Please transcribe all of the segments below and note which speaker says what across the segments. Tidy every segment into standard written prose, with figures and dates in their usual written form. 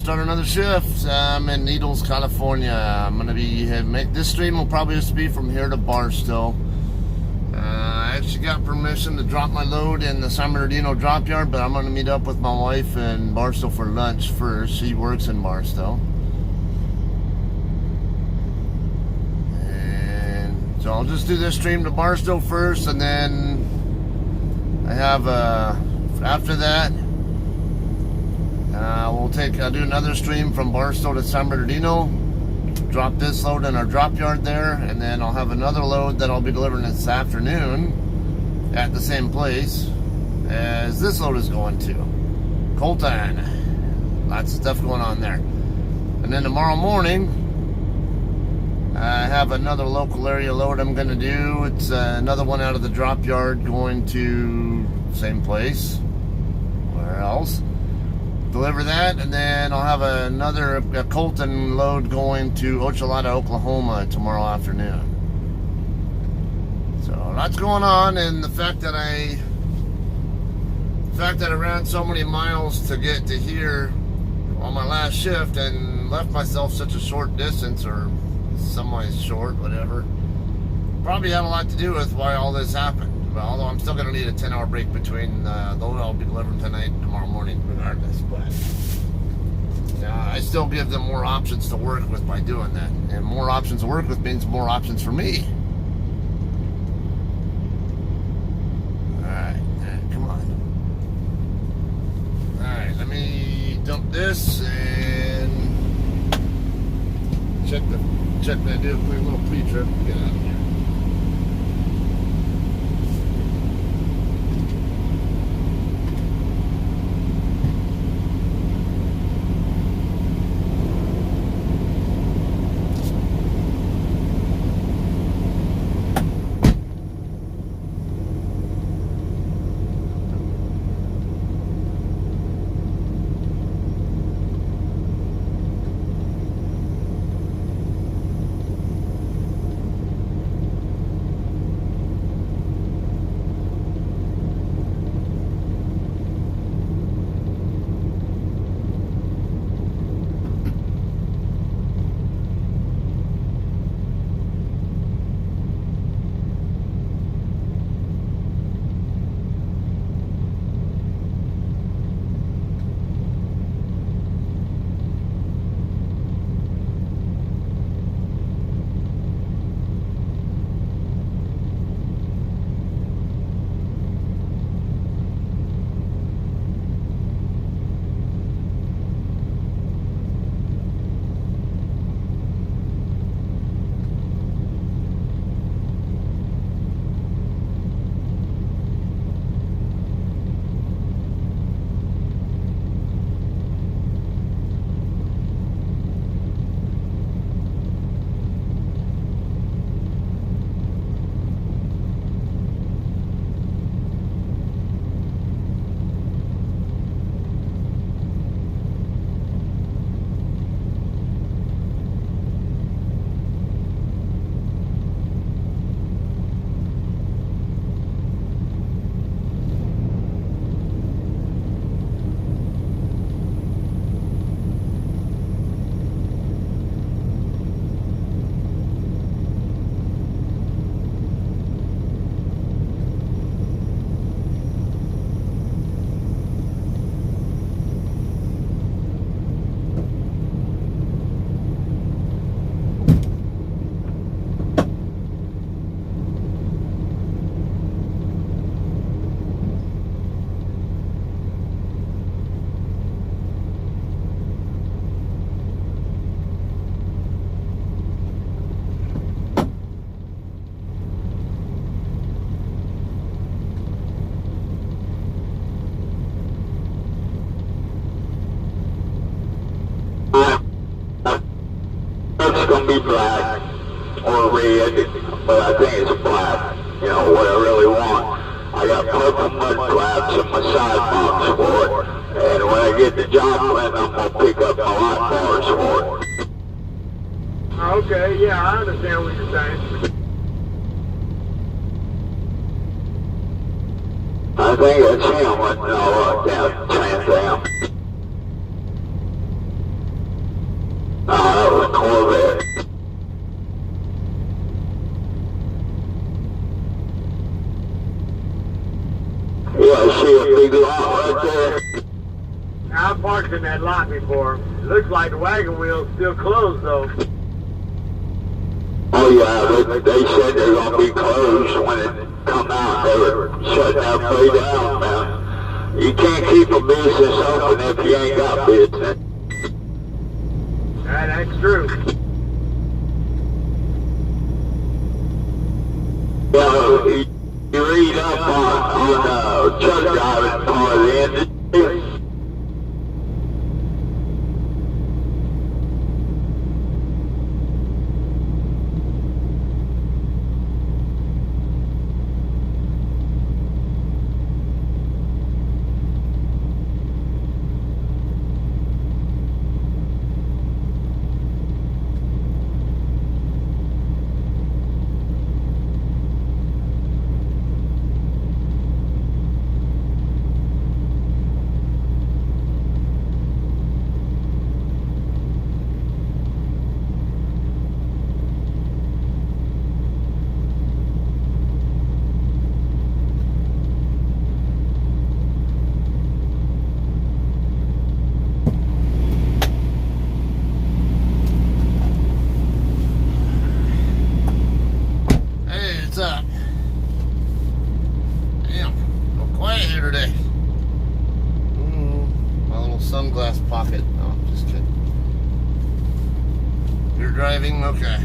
Speaker 1: Start another shift. I'm in Needles, California. I'm gonna be this stream will probably just be from here to Barstow. I actually got permission to drop my load in the San Bernardino drop yard, but I'm gonna meet up with my wife in Barstow for lunch first. She works in Barstow, and so I'll just do this stream to Barstow first, and then I have after that. I'll do another stream from Barstow to San Bernardino, drop this load in our drop yard there, and then I'll have another load that I'll be delivering this afternoon at the same place as this load is going to. Colton. Lots of stuff going on there. And then tomorrow morning, I have another local area load I'm going to do. It's another one out of the drop yard going to same place. Where else? Deliver that, and then I'll have another Colton load going to Ochalata, Oklahoma tomorrow afternoon. So lots going on, and the fact that I ran so many miles to get to here on my last shift and left myself such a short distance, or semi-short, whatever, probably had a lot to do with why all this happened. But although I'm still going to need a 10-hour break between the load I'll be delivering tonight and tomorrow morning regardless. But I still give them more options to work with by doing that. And more options to work with means more options for me. Alright, come on. Alright, let me dump this and check that, do a quick little pre-trip and get out of here.
Speaker 2: It's gonna be black or red, but I think it's black. You know what I really want. I got purple mud flaps in my side box for it, and when I get the job done, I'm gonna pick up my light bars for it.
Speaker 3: Okay, yeah, I understand what you're saying.
Speaker 2: I think that's him. No, down Trans Am.
Speaker 3: trucks in that lot before. Looks like the wagon wheel's still closed though.
Speaker 2: Oh yeah, they said they're gonna be closed when it come out. They were shutting that place down, man. You can't keep a business open if you ain't got business.
Speaker 3: That's true.
Speaker 2: Yeah, you read up on truck driving part of the industry.
Speaker 1: Sunglass pocket. Oh, just kidding. You're driving? Okay.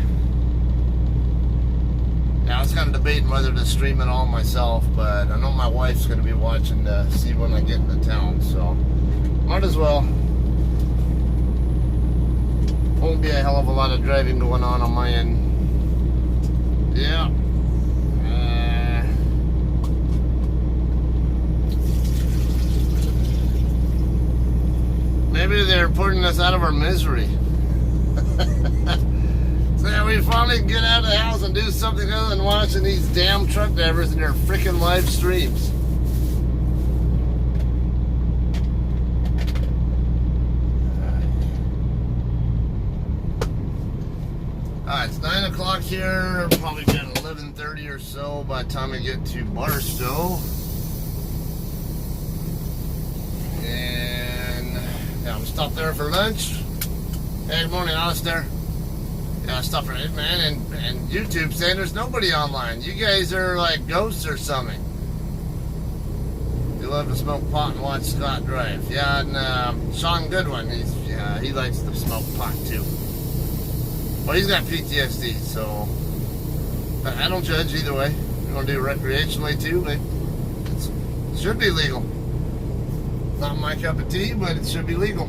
Speaker 1: Yeah, I was kind of debating whether to stream it all myself, but I know my wife's going to be watching to see when I get into town, so might as well. Won't be a hell of a lot of driving going on my end. Yeah. Maybe they're putting us out of our misery. So yeah, we finally get out of the house and do something other than watching these damn truck drivers and their freaking live streams. Alright, it's 9 o'clock here. Probably get 11:30 or so by the time I get to Barstow. Yeah, I'm stopped there for lunch. Hey, good morning, Alistair. Yeah, I stopped for it, man, and YouTube saying there's nobody online. You guys are like ghosts or something. You love to smoke pot and watch Scott drive. Yeah, and Sean Goodwin, he likes to smoke pot too. Well, he's got PTSD, so I don't judge either way. You're gonna do it recreationally too, but it should be legal. Not my cup of tea, but it should be legal.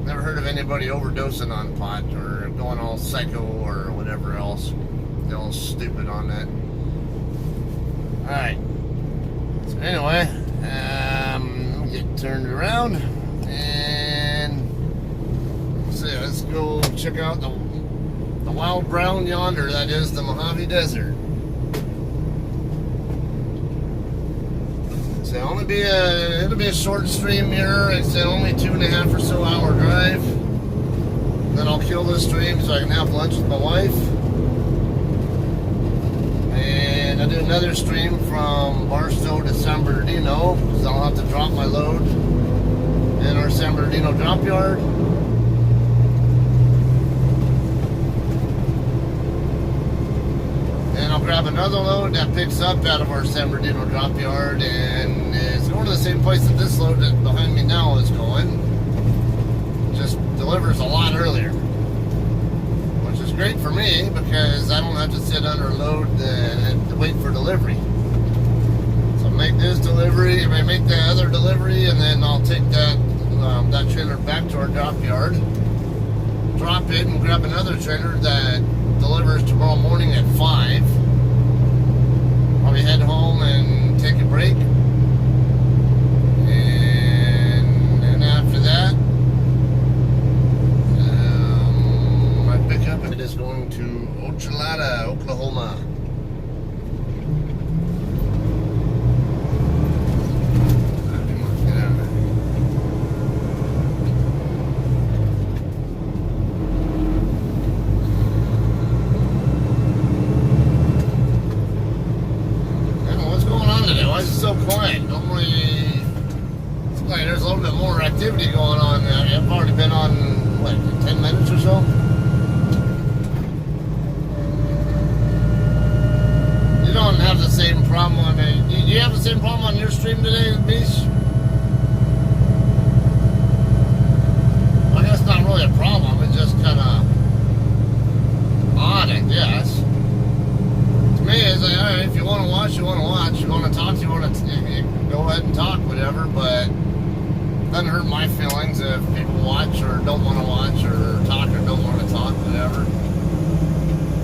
Speaker 1: Never heard of anybody overdosing on pot or going all psycho or whatever else. They're all stupid on that. Alright. So anyway, get turned around and let's go check out the wild brown yonder, that is the Mojave Desert. It'll be a short stream here. It's only 2.5 or so hour drive. Then I'll kill this stream so I can have lunch with my wife. And I'll do another stream from Barstow to San Bernardino, because I'll have to drop my load in our San Bernardino drop yard. And I'll grab another load that picks up out of our San Bernardino drop yard, and it's going to the same place that this load that behind me now is going. Just delivers a lot earlier, which is great for me because I don't have to sit under load and wait for delivery. So make this delivery, I make the other delivery, and then I'll take that trailer back to our drop yard, drop it, and grab another trailer that delivers tomorrow morning at 5. Probably head home and take a break. And then after that, my pickup is going to Ochalata, Oklahoma. So quiet. Normally, it's like there's a little bit more on, I've already been on, what, 10 minutes or so? You don't have the same problem on, do you have the same problem on your stream today, Mish? I guess not really a problem, it's just kind of odd, I guess. To me, it's like, alright, if you want to watch, you want to watch. You want to talk, you want to go ahead and talk, whatever, but it doesn't hurt my feelings if people watch or don't want to watch or talk or don't want to talk, whatever.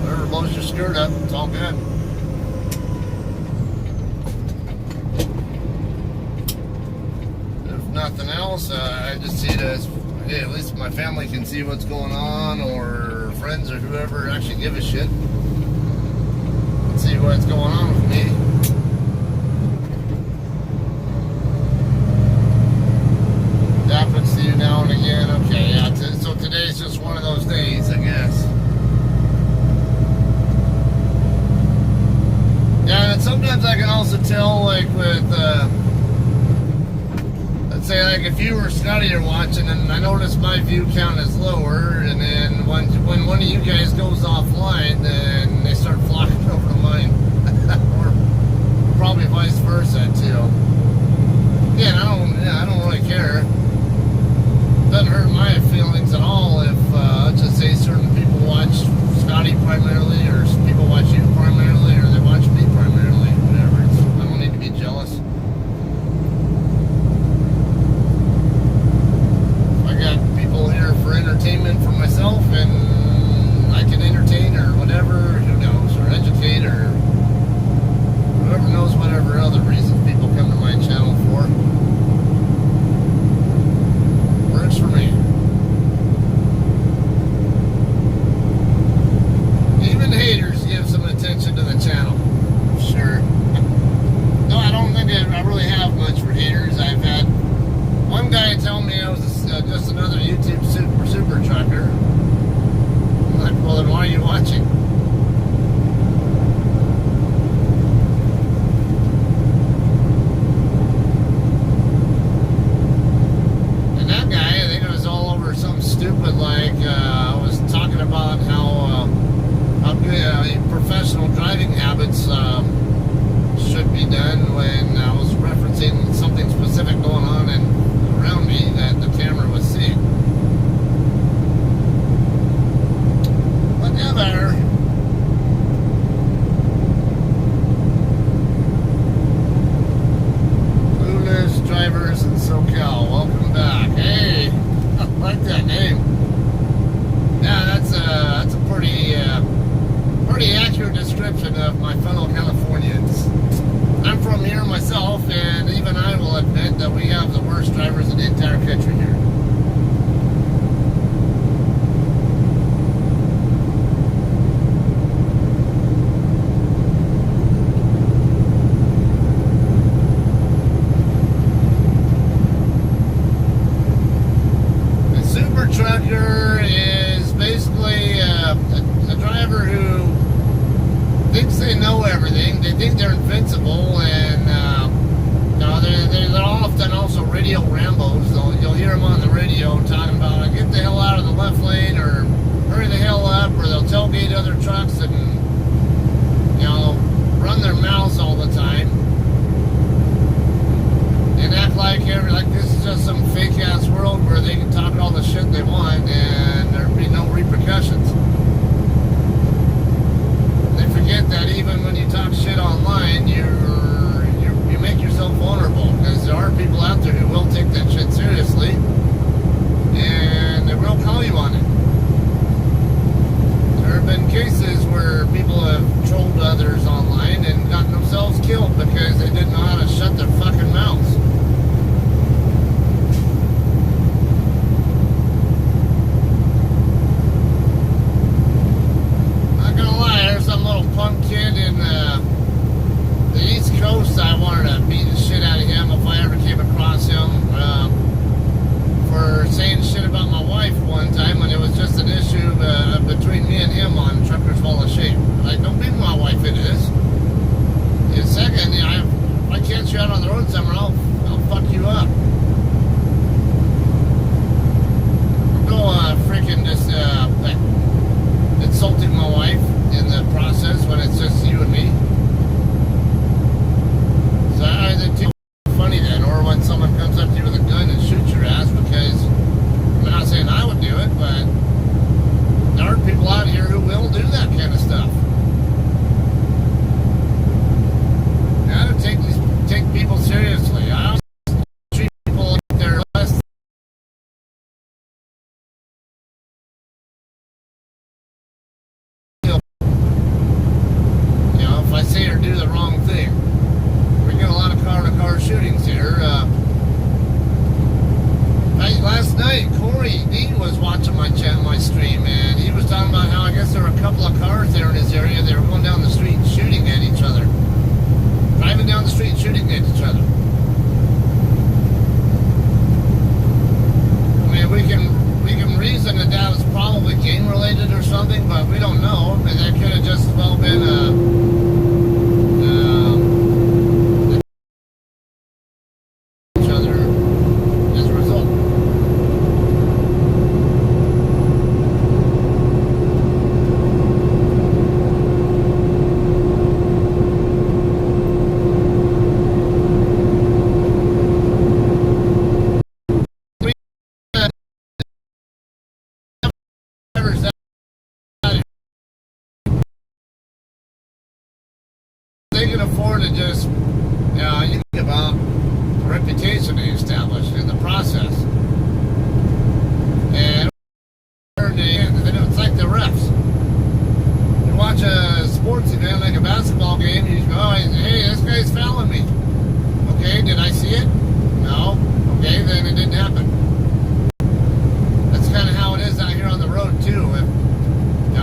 Speaker 1: Whatever blows your skirt up, it's all good. If nothing else, I just see it as, hey, at least my family can see what's going on, or friends or whoever actually give a shit. Let's see what's going on with me. It happens to you now and again. Okay, yeah. So today's just one of those days, I guess. Yeah, and sometimes I can also tell, like with, let's say, like if you or Scotty are watching, and I notice my view count is lower, and then when one of you guys goes offline, then they start flocking over to mine, or probably vice versa too. Yeah, I don't really care. Doesn't hurt my feelings at all if, let's just say, certain people watch Scotty primarily, or people watch you primarily, or they watch me primarily, whatever. I don't need to be jealous. I got people here for entertainment for myself, and I can entertain or whatever, who knows, or educate, or whoever knows whatever other reasons people come to my channel for. Works for me. Even haters give some attention to the channel. Sure. No, I don't think I really have much for haters. I've had one guy tell me I was just another YouTube super trucker. I'm like, well, then why are you watching? And that guy, I think it was all over something stupid, like I was talking about how good professional driving habits should be done, when I was referencing something specific going on and around me that the camera was seeing. Whatever. Clueless drivers in SoCal, welcome back. Hey, I like that name. Yeah, that's a pretty accurate description of my fellow Californians. I'm from here myself, and even I will admit that we have the worst drivers in the entire country here. A super trucker is basically a driver who thinks they know everything. They think they're invincible, and they're often also radio Rambos. You'll hear them on the radio talking about, get the hell out of the left lane, or hurry the hell up, or they'll tailgate other trucks and, run their mouths all the time and act like this is just some fake ass world where they can talk all the shit they want and there'll be no repercussions. They forget that even when you talk shit online, you make yourself vulnerable, because there are people out there who will take that shit seriously and they will call you on it. There have been cases where people have trolled others online and gotten themselves killed because they didn't know how to shut their fucking mouths. Not gonna lie, there's some little punk kid in the East Coast. I wanted to beat the shit out of him if I ever came across him, for saying shit about my wife one time when it was just an issue between me and him on Truckers Wall of Shame. Like, don't bring my wife into this. And second, if I catch you out on the road somewhere, reason that was probably game related or something, but we don't know. I mean, that could have just well been each other as a result. They can afford to just, you think about the reputation they established in the process. And it's like the refs. You watch a sports event like a basketball game, you go, oh, hey, this guy's fouling me. Okay, did I see it? No. Okay, then it didn't happen. That's kind of how it is out here on the road, too.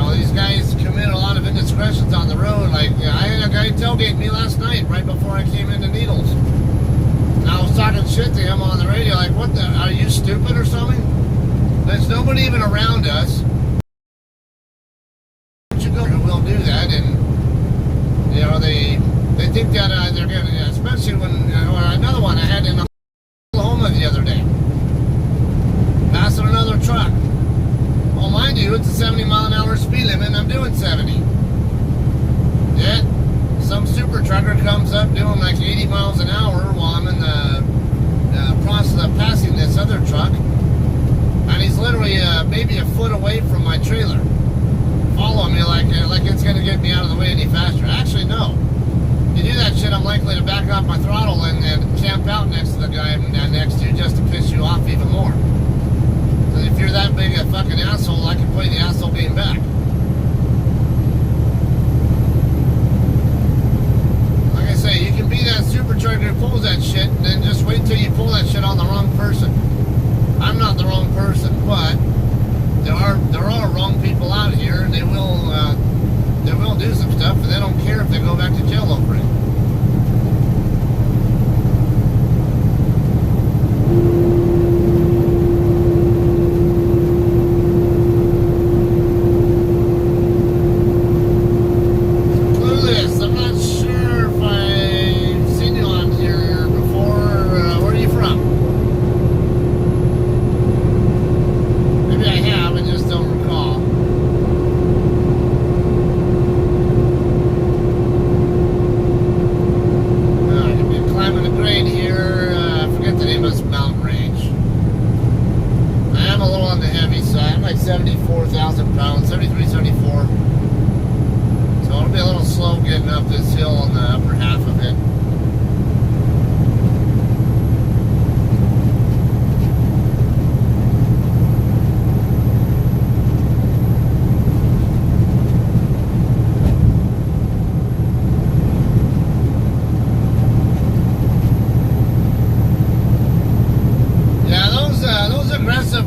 Speaker 1: These guys commit a lot of indiscretions on the road. Like, I had a guy tailgate me last night right before I came into Needles. And I was talking shit to him on the radio, like, what the, are you stupid or something? There's nobody even around us. You go who will do that, and, they think that they're going to, especially when, another one I had in Oklahoma the other day. Passing another truck. Well, mind you, it's a 70-mile-an-hour speed limit, and I'm doing 70. Yet, some super trucker comes up doing like 80 miles an hour while I'm in the process of passing this other truck, and he's literally maybe a foot away from my trailer, following me like it's going to get me out of the way any faster. Actually, no. You do that shit, I'm likely to back off my throttle and camp out next to the guy next to you just to piss you off even more. If you're that big a fucking asshole, I can play the asshole game back. Like I say, you can be that super trucker who pulls that shit, and then just wait till you pull that shit on the wrong person. I'm not the wrong person, but there are wrong people out here, and they will do some stuff, and they don't care if they go back to jail over it.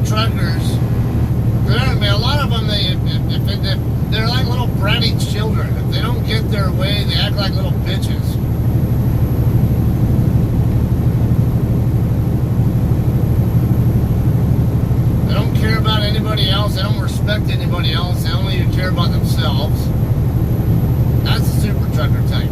Speaker 1: Truckers, a lot of them, they're like little bratty children. If they don't get their way, they act like little bitches. They don't care about anybody else. They don't respect anybody else. They only care about themselves. That's the super trucker type.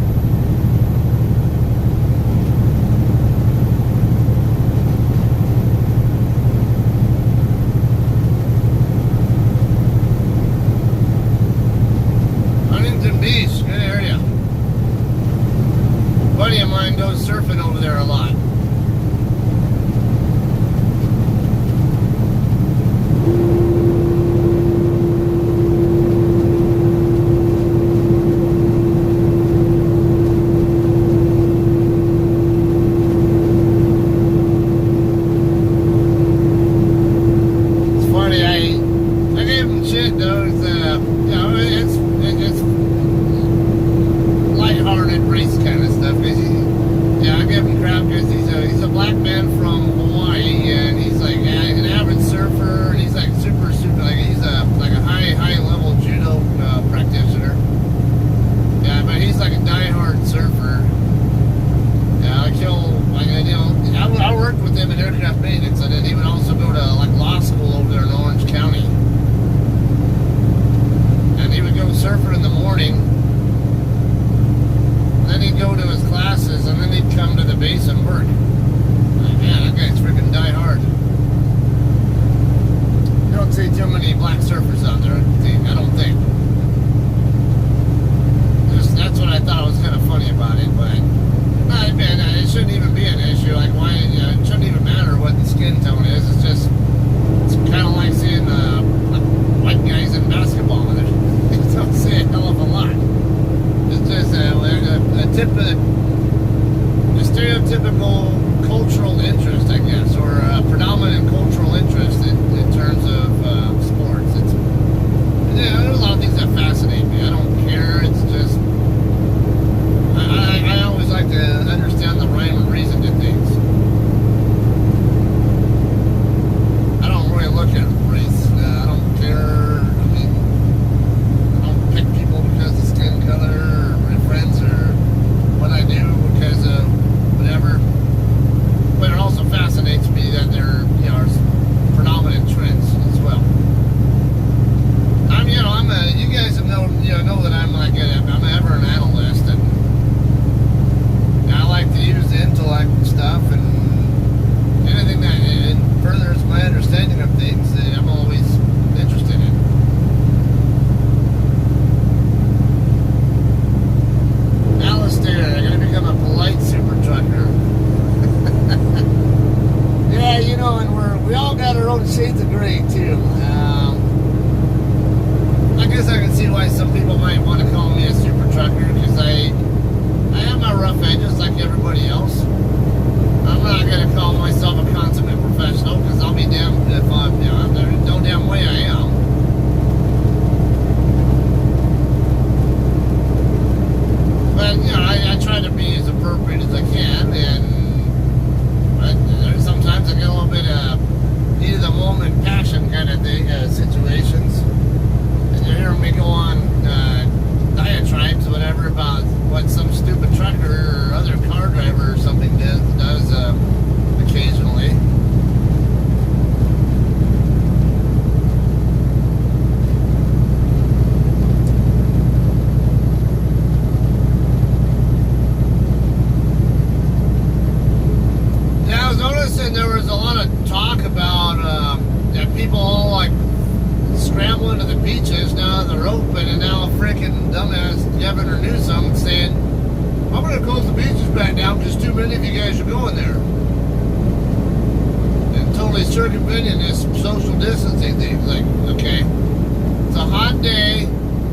Speaker 1: Beach, good area. A buddy of mine goes surfing over there a lot. beaches now they're open, and now freaking dumbass Governor Newsom saying, I'm going to close the beaches back down because too many of you guys are going there. And totally circumventing this social distancing thing. It's like, okay, it's a hot day,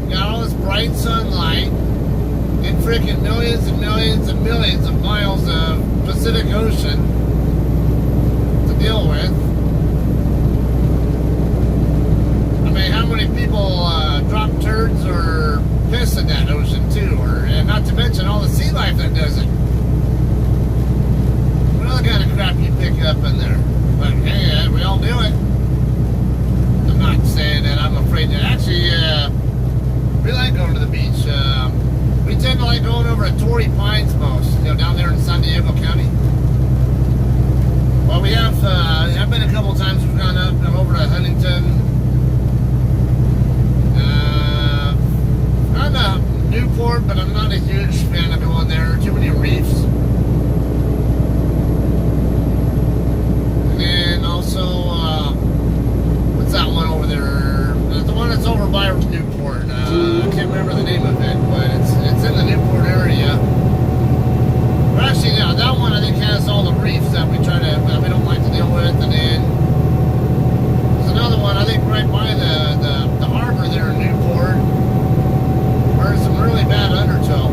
Speaker 1: got all this bright sunlight, and freaking millions and millions and millions of miles of Pacific Ocean to deal with. I mean, how many people drop turds or piss in that ocean too? And not to mention all the sea life that does it. What other kind of crap you pick up in there? But hey, we all do it. I'm not saying that I'm afraid to. Actually, we like going to the beach. We tend to like going over at Torrey Pines most, down there in San Diego County. Well, we have, I've been a couple times. We've gone up and over to Huntington. I'm a Newport, but I'm not a huge fan of going there. Too many reefs. And then also, what's that one over there? The one that's over by Newport. I can't remember the name of it, but it's in the Newport area. But actually, yeah, that one I think has all the reefs that we don't like to deal with. And then there's another one I think right by the harbor there in Newport, where there's some really bad undertow,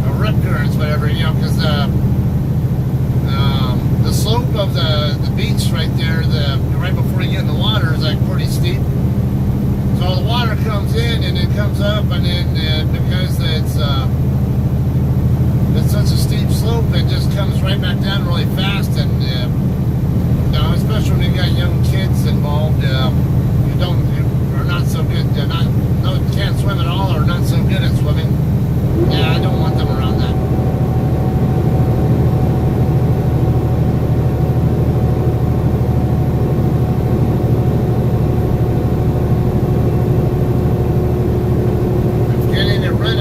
Speaker 1: or rip currents, whatever, because the slope of the beach right there, right before you get in the water, is like pretty steep. So the water comes in and it comes up, and then because it's such a steep slope, it just comes right back down really fast. And especially when you got young kids involved, who are not so good, can't swim at all, or not so good at swimming. Yeah, I don't want them around that.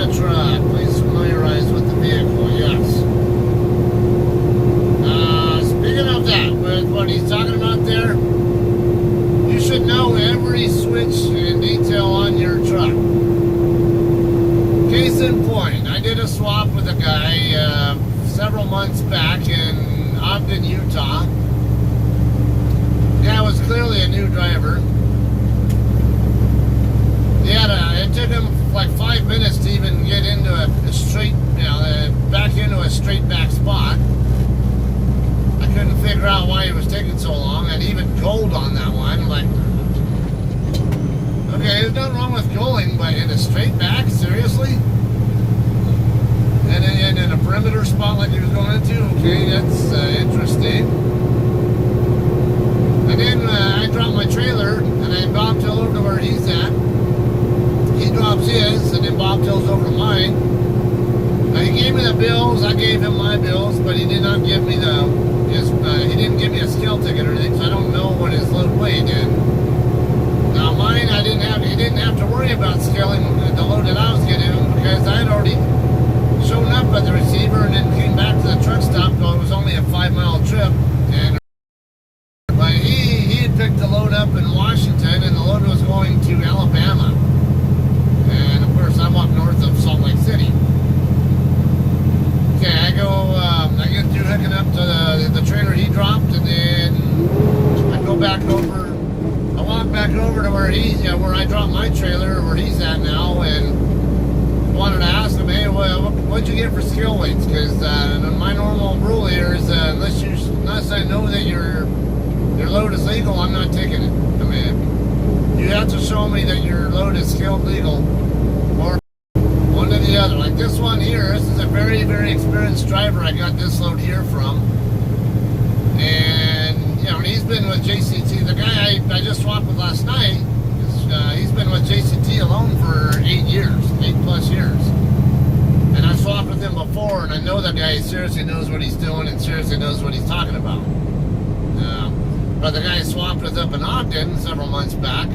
Speaker 1: Please familiarize with the vehicle. Yes. Speaking of that, with what he's talking about there, you should know every switch and detail on your truck. Case in point, I did a swap with a guy several months back in Ogden, Utah. Guy was clearly a new driver. It took him like 5 minutes to even get into a straight, back into a straight back spot. I couldn't figure out why it was taking so long. And even gold on that one. I'm like, okay, there's nothing wrong with going, but in a straight back, seriously? And in a perimeter spot like he was going into, okay, that's interesting. And then I dropped my trailer and I bobtailed over to where he's at. He drops his, and then bobtails over to mine. He gave me the bills. I gave him my bills, but he did not give me he didn't give me a scale ticket or anything, so I don't know what his load weighed in. Now mine, he didn't have to worry about scaling the load that I was getting him, because I had already shown up at the receiver and then came back to the truck stop. So it was only a 5-mile trip, but he had picked the load up in Washington, and the load was going to Alabama. And of course, I'm up north of Salt Lake City. Okay, I get through hooking up to the trailer he dropped, and then I go back over. I walk back over to where I dropped my trailer, where he's at now, and wanted to ask him, hey, what'd you get for scale weights? Because my normal rule here is unless I know that your load is legal, I'm not taking it. I mean, you have to show me that your load is scaled legal, or one or the other. Like this one here, this is a very, very experienced driver I got this load here from. And, he's been with JCT. The guy I just swapped with last night, he's been with JCT alone for 8 plus years. And I've swapped with him before, and I know that guy seriously knows what he's doing and seriously knows what he's talking about. But the guy I swapped with up in Ogden several months back.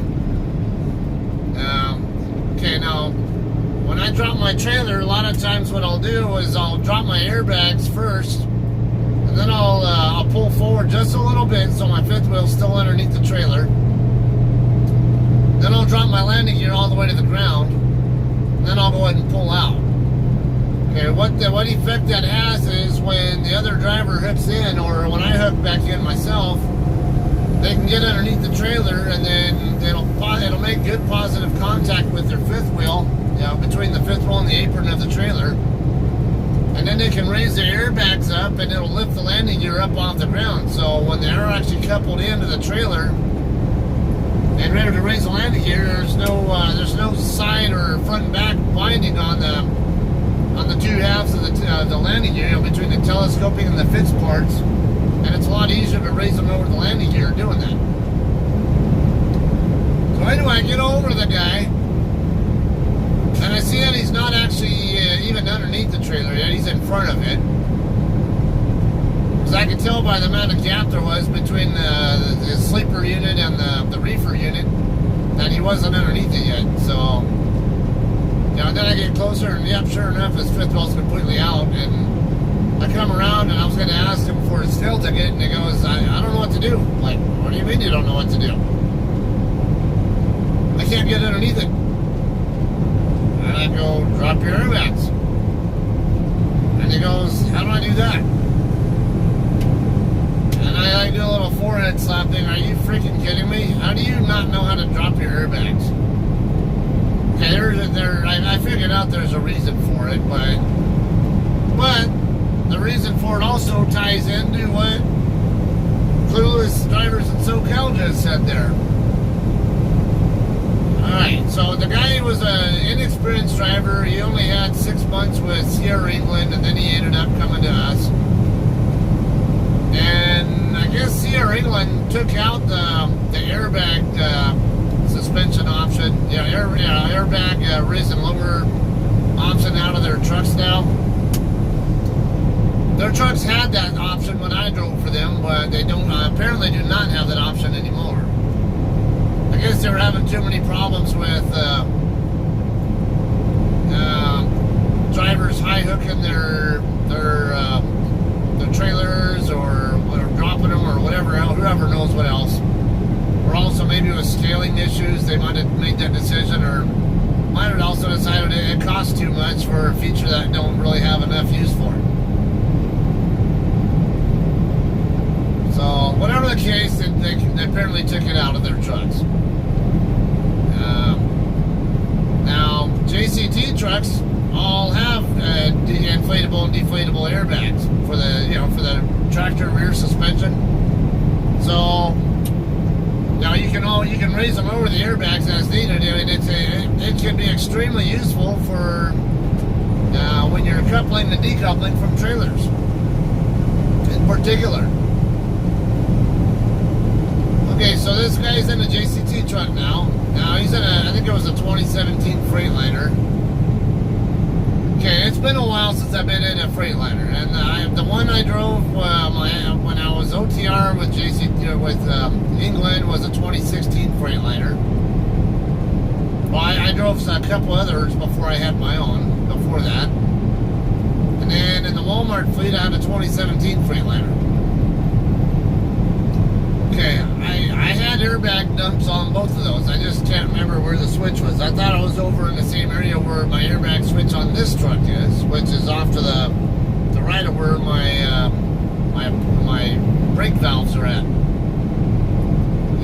Speaker 1: Okay, now, when I drop my trailer, a lot of times what I'll do is I'll drop my airbags first, and then I'll pull forward just a little bit so my fifth wheel's still underneath the trailer. Then landing gear all the way to the ground, and then I'll go ahead and pull out. Okay, what effect that has is when the other driver hooks in, or when I hook back in myself, they can get underneath the trailer, and then it'll make good positive contact with their fifth wheel, between the fifth wheel and the apron of the trailer. And then they can raise their airbags up, and it'll lift the landing gear up off the ground. So when they're actually coupled into the trailer and ready to raise the landing gear, there's no side or front and back binding on the two halves of the landing gear, between the telescoping and the fixed parts, and it's a lot easier to raise them over the landing gear doing that. So anyway, I get over to the guy, and I see that he's not actually even underneath the trailer yet. He's in front of it. Because I could tell by the amount of gap there was between the sleeper unit and the reefer unit that he wasn't underneath it yet. So, then I get closer, and yep, sure enough, his fifth wheel's completely out. And I come around, and I was going to ask him for his tail ticket, and he goes, I don't know what to do. I'm like, what do you mean you don't know what to do? I can't get underneath it. And I go, drop your airbags. And he goes, how do I do that? And I do a little forehead slap thing. Are you freaking kidding me? How do you not know how to drop your airbags? Okay, I figured out there's a reason for it, but the reason for it also ties into what clueless drivers in SoCal just said there. Alright, so the guy was an inexperienced driver. He only had 6 months with Sierra England, and then he ended up coming to us. And I guess Sierra England took out the airbag suspension option, airbag raise and lower option out of their trucks now. Their trucks had that option when I drove for them, but they don't apparently do not have that option anymore. I guess they were having too many problems with drivers high hooking their trailers or dropping them or whatever else, whoever knows what else. Or also maybe with scaling issues, they might have made that decision, or might have also decided it costs too much for a feature that don't really have enough use for it. So whatever the case, they apparently took it out of their trucks. Now, JCT trucks all have inflatable and deflatable airbags for the tractor rear suspension. So now you can raise them over the airbags as needed. It can be extremely useful for when you're coupling and decoupling from trailers, in particular. Okay, so this guy's in a JCT truck now. Now he's in I think it was a 2017 Freightliner. Okay, it's been a while since I've been in a Freightliner, and the one I drove when I was OTR with England was a 2016 Freightliner. Well, I drove a couple others before I had my own, before that. And then in the Walmart fleet, I had a 2017 Freightliner. Okay, I had airbag dumps on both of those. I just can't remember where the switch was. I thought I was over in the same area where my airbag switch on this truck is, which is off to the right of where my brake valves are at.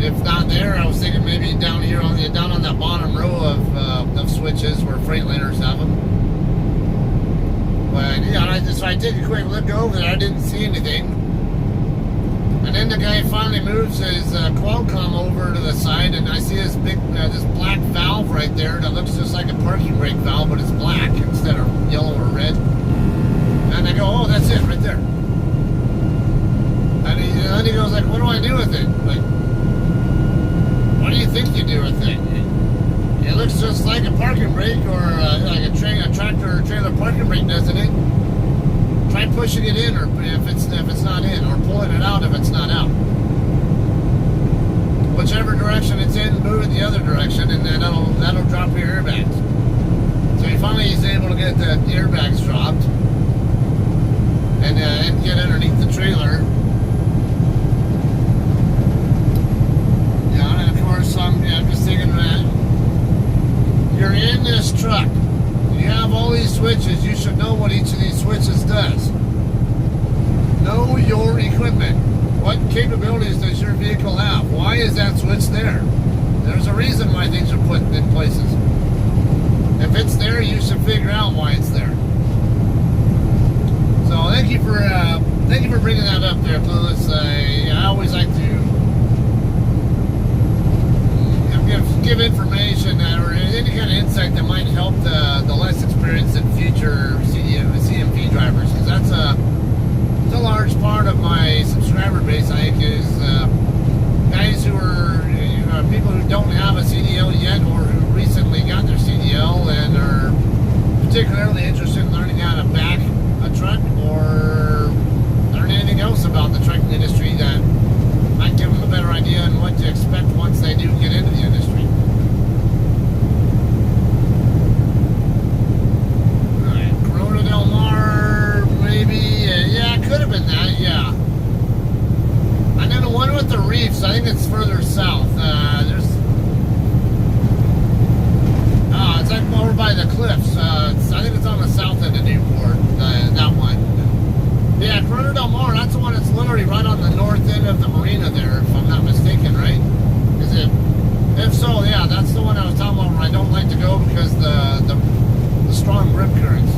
Speaker 1: If not there, I was thinking maybe down here down on that bottom row of switches where Freightliners have them. But so I take a quick look over there. I didn't see anything. And then the guy finally moves his Qualcomm over to the side, and I see this big, this black valve right there that looks just like a parking brake valve, but it's black instead of yellow or red. And I go, oh, that's it right there. And he goes like, what do I do with it? Like, what do you think you do with it? It looks just like a parking brake or like a tractor or trailer parking brake, doesn't it? Try pushing it in, or if it's not in, or pulling it out if it's not out. Whichever direction it's in, move it the other direction, and then that'll drop your airbags. So finally he's able to get the airbags dropped and get underneath the trailer. Yeah, and of course I'm just thinking that you're in this truck, you have all these switches, you should know what each of these switches does. Know your equipment. What capabilities does your vehicle have? Why is that switch there? There's a reason why things are put in places. If it's there, you should figure out why it's there. So thank you for bringing that up there, Clueless. I always like to give information or any kind of insight that might help the less experienced and future CMP drivers, because that's a large part of my subscriber base. I think is guys who are people who don't have a CDL yet, or who recently got their CDL and are particularly interested in learning how to back a truck or learn anything else about the trucking industry that might give them a better idea on what to expect once they do get into the industry. Could have been that, yeah. And then the one with the reefs, I think it's further south. It's like over by the cliffs. I think it's on the south end of Newport, that one. Yeah, Corona Del Mar, that's the one that's literally right on the north end of the marina there, if I'm not mistaken, right? Is it? If so, yeah, that's the one I was talking about where I don't like to go because the strong rip currents.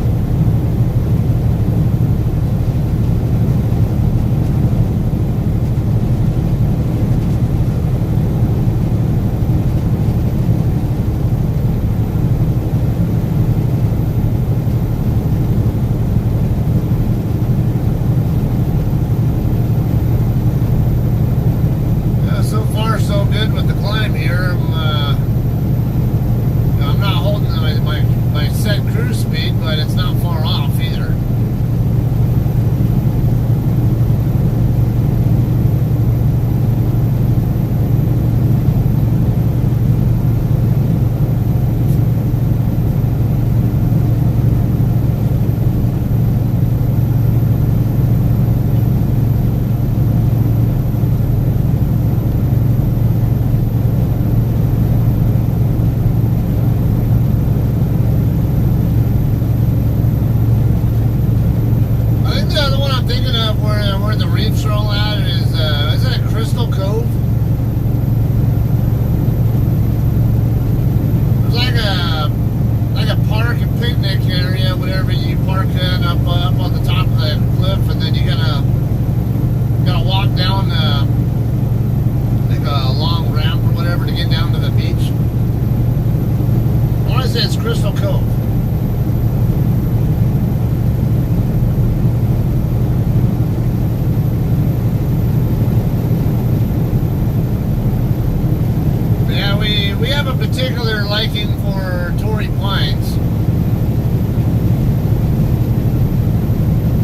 Speaker 1: Particular liking for Torrey Pines.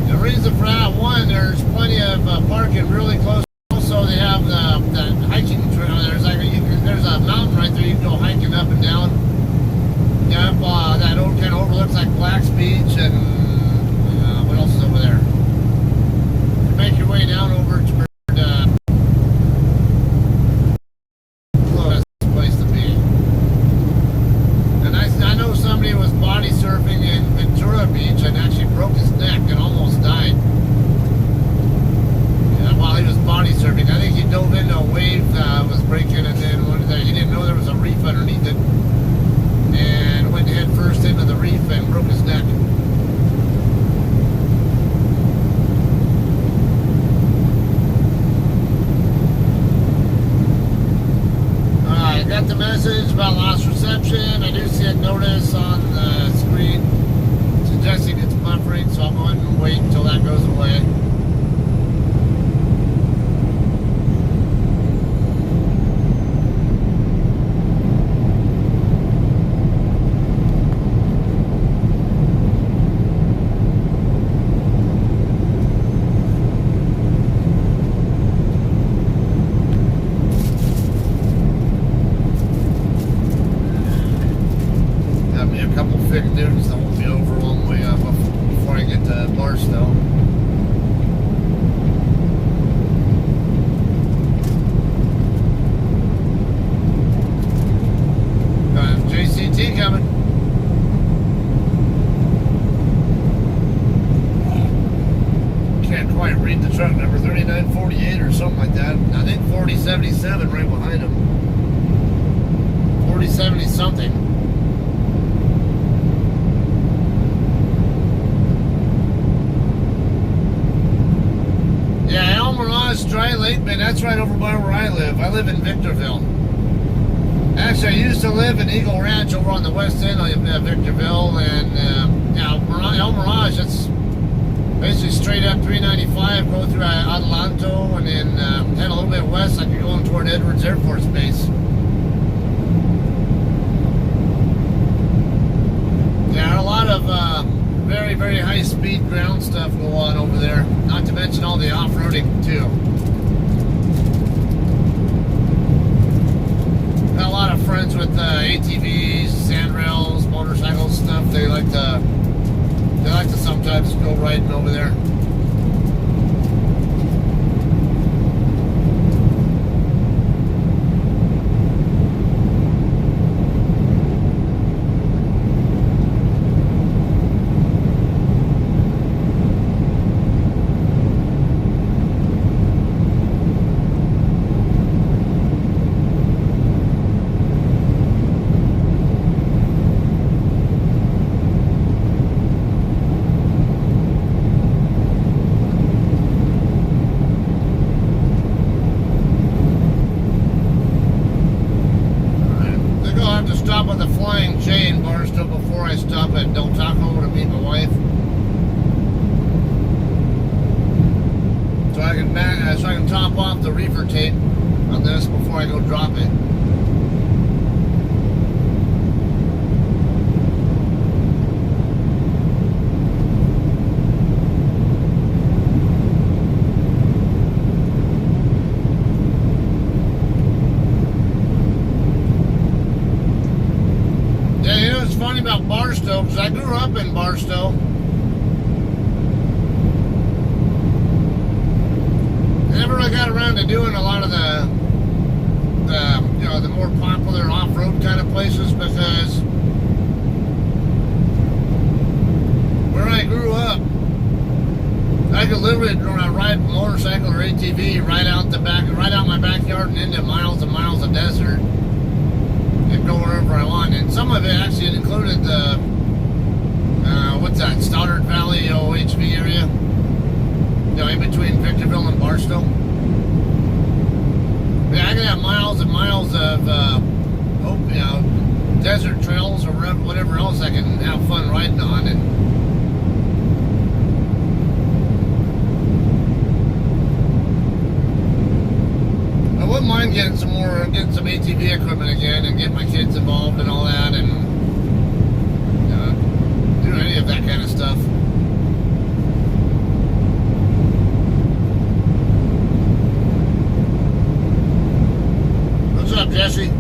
Speaker 1: The reason for that, one, there's plenty of parking really close. Also, they have the hiking trail. There's a mountain right there you can go hiking up and down. Yeah, that kind of overlooks like Black's Beach and what else is over there? You make your way down over to about lost reception. I do see a notice on the screen suggesting it's buffering, so I'll go ahead and wait until that goes away. Dudes that won't be over a long way up before I get to Barstow. JCT coming. like that. I think 4077 right behind him. 4070 something. Yeah, El Mirage Dry Lake, man, that's right over by where I live. I live in Victorville. Actually, I used to live in Eagle Ranch over on the west end of Victorville, and yeah, El Mirage, that's basically straight up 395, go through Adelanto, and then head a little bit west like you're going toward Edwards Air Force Base. Yeah, a lot of very, very high-speed ground stuff go on over there, not to mention all the off-roading, too. Got a lot of friends with ATVs, sandrails, motorcycles, stuff. They like to sometimes go riding over there. Stop at the Flying J in Barstow before I stop at Del Taco to meet my wife. So I can top off the reefer tape on this before I go drop it. Funny about Barstow, because I grew up in Barstow. I never really got around to doing a lot of the more popular off-road kind of places, because where I grew up, I could literally ride a motorcycle or ATV right out my backyard and into miles and miles of desert. And go wherever I want, and some of it actually included the what's that, Stoddard Valley OHV area, in between Victorville and Barstow. Yeah, I can have miles and miles of desert trails or whatever else I can have fun riding on. And I wouldn't mind getting some ATV equipment again and get my kids involved and all that, and do any of that kind of stuff. What's up, Jesse?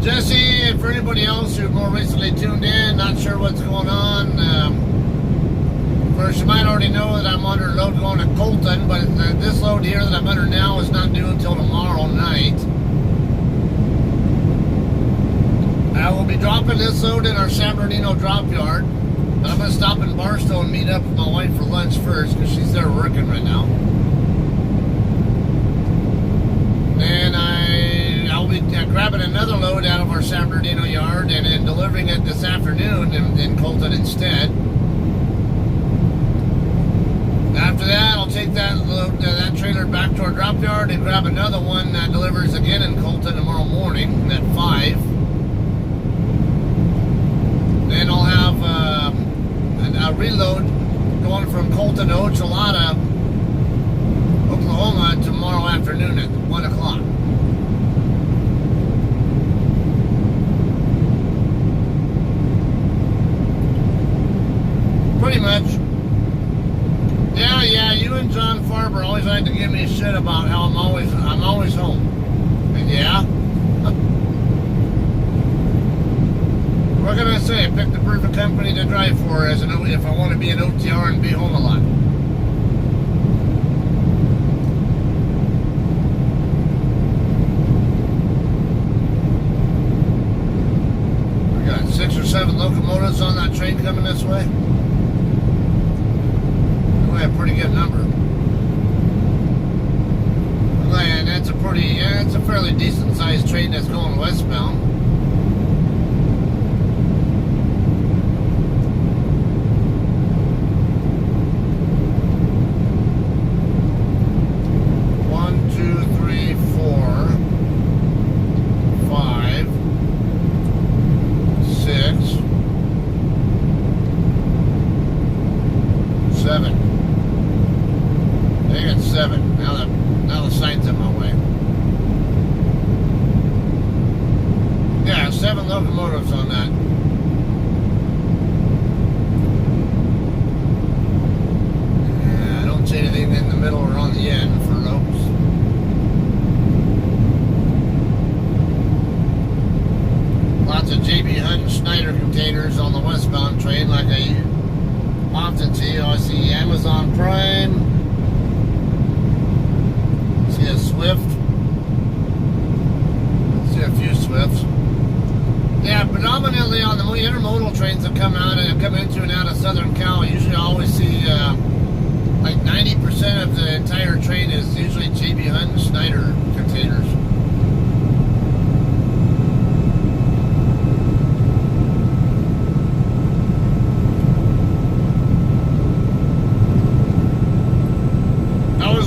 Speaker 1: Jesse, for anybody else who more recently tuned in, not sure what's going on, first you might already know that I'm under load going to Colton, but this load here that I'm under now is not due until tomorrow night. I will be dropping this load in our San Bernardino drop yard, but I'm going to stop in Barstow and meet up with my wife for lunch first, because she's there working right now. And I'll be grabbing another load out of our San Bernardino yard and then delivering it this afternoon in Colton instead. After that, I'll take that trailer back to our drop yard and grab another one that delivers again in Colton tomorrow morning at 5. Then I'll have a reload going from Colton to Ochalata, Oklahoma tomorrow afternoon at 1 o'clock. Pretty much. Yeah, you and John Farber always like to give me shit about how I'm always home. And yeah. What can I say? I picked the perfect company to drive for if I want to be an OTR and be home a lot. locomotives on that train coming this way? Probably a pretty good number. And that's a it's a fairly decent sized train that's going westbound. Now the sign's in my way. Yeah, 7 locomotives on that. Yeah, I don't see anything in the middle or on the end for ropes. Lots of JB Hunt and Schneider containers on the westbound train, like I often see. I see Amazon Prime. See a Swift. See a few Swifts. Yeah, predominantly on the intermodal trains that come out and come into and out of Southern Cal. Usually, I always see like 90% of the entire train is usually JB Hunt and Schneider containers.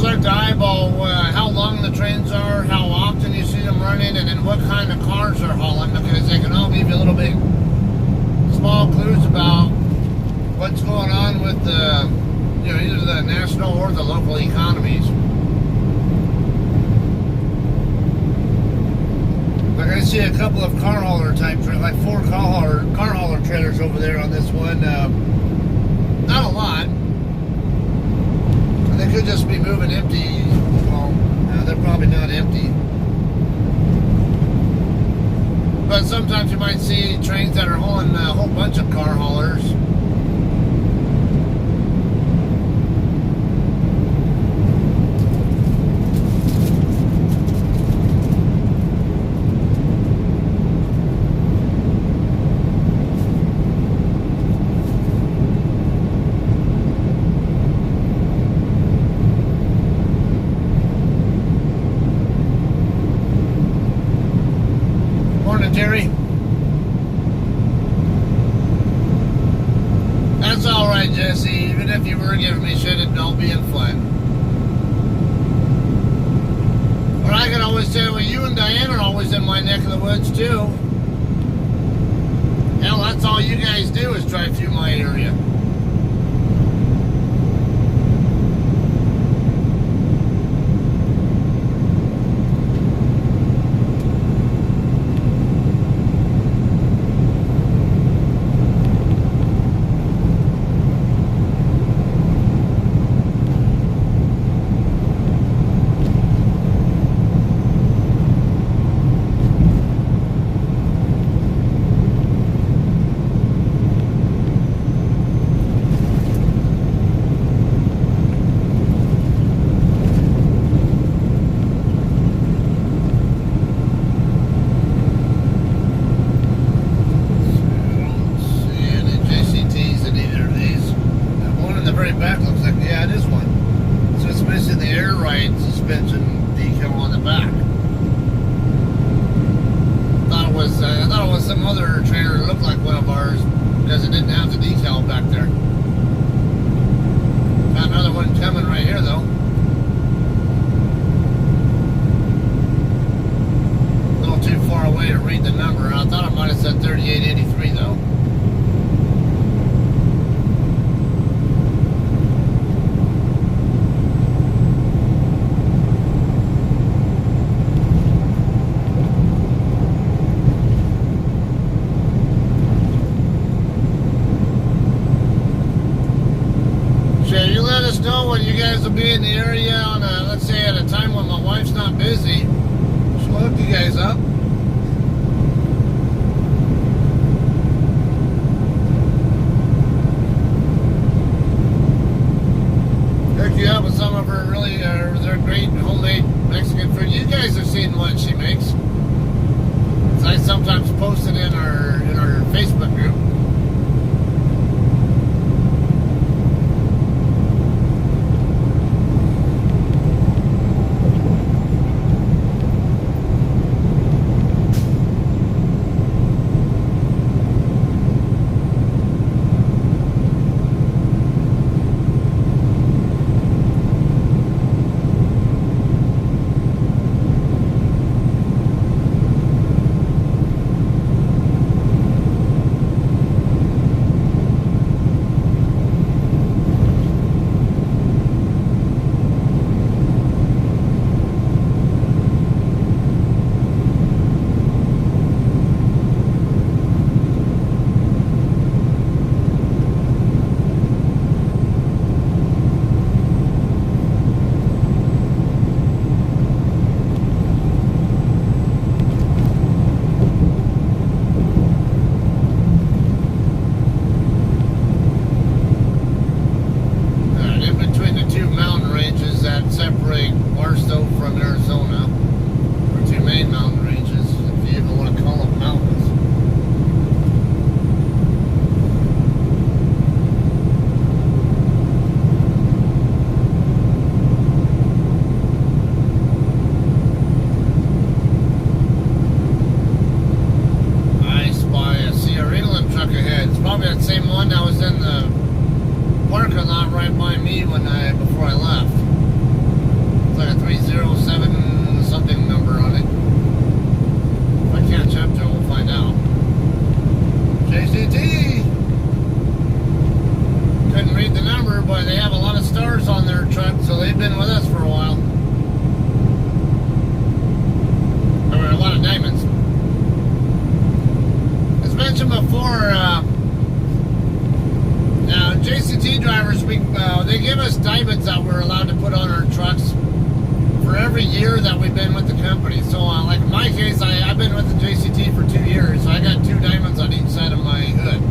Speaker 1: Like to eyeball how long the trains are, how often you see them running, and then what kind of cars they're hauling, because they can all give you a little bit small clues about what's going on with the, either the national or the local economies. Like I see a couple of car hauler type trailers, like 4 car hauler trailers over there on this one. Not a lot. They could just be moving empty. Well, no, they're probably not empty. But sometimes you might see trains that are hauling a whole bunch of car haulers. Terry. That's alright, Jesse. Even if you were giving me shit, it'd all be in fun. Or I can always say, well, you and Diane are always in my neck of the woods, too. Hell, that's all you guys do is drive through my area. Suspension decal on the back. I thought it was some other trailer that looked like one of ours because it didn't have the decal back there. Got another one coming right here though. A little too far away to read the number. I thought it might have said 3883 though. Let us know when you guys will be in the area on let's say at a time when my wife's not busy. She'll hook you guys up. Hook you up with some of her really their great homemade Mexican food. You guys have seen what she makes. So I sometimes post it in our Facebook group. same one that was in the parking lot right by me before I left. It's like a 307 something number on it. If I catch up to it, we'll find out. JCT! Couldn't read the number, but they have a lot of stars on their truck, so they've been with us for a while. There were a lot of diamonds. As mentioned before, now JCT drivers, they give us diamonds that we're allowed to put on our trucks for every year that we've been with the company. So, like in my case, I've been with the JCT for 2 years, so I got 2 diamonds on each side of my hood.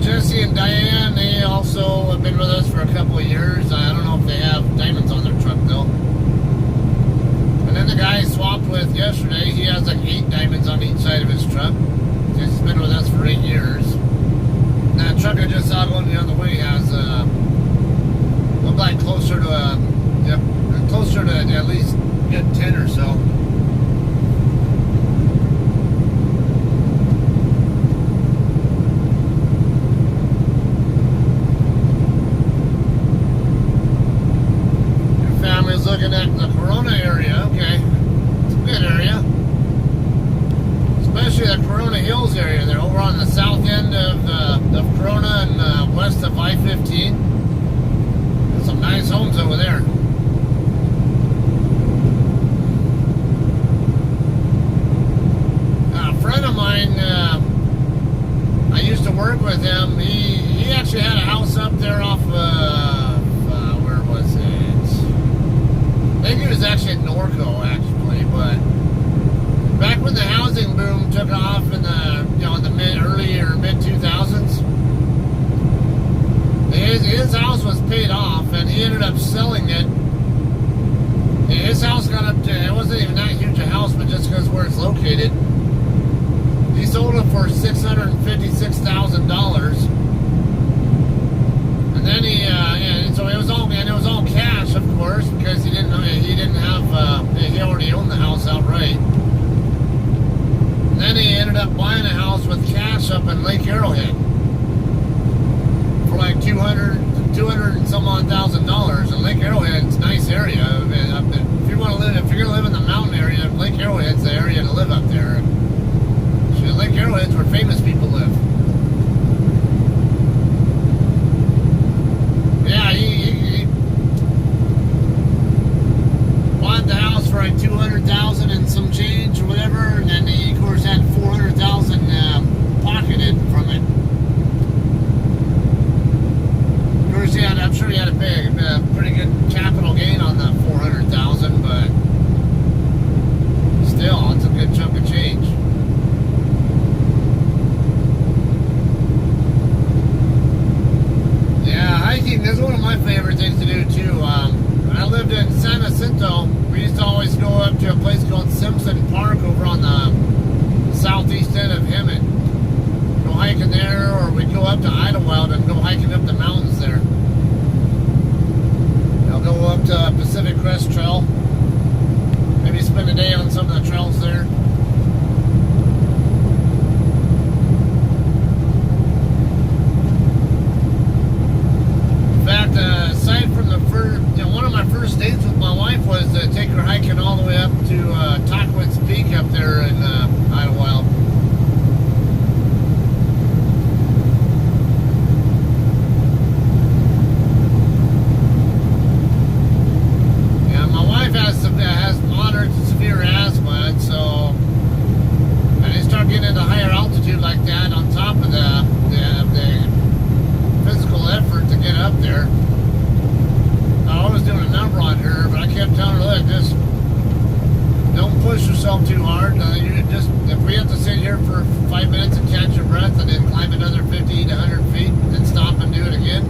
Speaker 1: Jesse and Diane, they also have been with us for a couple of years. I don't know if they have diamonds on their truck though. And then the guy I swapped with yesterday, he has like 8 diamonds on each side of his truck. He's been with us for 8 years. And that truck I just saw going the other way has looked like closer to at least get 10 or so. Looking at the Corona area, okay, it's a good area, especially the Corona Hills area. They're over on the south end of Corona and west of I-15. There's some nice homes over there. A friend of mine, I used to work with him. He actually had a house up there off. Where was it? I think it was actually in Norco, actually, but back when the housing boom took off in the early or mid 2000s, his house was paid off, and he ended up selling it. His house got up to, it wasn't even that huge a house, but just because where it's located, he sold it for $656,000. And then so it was all cash, of course, because he already owned the house outright. And then he ended up buying a house with cash up in Lake Arrowhead for like $200 and some odd $1,000. And Lake Arrowhead's a nice area. If you're gonna live in the mountain area, Lake Arrowhead's the area to live up there. Lake Arrowhead's where famous people live. Yeah, he bought the house for like $200,000 and some change or whatever, and then he of course had $400,000 pocketed from it. Of course, I'm sure he had to pay a pretty good capital gain on the $400,000, but still, it's a good chunk of change. Hiking is one of my favorite things to do too. When I lived in San Jacinto, we used to always go up to a place called Simpson Park over on the southeast end of Hemet. Go hiking there, or we'd go up to Idlewild and go hiking up the mountains there. I'll go up to Pacific Crest Trail. Maybe spend a day on some of the trails there. Aside from the first, one of my first dates with my wife was to take her hiking all the way up to Tockwitz Peak up there in Idlewild. Yeah, my wife has moderate to severe asthma, and so I didn't start getting into higher altitude like that on top of the physical effort to get up there. I was doing a number on her, but I kept telling her, look, just don't push yourself too hard. If we have to sit here for 5 minutes and catch your breath and then climb another 50 to 100 feet, then stop and do it again,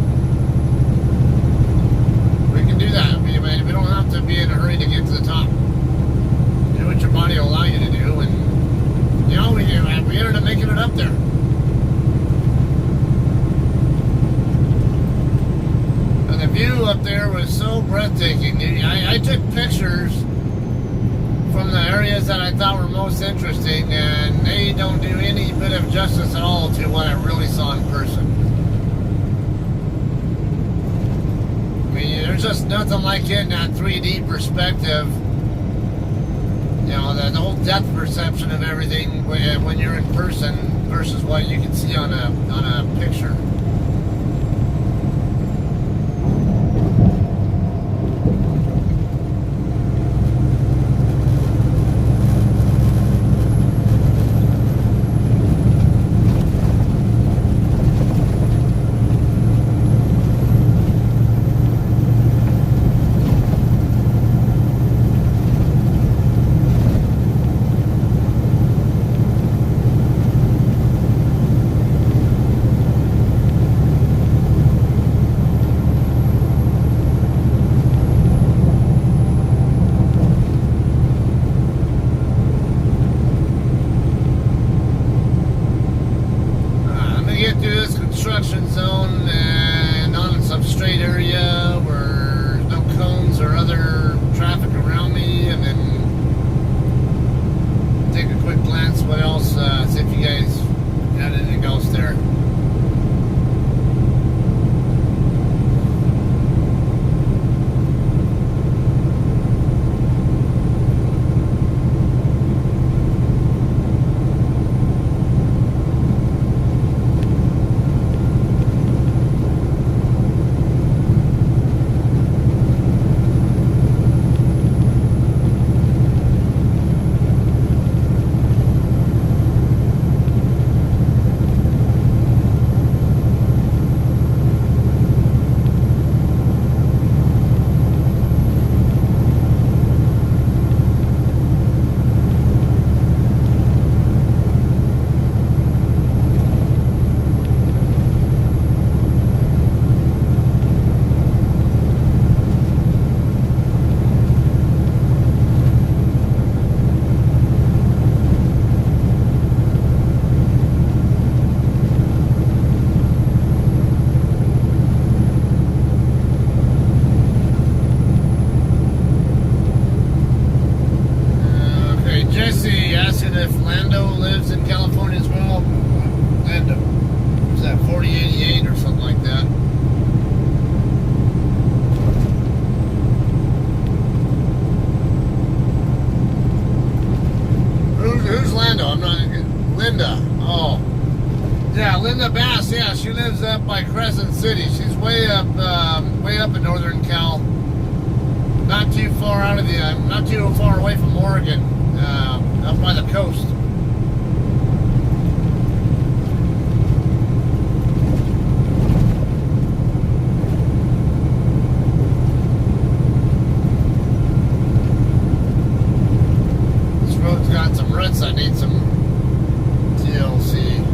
Speaker 1: we can do that. We don't have to be in a hurry to get to the top. Do what your body will allow you to do, and we ended up making it up there. The view up there was so breathtaking. I took pictures from the areas that I thought were most interesting, and they don't do any bit of justice at all to what I really saw in person. I mean, there's just nothing like getting that 3D perspective. You know, the whole depth perception of everything when you're in person versus what you can see on a picture. Construction zone and on some straight area where no cones or other traffic around me, and then take a quick glance what else, see if you guys had anything else there. Jesse asking if Lando lives in California as well. Lando. Is that 4088 or something like that? Who's Lando? I'm not... Linda. Oh. Yeah, Linda Bass. Yeah, she lives up by Crescent City. She's way up in Northern Cal. Not too far out of the... not too far away from Oregon. Up by the coast. This road's got some ruts. I need some TLC.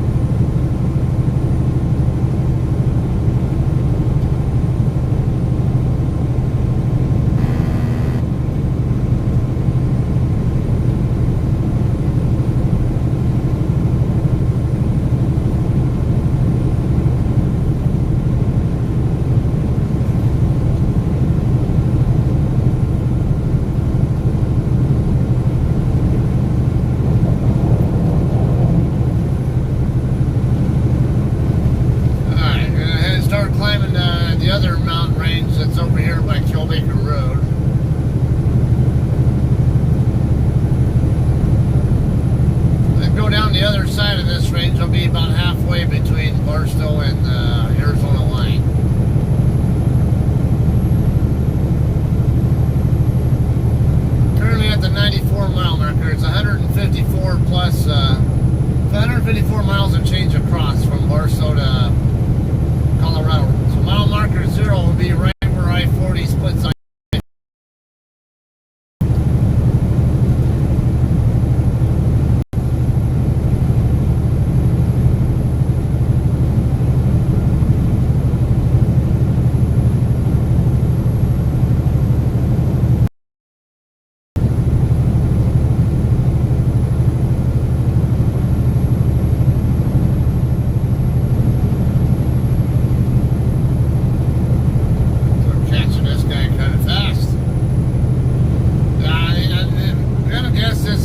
Speaker 1: Other mountain range that's over here by Kilbaker Road. Then go down the other side of this range. I'll be about halfway between Barstow and the Arizona line. Currently at the 94 mile marker. It's 154 plus 154 miles and change across from Barstow to Colorado. So mile marker 0 will be right where I-40 splits.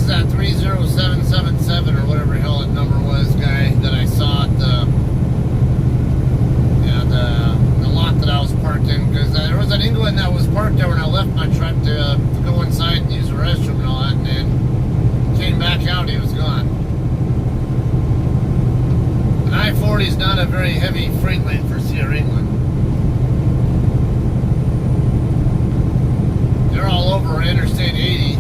Speaker 1: that 30777 or whatever the hell that number was, guy, that I saw at the lot that I was parked in? Because there was an England that was parked there when I left my truck to go inside and use the restroom and all that, and then came back out, he was gone. An I-40 is not a very heavy freight lane for Sierra England. They're all over Interstate 80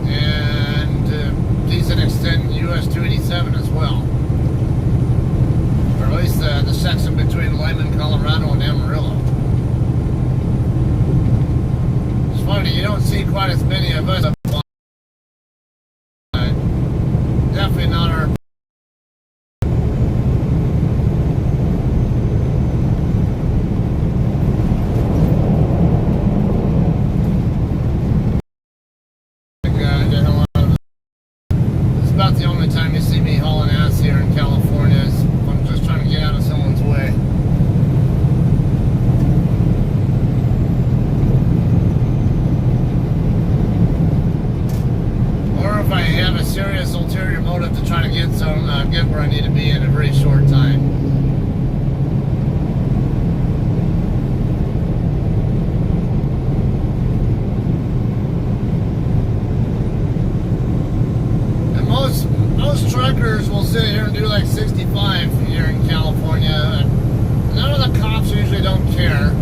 Speaker 1: and to a decent extent US 287 as well. Or at least the section between Lyman, Colorado and Amarillo. It's funny, you don't see quite as many of us up on. Definitely not our. It's about the only time you see me hauling ass here in California is if I'm just trying to get out of someone's way. Or if I have a serious ulterior motive to try to get where I need to be in a very short time. Most truckers will sit here and do like 65 here in California. None of the cops usually don't care.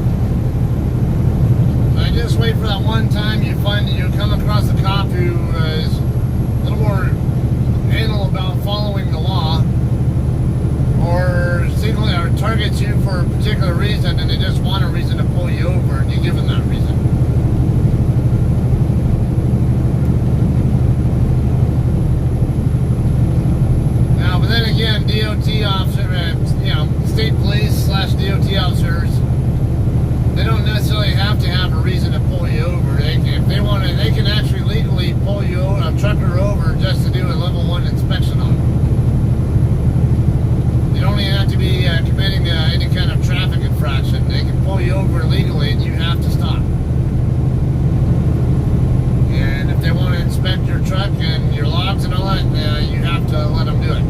Speaker 1: I just wait for that one time you come across a cop who is a little more anal about following the law, or targets you for a particular reason, and they just want a reason to pull you over, and you give them that reason. But then again, DOT officers, state police / DOT officers, they don't necessarily have to have a reason to pull you over. If they want to, they can actually legally pull you over, a trucker over, just to do a level 1 inspection on them. You don't even have to be committing any kind of traffic infraction. They can pull you over legally, and you have to stop. And if they want to inspect your truck and your logs and all that, you have to let them do it.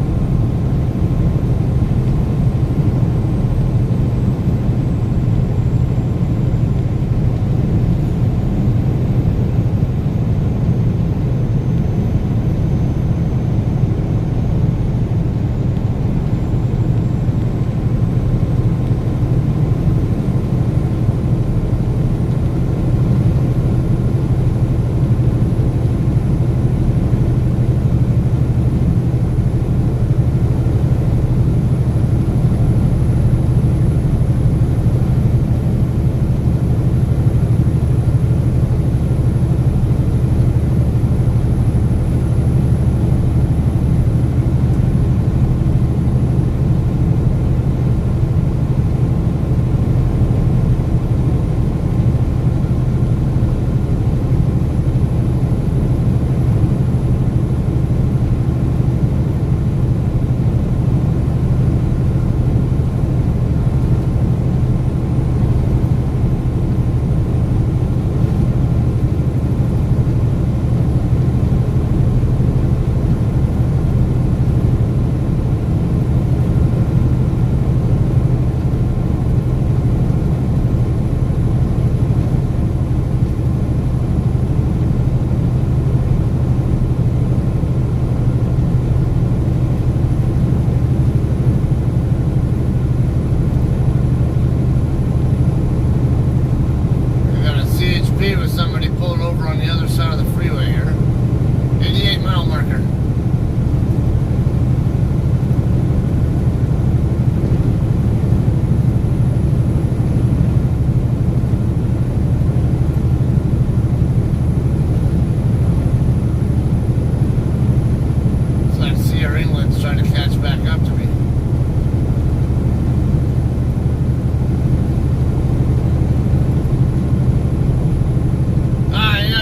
Speaker 1: With somebody pulling over on the other side of the freeway here. 88-mile marker. It's like Sierra England's trying to catch back up to me.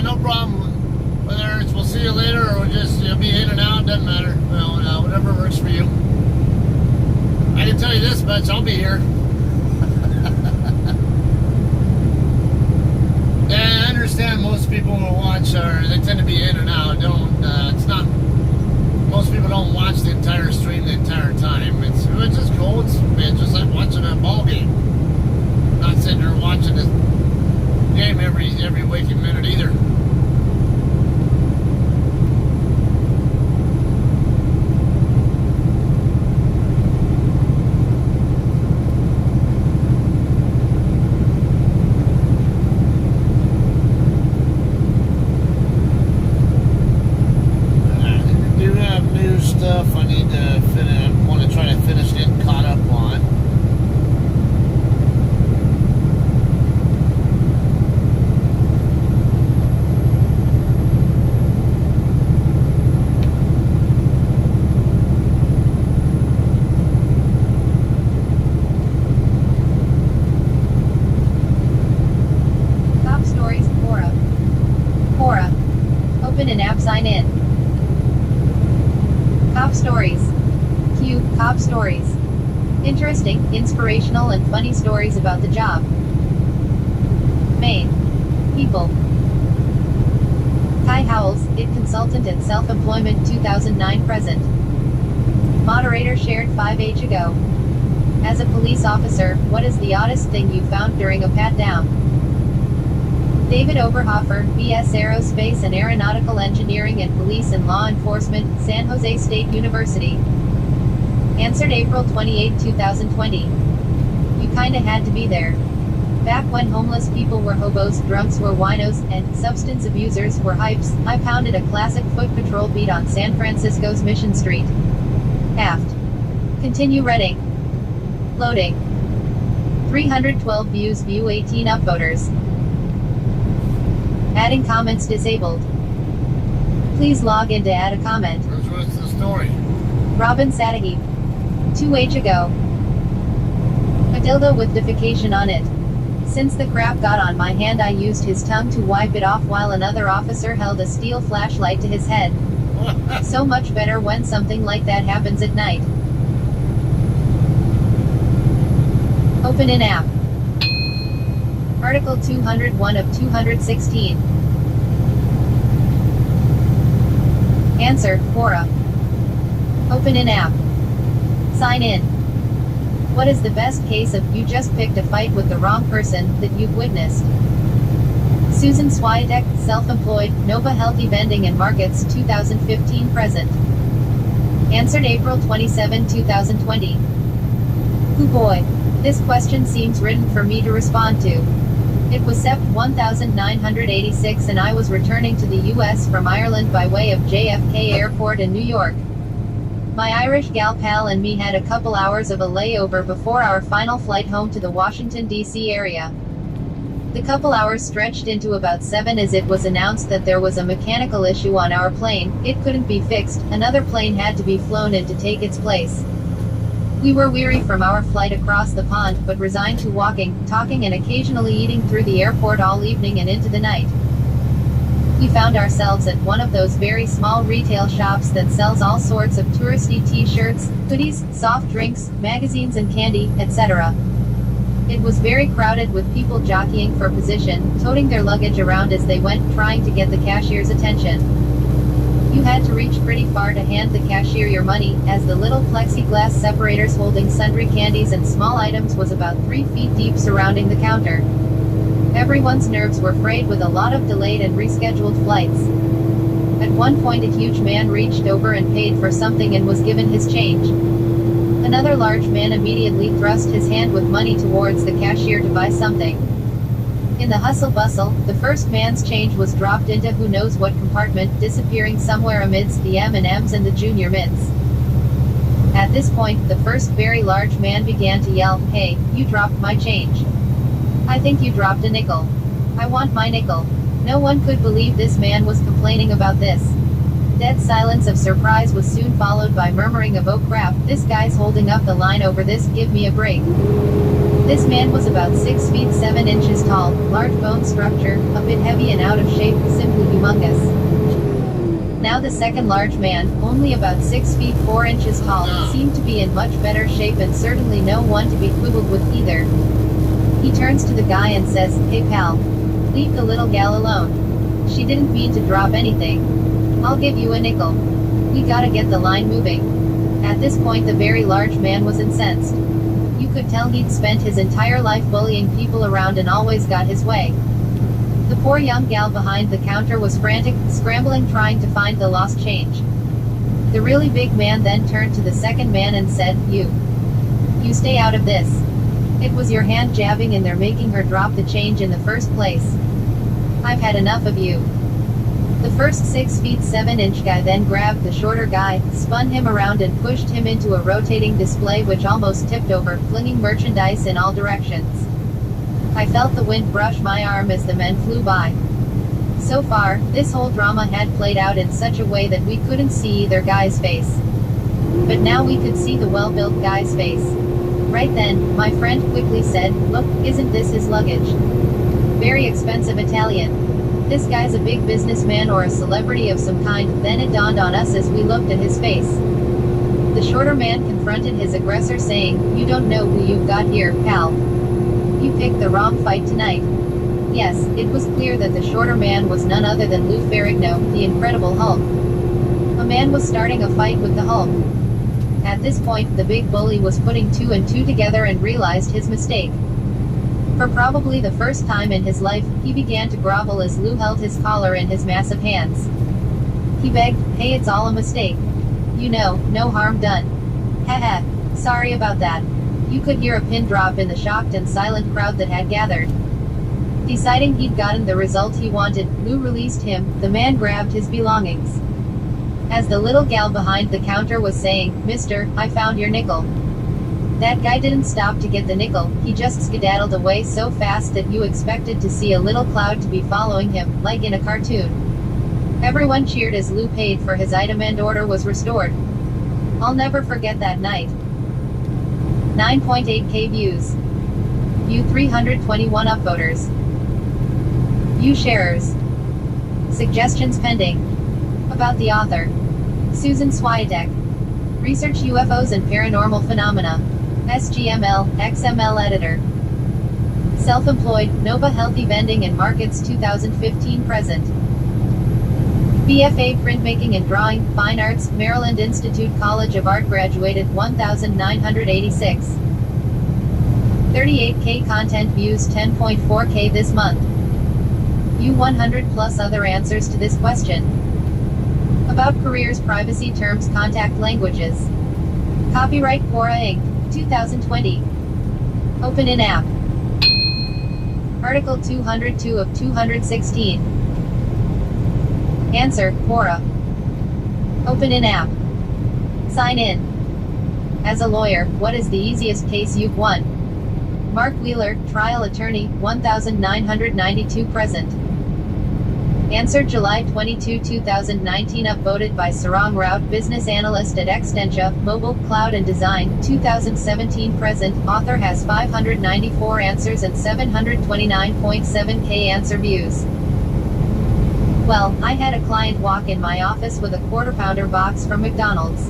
Speaker 1: No problem. Whether it's we'll see you later or we'll just be in and out, doesn't matter. Well, whatever works for you. I can tell you this much, I'll be here. Yeah, I understand most people will watch, or they tend to be in and out. It's not most people don't watch the entire stream the entire time. It's just cool. It's just like watching a ball game. Not sitting there watching the game every waking minute either. Stuff I need to finish. I want to try to finish getting caught up on.
Speaker 4: Top stories, Quora. Quora. Open an app, sign in. Cop Stories. Q. Cop Stories. Interesting, inspirational and funny stories about the job. Maine. People. Kai Howells, IT consultant and self-employment 2009 present. Moderator shared 5 age ago. As a police officer, what is the oddest thing you found during a pat-down? David Oberhofer, B.S. Aerospace and Aeronautical Engineering and Police and Law Enforcement, San Jose State University. Answered April 28, 2020. You kinda had to be there. Back when homeless people were hobos, drunks were winos, and substance abusers were hypes, I pounded a classic foot patrol beat on San Francisco's Mission Street. Aft. Continue reading. Loading. 312 views, view 18 upvoters. Adding comments disabled. Please log in to add a comment.
Speaker 1: What's the story?
Speaker 4: Robin Sadahi. 2 age ago. A dildo with defecation on it. Since the crap got on my hand, I used his tongue to wipe it off while another officer held a steel flashlight to his head. So much better when something like that happens at night. Open in app. Article 201 of 216. Answer, Quora. Open in app. Sign in. What is the best case of you just picked a fight with the wrong person that you've witnessed? Susan Swiatek, self-employed, Nova Healthy Vending and Markets 2015 present. Answered April 27, 2020. Hoo boy. This question seems written for me to respond to. It was Sep 1986 and I was returning to the US from Ireland by way of JFK Airport in New York. My Irish gal pal and me had a couple hours of a layover before our final flight home to the Washington, D.C. area. The couple hours stretched into about 7 as it was announced that there was a mechanical issue on our plane, it couldn't be fixed, another plane had to be flown in to take its place. We were weary from our flight across the pond, but resigned to walking, talking and occasionally eating through the airport all evening and into the night. We found ourselves at one of those very small retail shops that sells all sorts of touristy t-shirts, hoodies, soft drinks, magazines and candy, etc. It was very crowded with people jockeying for position, toting their luggage around as they went, trying to get the cashier's attention. You had to reach pretty far to hand the cashier your money, as the little plexiglass separators holding sundry candies and small items was about 3 feet deep surrounding the counter. Everyone's nerves were frayed with a lot of delayed and rescheduled flights. At one point a huge man reached over and paid for something and was given his change. Another large man immediately thrust his hand with money towards the cashier to buy something. In the hustle-bustle, the first man's change was dropped into who knows what compartment, disappearing somewhere amidst the M&Ms and the junior mints. At this point, the first very large man began to yell, "Hey, you dropped my change. I think you dropped a nickel. I want my nickel." No one could believe this man was complaining about this. Dead silence of surprise was soon followed by murmuring of "Oh crap, this guy's holding up the line over this, give me a break." This man was about 6 feet 7 inches tall, large bone structure, a bit heavy and out of shape, simply humongous. Now the second large man, only about 6 feet 4 inches tall, seemed to be in much better shape and certainly no one to be quibbled with either. He turns to the guy and says, "Hey pal, leave the little gal alone. She didn't mean to drop anything. I'll give you a nickel. We gotta get the line moving. At this point the very large man was incensed. You could tell he'd spent his entire life bullying people around and always got his way. The poor young gal behind the counter was frantic, scrambling trying to find the lost change. The really big man then turned to the second man and said, You stay out of this. It was your hand jabbing in there making her drop the change in the first place. I've had enough of you. The first 6 feet 7 inch guy then grabbed the shorter guy, spun him around and pushed him into a rotating display which almost tipped over, flinging merchandise in all directions. I felt the wind brush my arm as the men flew by. So far, this whole drama had played out in such a way that we couldn't see either guy's face. But now we could see the well-built guy's face. Right then, my friend quickly said, Look, isn't this his luggage? Very expensive Italian. This guy's a big businessman or a celebrity of some kind. Then it dawned on us as we looked at his face. The shorter man confronted his aggressor saying, You don't know who you've got here, pal. You picked the wrong fight tonight. Yes, it was clear that the shorter man was none other than Lou Ferrigno, the Incredible Hulk. A man was starting a fight with the Hulk. At this point, the big bully was putting 2 and 2 together and realized his mistake. For probably the first time in his life, he began to grovel as Lou held his collar in his massive hands. He begged, Hey, it's all a mistake. You know, no harm done. Haha, sorry about that. You could hear a pin drop in the shocked and silent crowd that had gathered. Deciding he'd gotten the result he wanted, Lou released him. The man grabbed his belongings. As the little gal behind the counter was saying, Mister, I found your nickel. That guy didn't stop to get the nickel, he just skedaddled away so fast that you expected to see a little cloud to be following him, like in a cartoon. Everyone cheered as Lou paid for his item and order was restored. I'll never forget that night. 9.8k views. View 321 upvoters. View sharers. Suggestions pending. About the author. Susan Swiatek. Research UFOs and paranormal phenomena. SGML, XML editor. Self-employed, Nova Healthy Vending and Markets 2015 present. BFA Printmaking and Drawing, Fine Arts, Maryland Institute College of Art graduated 1986. 38k content views 10.4k this month. View 100 plus other answers to this question. About careers, privacy terms, contact languages. Copyright Quora Inc. 2020. Open in app. Article 202 of 216. Answer, Quora. Open in app. Sign in. As a lawyer, what is the easiest case you've won? Mark Wheeler, trial attorney, 1992 present. Answer July 22, 2019 upvoted by Sarang Raut, business analyst at Extentia, Mobile, Cloud and Design, 2017 present, author has 594 answers and 729.7k answer views. Well, I had a client walk in my office with a quarter-pounder box from McDonald's.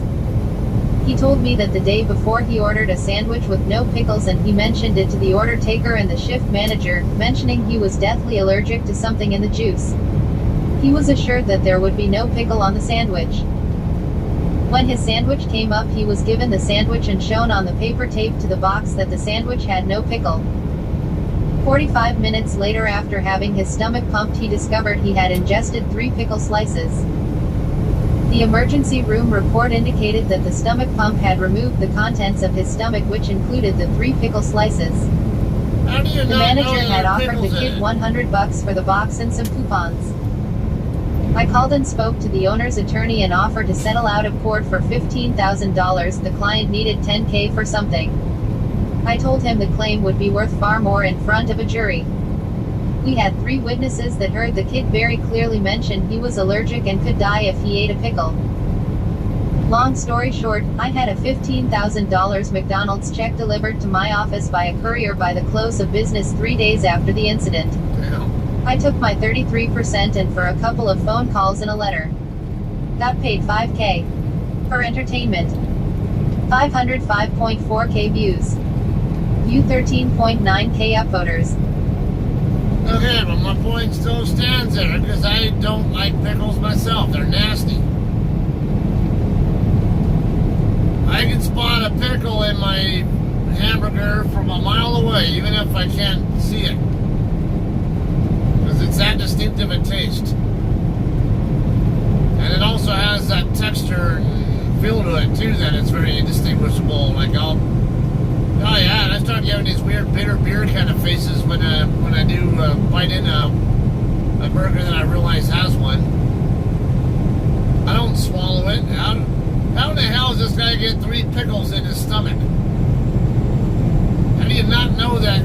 Speaker 4: He told me that the day before he ordered a sandwich with no pickles and he mentioned it to the order taker and the shift manager, mentioning he was deathly allergic to something in the juice. He was assured that there would be no pickle on the sandwich. When his sandwich came up, he was given the sandwich and shown on the paper taped to the box that the sandwich had no pickle. 45 minutes later, after having his stomach pumped, he discovered he had ingested 3 pickle slices. The emergency room report indicated that the stomach pump had removed the contents of his stomach, which included the 3 pickle slices.
Speaker 1: How do you
Speaker 4: The
Speaker 1: not know
Speaker 4: manager
Speaker 1: there
Speaker 4: had
Speaker 1: are
Speaker 4: offered the
Speaker 1: pickles
Speaker 4: kid
Speaker 1: in it?
Speaker 4: $100 for the box and some coupons. I called and spoke to the owner's attorney and offered to settle out of court for $15,000. The client needed $10,000 for something. I told him the claim would be worth far more in front of a jury. We had 3 witnesses that heard the kid very clearly mention he was allergic and could die if he ate a pickle. Long story short, I had a $15,000 McDonald's check delivered to my office by a courier by the close of business 3 days after the incident.
Speaker 1: Damn.
Speaker 4: I took my 33% and for a couple of phone calls and a letter. Got paid $5,000. For entertainment. 505.4k views. View 13.9k upvoters.
Speaker 1: Okay, but my point still stands there because I don't like pickles myself. They're nasty. hamburger from a mile away, even if I can't see it. Because it's that distinctive a taste. And it also has that texture and feel to it too that it's very indistinguishable. Like oh yeah, and I start getting these weird bitter beer kind of faces when I do bite in a burger that I realize has one. I don't swallow it. How in the hell does this guy get 3 pickles in his stomach? How do you not know that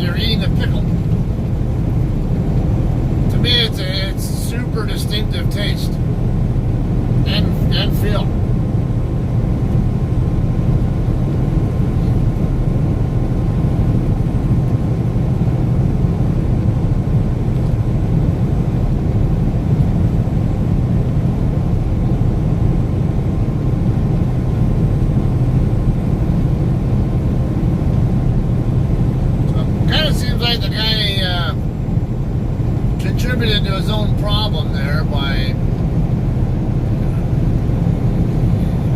Speaker 1: you're eating a pickle? To me, it's super distinctive taste and feel. The guy contributed to his own problem there by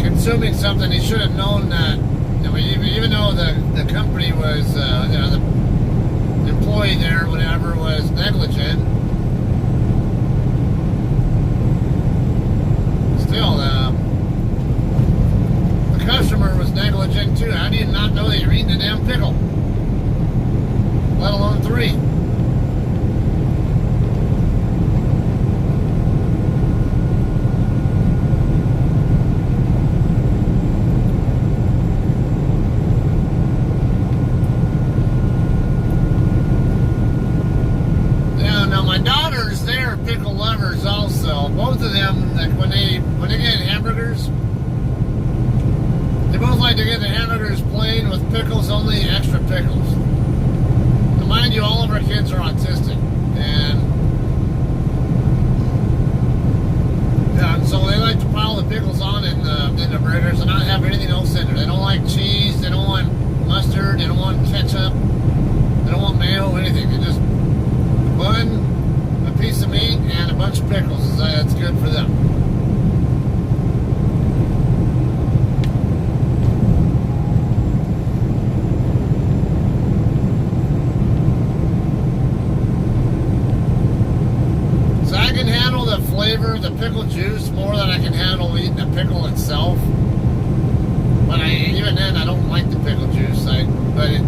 Speaker 1: consuming something he should have known that. I mean, even though the company was, the employee there, whatever, was negligent, still, the customer was negligent too. How do you not know that you're eating a damn pickle? Let alone 3. Yeah, now my daughters, they're pickle lovers also. Both of them, like when they get hamburgers, they both like to get the hamburgers plain with pickles, only extra pickles. Mind you, all of our kids are autistic, and so they like to pile the pickles on in the burgers and not have anything else in there. They don't like cheese, they don't want mustard, they don't want ketchup, they don't want mayo, anything. They just a bun, a piece of meat, and a bunch of pickles. That's good for them. Flavor the pickle juice more than I can handle eating the pickle itself. But even then, I don't like the pickle juice. But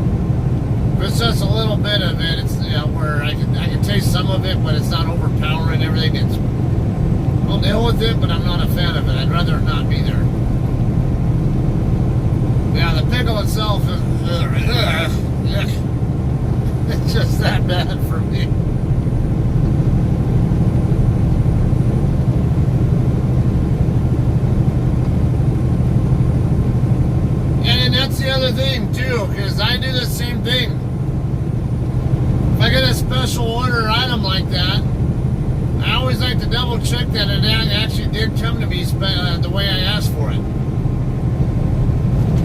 Speaker 1: it's just a little bit of it. It's where I can taste some of it, but it's not overpowering everything. I'll deal with it, but I'm not a fan of it. I'd rather it not be there. Yeah, the pickle itself is it's just that bad for me. That's the other thing too, because I do the same thing. If I get a special order item like that, I always like to double check that it actually did come to me the way I asked for it.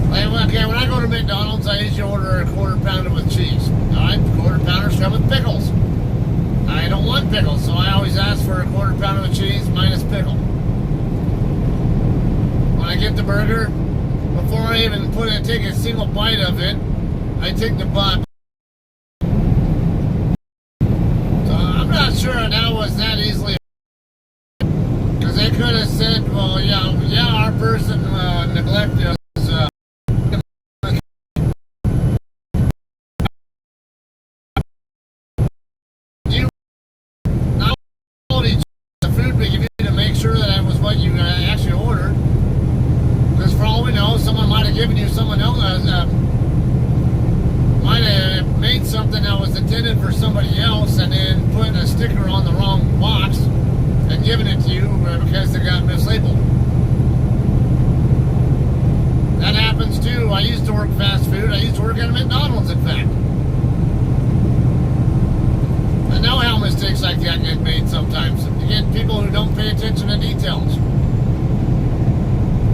Speaker 1: Like, okay, when I go to McDonald's, I usually order a quarter pounder with cheese. Alright, quarter pounders come with pickles. I don't want pickles, so I always ask for a quarter pounder with cheese minus pickle. When I get the burger, before I even take a single bite of it, I take the bun. So I'm not sure that was that easily. Because they could have said, well, yeah, our person neglected us. You not only the food, but you need to make sure that it was what you actually ordered. Because for all we know, someone might have given you someone else, might have made something that was intended for somebody else and then put a sticker on the wrong box and given it to you because they got mislabeled. That happens too. I used to work fast food. I used to work at a McDonald's, in fact. I know how mistakes like that get made sometimes. You get people who don't pay attention to details.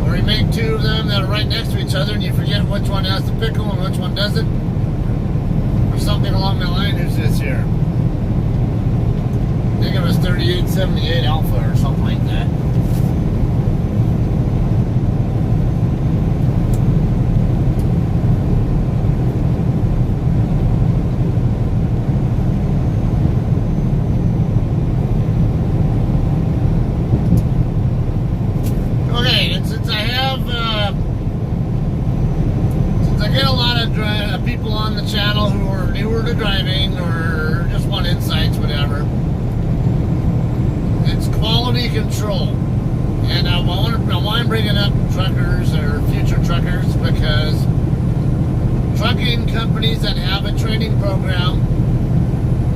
Speaker 1: Or you make 2 of them that are right next to each other and you forget which one has the pickle and which one doesn't. Or something along that line. Who's this here? I think it was 3878 Alpha or something like that. people on the channel who are newer to driving or just want insights, whatever. It's quality control. And I want to bring up truckers or future truckers because trucking companies that have a training program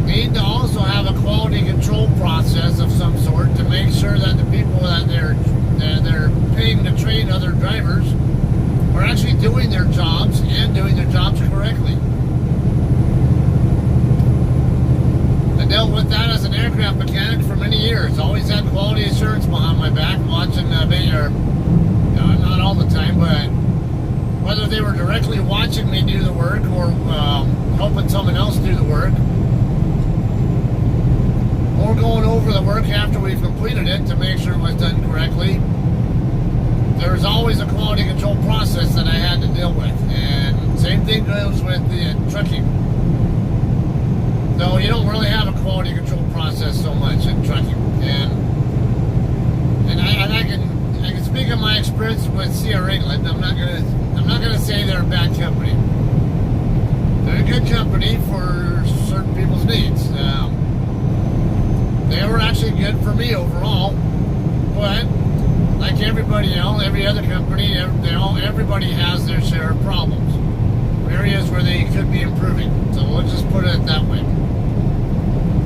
Speaker 1: need to also have a quality control process of some sort to make sure that the people that they're paying to train other drivers are actually doing their jobs and doing their jobs correctly. I dealt with that as an aircraft mechanic for many years. Always had quality assurance behind my back, watching not all the time, but whether they were directly watching me do the work or helping someone else do the work, or going over the work after we've completed it to make sure it was done correctly. There was always a quality control process that I had to deal with, and same thing goes with the trucking. So you don't really have a quality control process so much in trucking, and I can speak of my experience with Sierra England. I'm not gonna say they're a bad company. They're a good company for certain people's needs. They were actually good for me overall, but like everybody else, every other company, everybody has their share of problems, areas where they could be improving. So we'll just put it that way.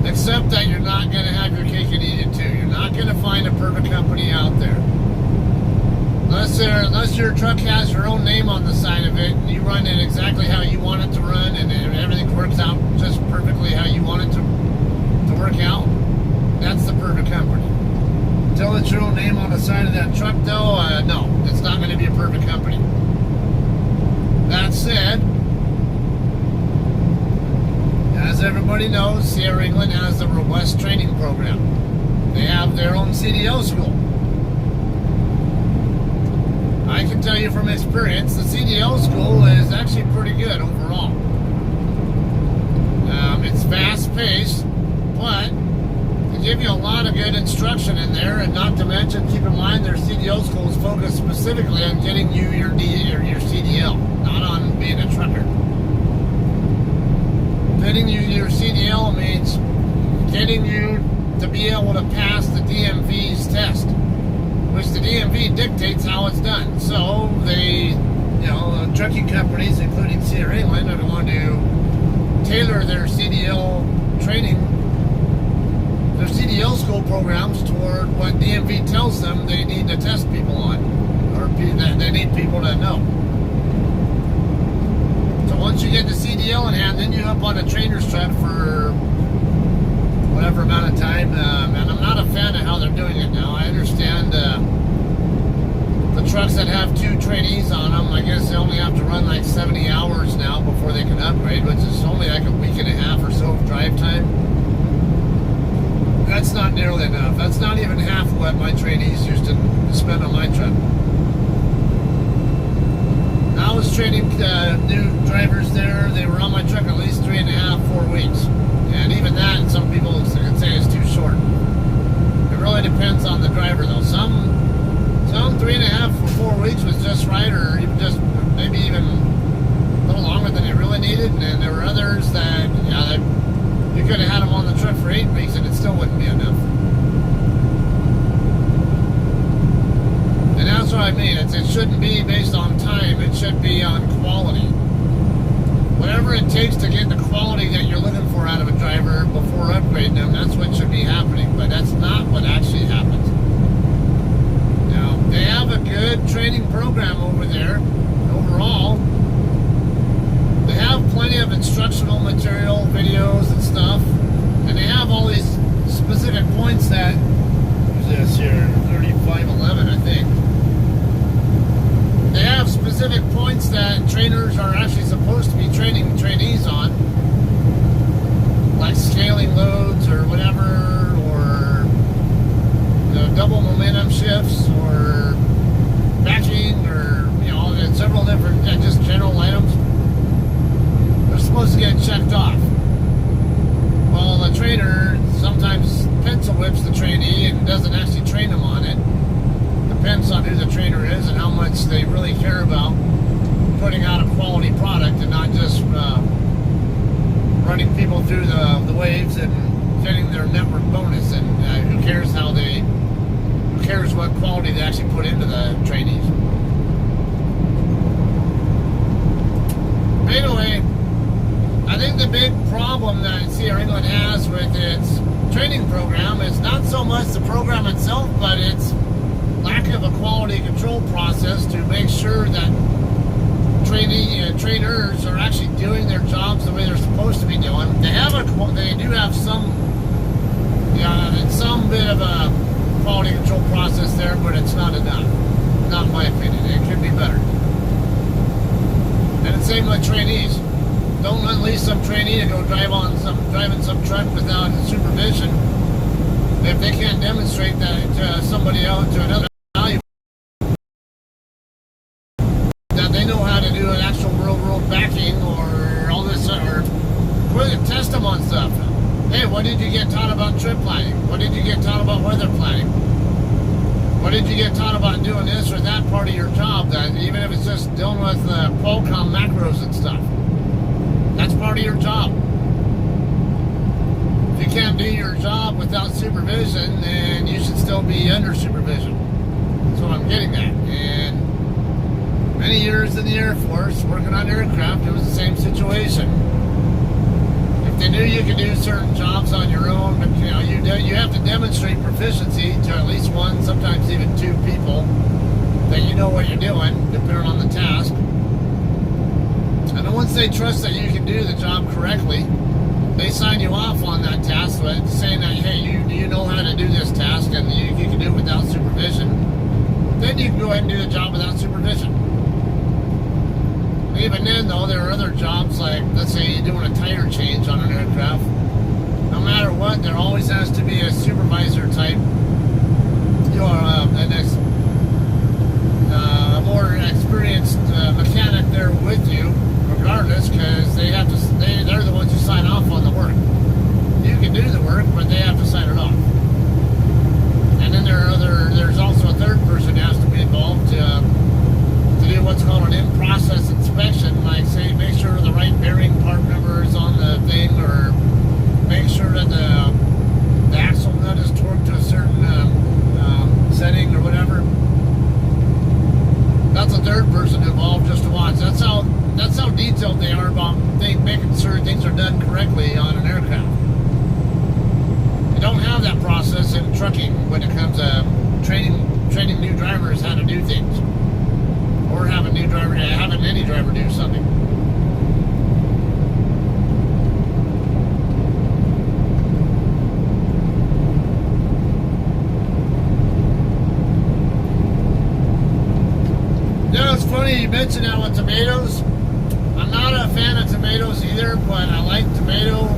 Speaker 1: Except that you're not going to have your cake and eat it too. You're not going to find a perfect company out there. Unless your truck has your own name on the side of it, and you run it exactly how you want it to run, and everything works out just perfectly how you want it to work out, that's the perfect company. Until it's your own name on the side of that truck, though, no, it's not going to be a perfect company. That said, as everybody knows, Sierra England has the robust training program. They have their own CDO school. I can tell you from experience, the CDO school is actually pretty good overall. It's fast-paced, but they give you a lot of good instruction in there, and not to mention, keep in mind, their CDO school is focused specifically on getting you your CDL, not on being a trucker. Getting you your CDL means getting you to be able to pass the DMV's test, which the DMV dictates how it's done. So trucking companies, including Sierra England, are going to tailor their CDL training, their CDL school programs toward what DMV tells them they need to test people on, or that they need people to know. So once you get the CDL in hand, then you hop on a trainer's truck for whatever amount of time. And I'm not a fan of how they're doing it now. I understand the trucks that have 2 trainees on them, I guess they only have to run like 70 hours now before they can upgrade, which is only like a week and a half or so of drive time. That's not nearly enough. That's not even half what my trainees used to spend on my truck. I was training new drivers there. They were on my truck at least 3.5, 4 weeks. And even that, some people could say is too short. It really depends on the driver though. Some 3.5 or 4 weeks was just right, or even just maybe even a little longer than they really needed. And then there were others that, you could have had them on the truck for 8 weeks and it still wouldn't be enough. And that's what I mean. It shouldn't be based on time. It should be on quality. Whatever it takes to get the quality that you're looking for out of a driver before upgrading them, that's what should be happening. But that's not what actually happens. Now, they have a good training program over there, overall. They have plenty of instructional material, videos and stuff. And they have all these specific points that, what's this here, 3511, I think. They have specific points that trainers are actually supposed to be training trainees on, like scaling loads or whatever, or double momentum shifts, or batching, or several different just general items. They're supposed to get checked off. Well, the trainer sometimes pencil whips the trainee and doesn't actually train them on it. Depends on who the trainer is and how much they really care about putting out a quality product and not just running people through the waves and getting their network bonus. And who cares who cares what quality they actually put into the trainees. But anyway, I think the big problem that Sierra England has with its training program is not so much the program itself, but its lack of a quality control process to make sure that trainers are actually doing their jobs the way they're supposed to be doing. They do have some bit of a quality control process there, but it's not enough. Not in my opinion. It could be better. And the same with trainees. Don't unleash some trainee to go driving some truck without supervision if they can't demonstrate that to somebody else, to another value, that they know how to do an actual real world backing or all this, or test them on stuff. Hey, what did you get taught about trip planning? What did you get taught about weather planning? What did you get taught about doing this or that part of your job? That even if it's just dealing with Qualcomm macros and stuff, that's part of your job. If you can't do your job without supervision, then you should still be under supervision. That's what I'm getting at. And many years in the Air Force, working on aircraft, it was the same situation. If they knew you could do certain jobs on your own, but you have to demonstrate proficiency to at least one, sometimes even two people, that you know what you're doing, depending on the task. And once they trust that you can do the job correctly, they sign you off on that task, saying that, hey, you know how to do this task and you can do it without supervision. Then you can go ahead and do the job without supervision. Even then, though, there are other jobs like, let's say you're doing a tire change on an aircraft. No matter what, there always has to be a supervisor type, a more experienced mechanic there with you, regardless, because they're the ones who sign off on the work. You can do the work, but they have to sign it off. And then there's also a third person who has to be involved to do what's called an in-process inspection, like say make sure the right bearing part number is on the thing, or make sure that the axle nut is torqued to a certain setting or whatever. That's a third person involved just to watch. That's how detailed they are about making sure things are done correctly on an aircraft. You don't have that process in trucking when it comes to training new drivers how to do things, or having any driver do something. Yeah, it's funny you mentioned that with tomatoes. I'm not a fan of tomatoes either, but I like tomato.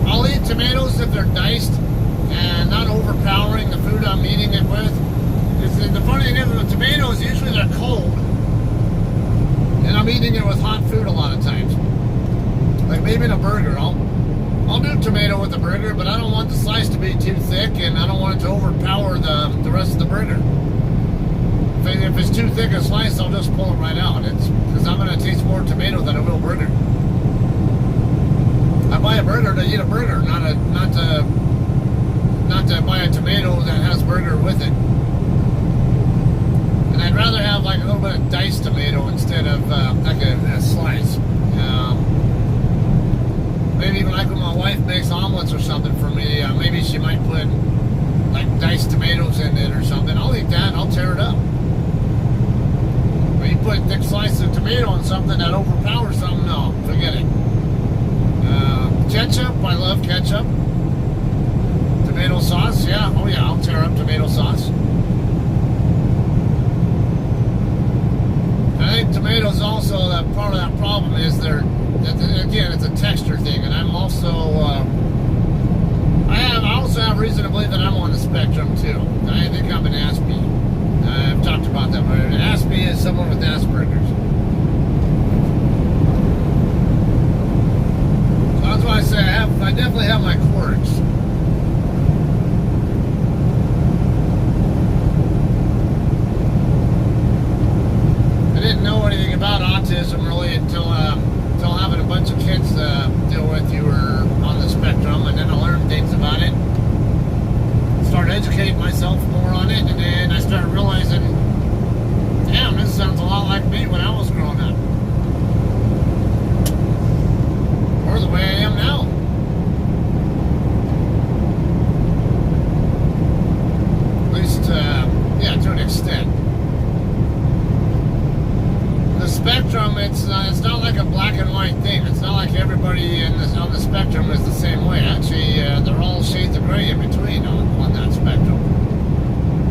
Speaker 1: I'll eat tomatoes if they're diced and not overpowering the food I'm eating it with. The funny thing is with tomatoes, usually they're cold, and I'm eating it with hot food a lot of times. Like maybe in a burger, I'll do tomato with a burger, but I don't want the slice to be too thick, and I don't want it to overpower the rest of the burger. If it's too thick a slice, I'll just pull it right out. It's because I'm going to taste more tomato than I will burger. I buy a burger to eat a burger, not to buy a tomato that has burger with it. And I'd rather have like a little bit of diced tomato instead of like a slice. Maybe even like when my wife makes omelets or something for me, maybe she might put like diced tomatoes in it or something. I'll eat that and I'll tear it up. When you put a thick slice of tomato on something that overpowers something, no, forget it. Ketchup, I love ketchup. Tomato sauce, yeah, oh yeah, I'll tear up tomato sauce. I think tomatoes also, part of that problem is again, it's a texture thing, and I'm also, I also have reason to believe that I'm on the spectrum too. I think I'm an Aspie. I've talked about that, but an Aspie is someone with Asperger's. So that's why I say I definitely have my quirks. educate myself more on it, and then I started realizing, damn, this sounds a lot like me when I was growing up. Or the way I am now. At least, yeah, to an extent. The spectrum, it's not like a black and white thing. It's not like everybody on the spectrum is the same way. Actually, they're all shades of gray in between on that spectrum.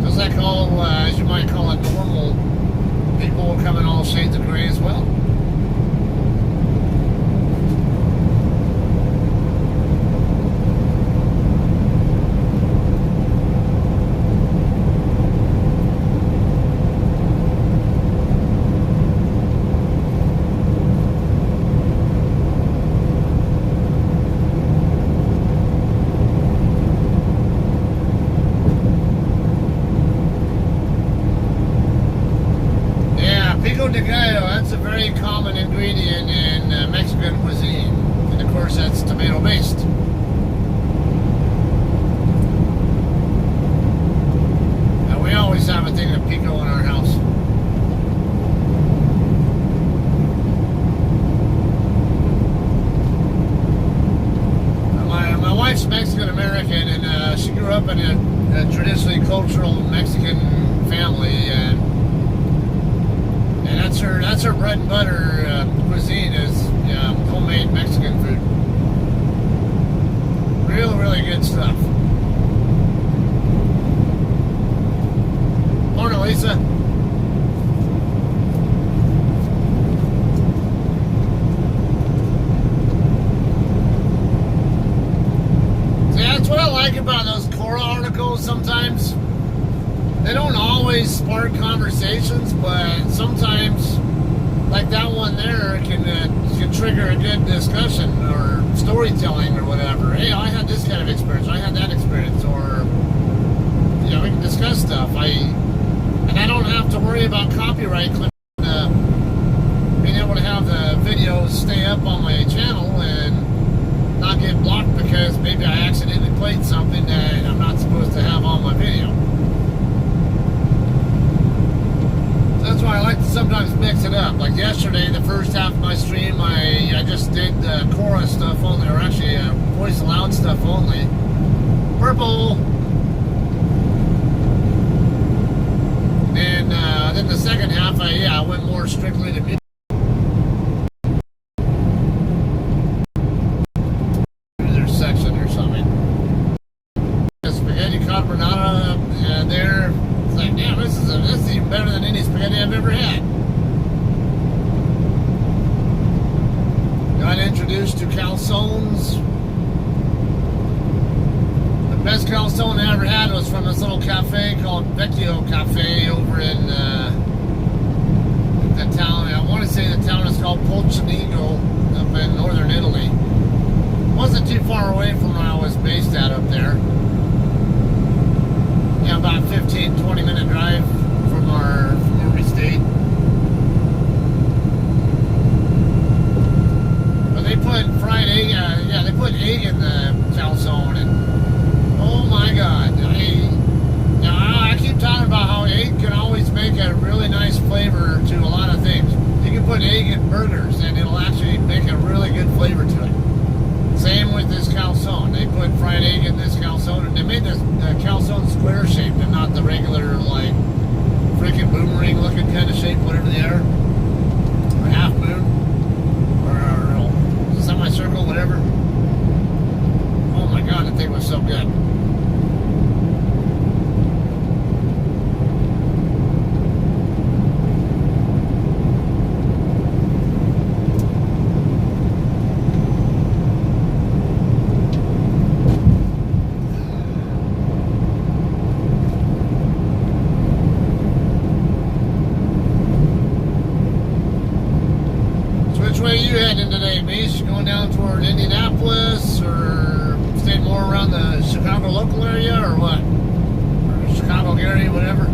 Speaker 1: Just like all, as you might call it, normal people will come in all shades of gray as well. De gallo, that's a very common ingredient in Mexican cuisine. And of course, that's tomato based. And we always have a thing of pico in our house. My wife's Mexican American, and she grew up in a traditionally cultural Mexican family, and that's her bread and butter cuisine is homemade Mexican food. Really good stuff. Morning, Lisa. See, that's what I like about those Quora articles sometimes. They don't always spark conversations, but sometimes, like that one there, can trigger a good discussion or storytelling or whatever. Hey, I had this kind of experience. I had that experience, or we can discuss stuff. And I don't have to worry about copyright being able to have the videos stay up on my channel and not get blocked because maybe I accidentally played something that I'm not supposed to have on my video. That's why I like to sometimes mix it up. Like yesterday, the first half of my stream, I just did the Quora stuff only, or actually voice aloud stuff only. Purple. And then the second half, I went more strictly to music. Section or something. The spaghetti carbonara there. It's like, damn, this is even better than any spaghetti I've ever had. Got introduced to calzones. The best calzone I ever had was from this little cafe called Vecchio Cafe over in the town. I want to say the town is called Polcinigo up in northern Italy. Wasn't too far away from where I was based at up there. Yeah, about 15-20 minute drive from where we stayed. But they put fried egg, they put egg in the calzone, and oh my god. I keep talking about how egg can always make a really nice flavor to a lot of things. You can put egg in burgers and it'll actually make a really good flavor to it. Same with this calzone. They put fried egg in this calzone, and they made this calzone square shaped and not the regular, like, freaking boomerang looking kind of shape, whatever they are. Or half moon. Or semicircle, whatever. Oh my god, that thing was so good. Which way are you heading today, Mish? Going down toward Indianapolis, or staying more around the Chicago local area, or what? Or Chicago area, whatever?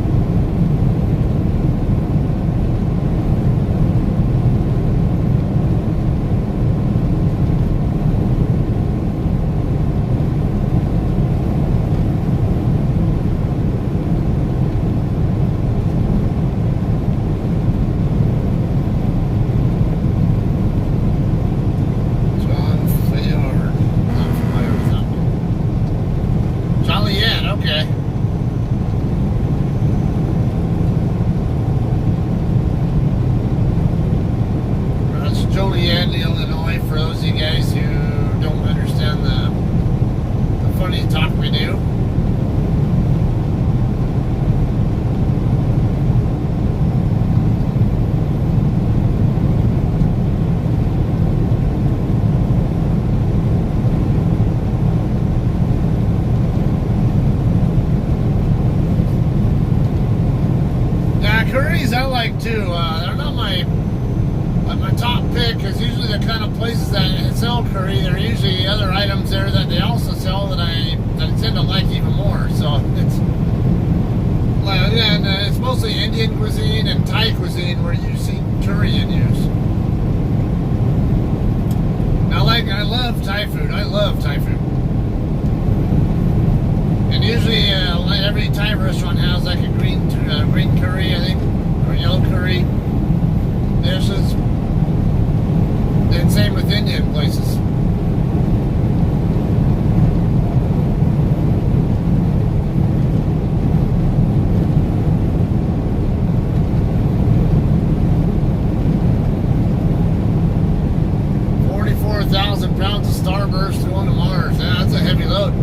Speaker 1: curries I like too. They're not my top pick, because usually the kind of places that sell curry, there are usually other items there that they also sell that I tend to like even more. So it's and it's mostly Indian cuisine and Thai cuisine where you see curry in use. I love Thai food. I love Thai food. And usually, every Thai restaurant has like a green curry, I think, or yellow curry dishes. And same with Indian places. Pounds of Starburst going to Mars. Yeah, that's a heavy load.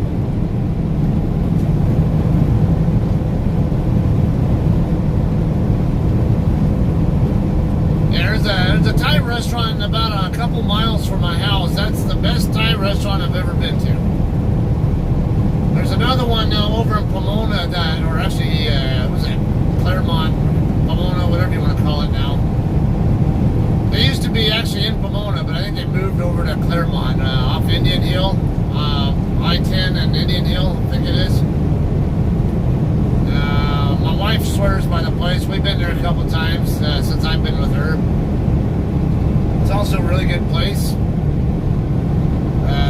Speaker 1: Yeah, there's a Thai restaurant about a couple miles from my house. That's the best Thai restaurant I've ever been to. There's another one over in Pomona or actually, was it Claremont, Pomona, whatever you want to call it now. They used to be actually in Pomona, but I think they moved over to Claremont, off Indian Hill, I-10 and Indian Hill, I think it is. My wife swears by the place. We've been there a couple times since I've been with her. It's also a really good place.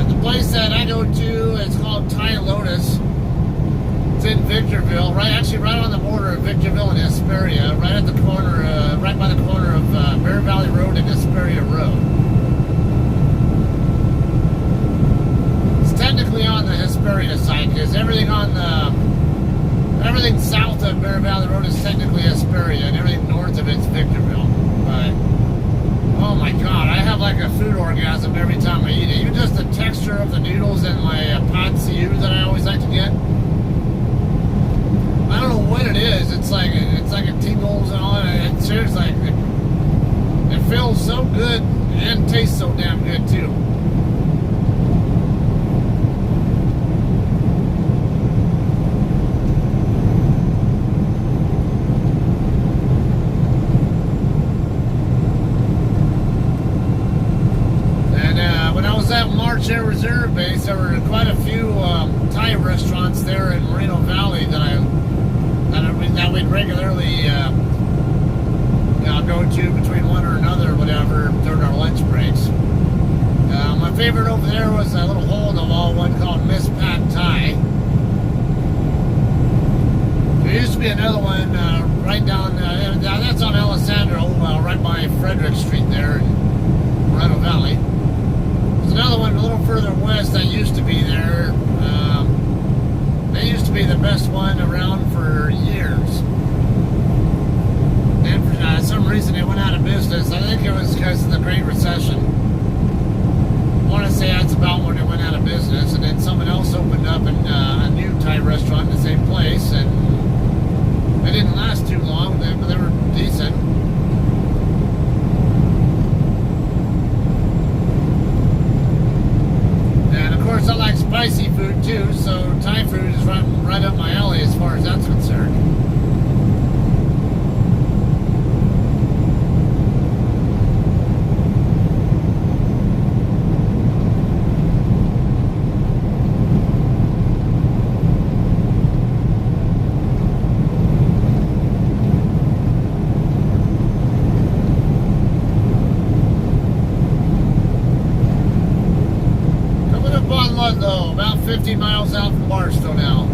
Speaker 1: The place that I go to, it's called Thai Lotus. It's in Victorville, right on the border of Victorville and Hesperia, right at the corner, right by the corner of Bear Valley Road and Hesperia Road. It's technically on the Hesperia side, because everything south of Bear Valley Road is technically Hesperia, and everything north of it's Victorville. But oh my God, I have like a food orgasm every time I eat it. Even just the texture of the noodles and my pad see ew that I always like to get. I don't know what it is. It's like it tingles and all that. It's seriously like it feels so good and tastes so damn good too. And when I was at March Air Reserve Base, there were quite a few Thai restaurants there in Moreno Valley that we'd regularly go to between one or another or whatever during our lunch breaks. My favorite over there was a little hole in the wall one called Miss Pad Thai. There used to be another one right down, that's on Alessandro, right by Frederick Street there in Moreno Valley. There's another one a little further west that used to be there. They used to be the best one around for years. And for some reason it went out of business. I think it was because of the Great Recession. I want to say that's about when it went out of business. And then someone else opened up a new Thai restaurant in the same place. And they didn't last too long, but they were decent. And of course I like spicy food too, so Thai food is right up my alley as far as that's concerned. Ludlow, about 50 miles out from Barstow now.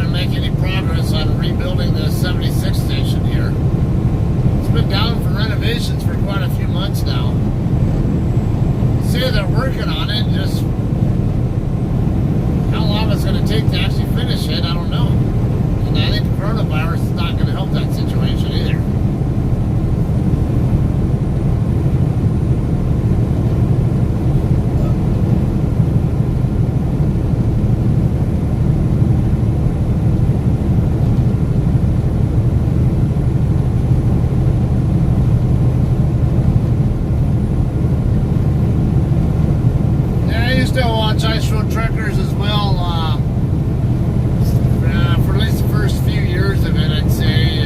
Speaker 1: to make any progress on rebuilding the 76 station here. It's been down for renovations for quite a few months now. Say they're working on it, just how long it's going to take to actually finish it, I don't know. And I think the coronavirus is not going to help that situation either. Ice road truckers as well, for at least the first few years of it, I'd say.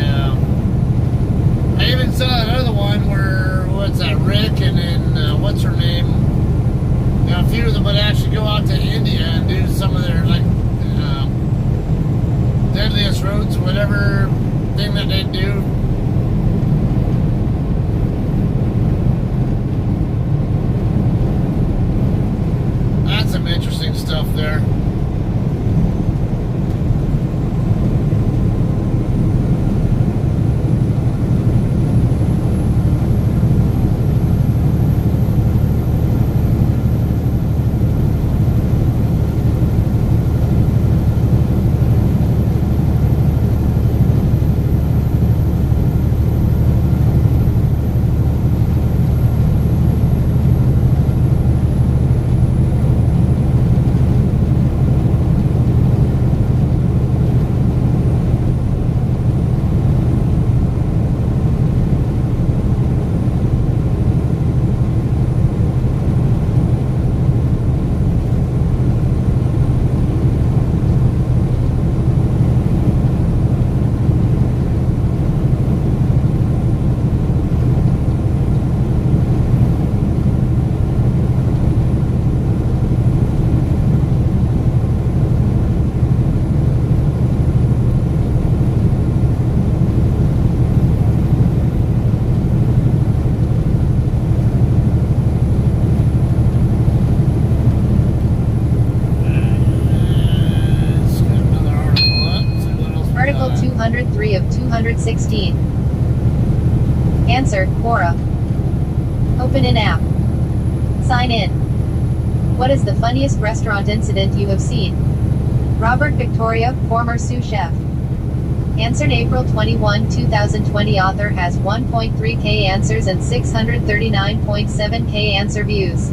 Speaker 1: I even saw that other one where, what's that, Rick and then, what's her name? You know, a few of them would actually go out to India and do some of their, like, deadliest roads, whatever thing that they do. Some interesting stuff there.
Speaker 4: Article 203 of 216. Answer, Quora. Open an app. Sign in. What is the funniest restaurant incident you have seen? Robert Victoria, former sous chef. Answered April 21, 2020. Author has 1.3k answers and 639.7k answer views.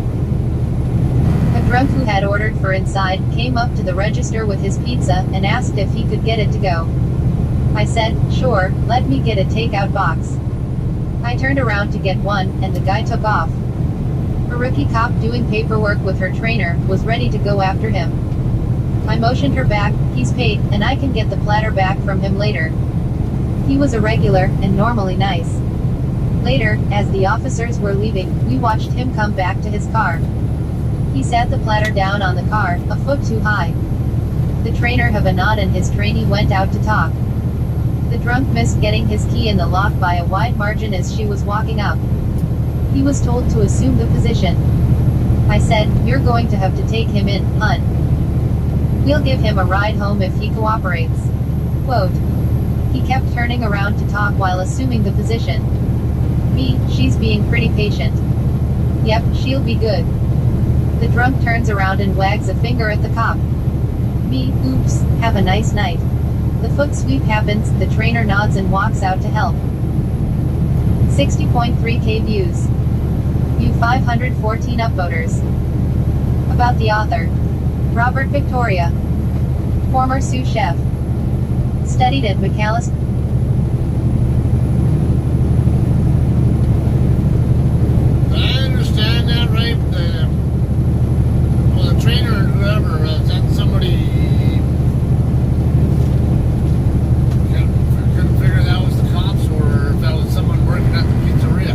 Speaker 4: A drunk who had ordered for inside came up to the register with his pizza and asked if he could get it to go. I said, sure, let me get a takeout box. I turned around to get one, and the guy took off. A rookie cop doing paperwork with her trainer was ready to go after him. I motioned her back, he's paid, and I can get the platter back from him later. He was a regular, and normally nice. Later, as the officers were leaving, we watched him come back to his car. He sat the platter down on the car, a foot too high. The trainer have a nod and his trainee went out to talk. The drunk missed getting his key in the lock by a wide margin as she was walking up. He was told to assume the position. I said, you're going to have to take him in, hun. We'll give him a ride home if he cooperates. Quote. He kept turning around to talk while assuming the position. Me, she's being pretty patient. Yep, she'll be good. The drunk turns around and wags a finger at the cop. Me, oops, have a nice night. The foot sweep happens, the trainer nods and walks out to help. 60.3k views. You 514 upvoters. About the author. Robert Victoria. Former sous chef. Studied at McAllister.
Speaker 1: I understand that, right? The trainer or whoever, is that somebody couldn't figure that was the cops or if that was someone working at the pizzeria?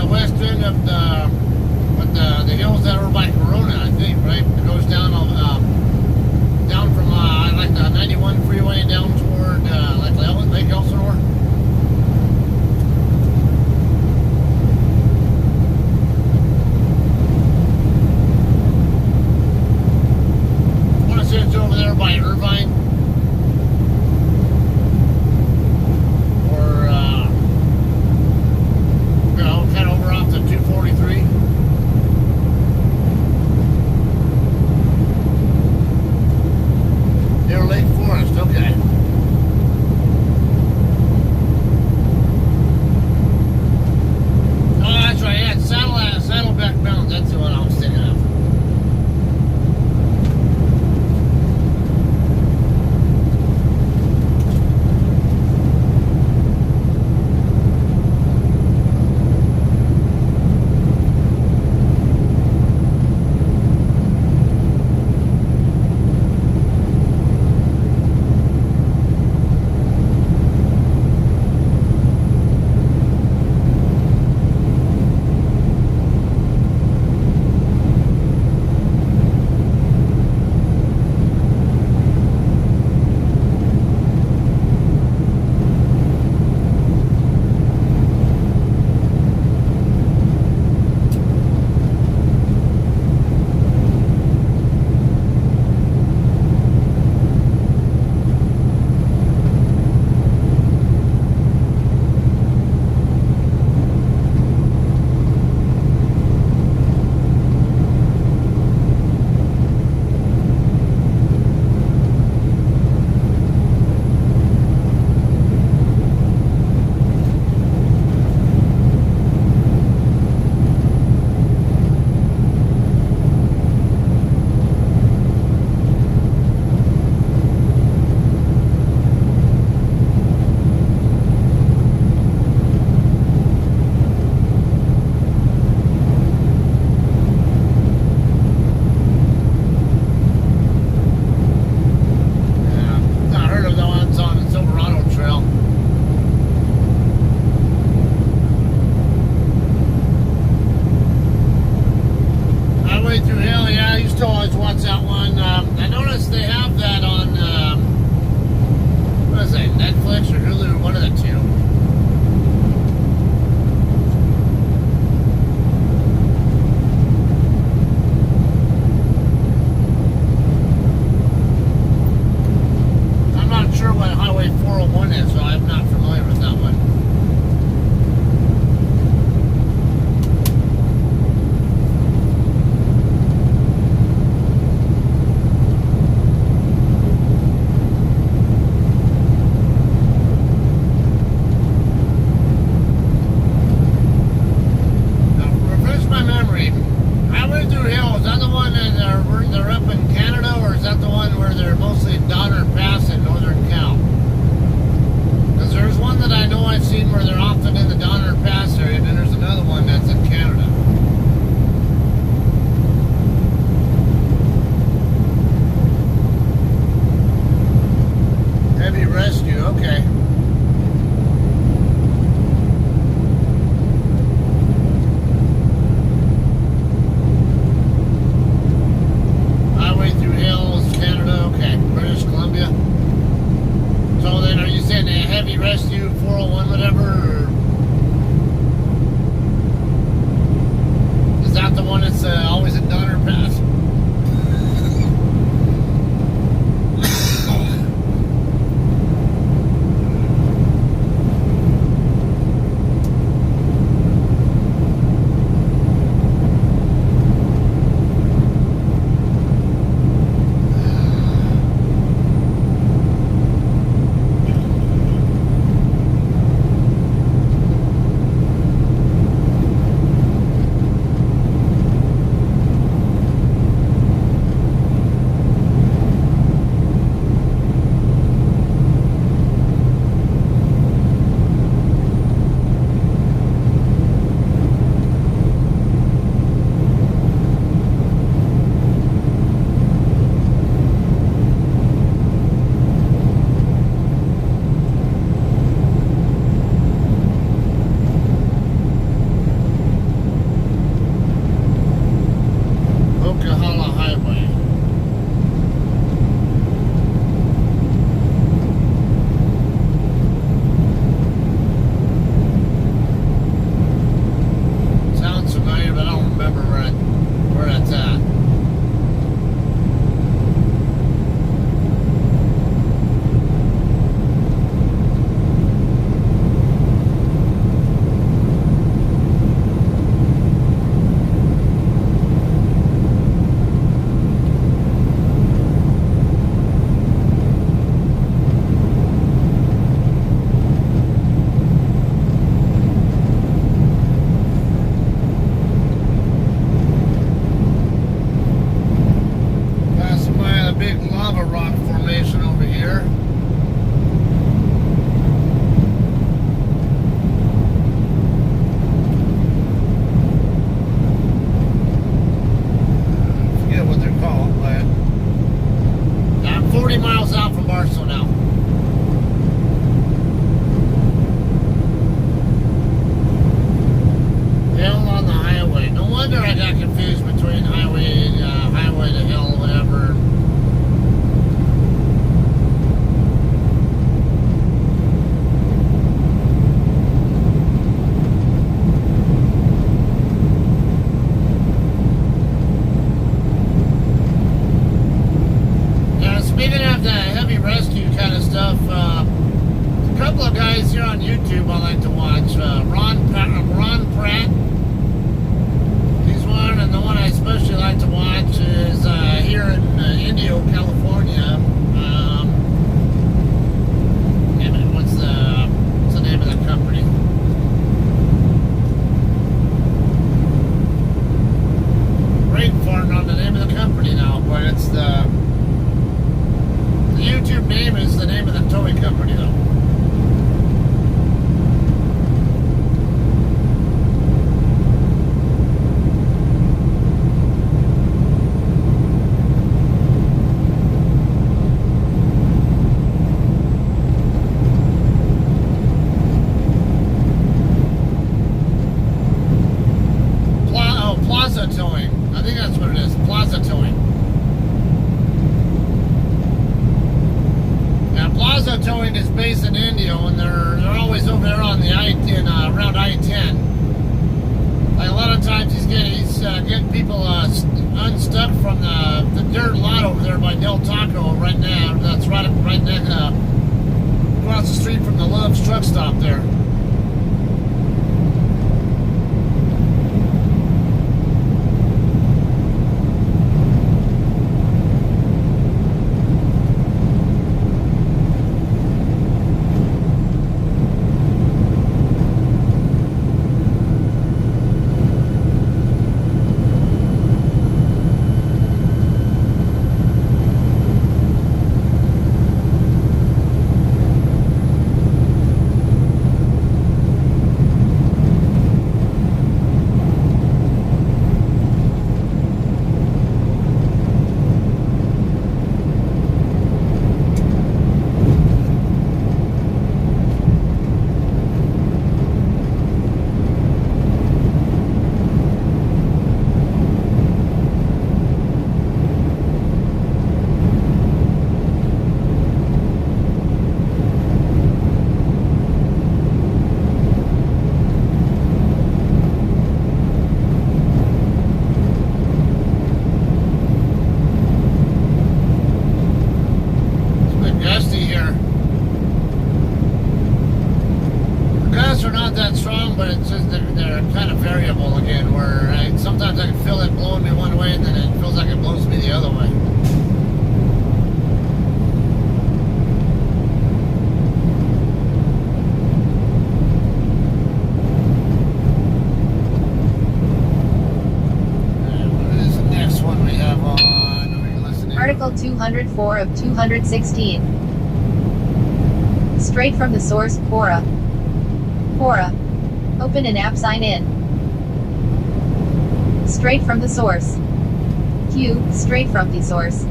Speaker 1: the west end of the hills that are by Corona, I think, right? It goes down down from like the 91 freeway down toward like Lake Elsinore. I want to say it's over there by Irvine. Or you know, kind of over off the 243. Near Lake Forest, okay. Oh, that's right, yeah, Saddleback Mountains, that's the one I was thinking of. Plaza Towing. I think that's what it is. Plaza Towing. Yeah, Plaza Towing is based in Indio, and they're always over there on the around I-10. Like a lot of times he's getting people unstuck from the dirt lot over there by Del Taco right now. That's right next across the street from the Love's truck stop there. Are not that strong, but it's just they're kind of variable again, where sometimes I can feel it blowing me one way and then it feels like it blows me the other way. What is the next one we have on? Listening.
Speaker 4: Article 204 of 216. Straight from the source, Quora. Quora. Open an app, sign in. Straight from the source. Q. Straight from the source.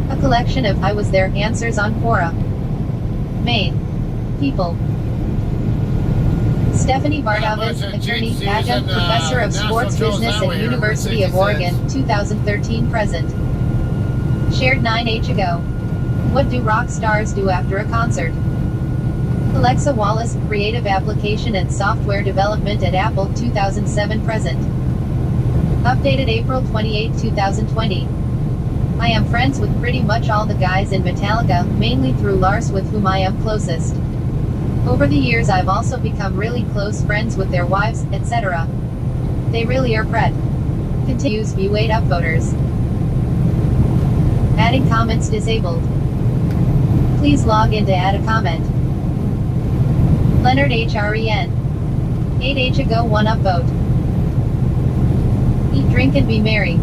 Speaker 4: A collection of I was there answers on Quora. Main. People. Stephanie Bardavis, attorney, adjunct professor of sports business at University of Oregon, 2013 present. Shared 9H ago. What do rock stars do after a concert? Alexa Wallace, creative application and software development at Apple, 2007 present. Updated April 28, 2020. I am friends with pretty much all the guys in Metallica, mainly through Lars, with whom I am closest. Over the years I've also become really close friends with their wives, etc. They really are pred. Continues view 8 upvoters. Adding comments disabled. Please log in to add a comment. Leonard HREN. 8H ago 1 upvote. Eat, drink and be merry.